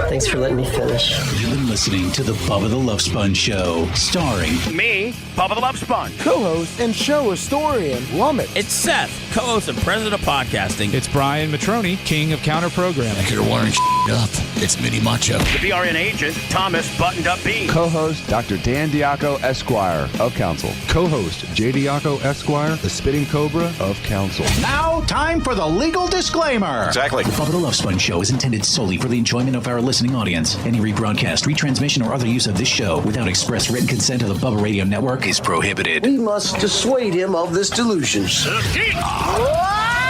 Thanks for letting me finish. You've been listening to the Bubba the Love Sponge Show, starring me, Bubba the Love Sponge, co-host and show historian, Lummit. It's Seth, co-host and president of podcasting. It's Brian Matroni, king of counter programming. You're wiring up. It's Mini Macho. The BRN agent, Thomas Buttoned Up B. Co-host, Dr. Dan Diaco, Esquire of Council. Co-host, J. Diaco, Esquire, the Spitting Cobra of Council. Now, time for the legal disclaimer. Exactly. The Bubba the Love Sponge Show is intended solely for the enjoyment of our listening audience. Any rebroadcast, retransmission, or other use of this show without express written consent of the Bubba Radio Network is prohibited. We must dissuade him of this delusion.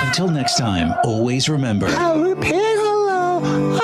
Until next time, always remember... I'll repeat hello.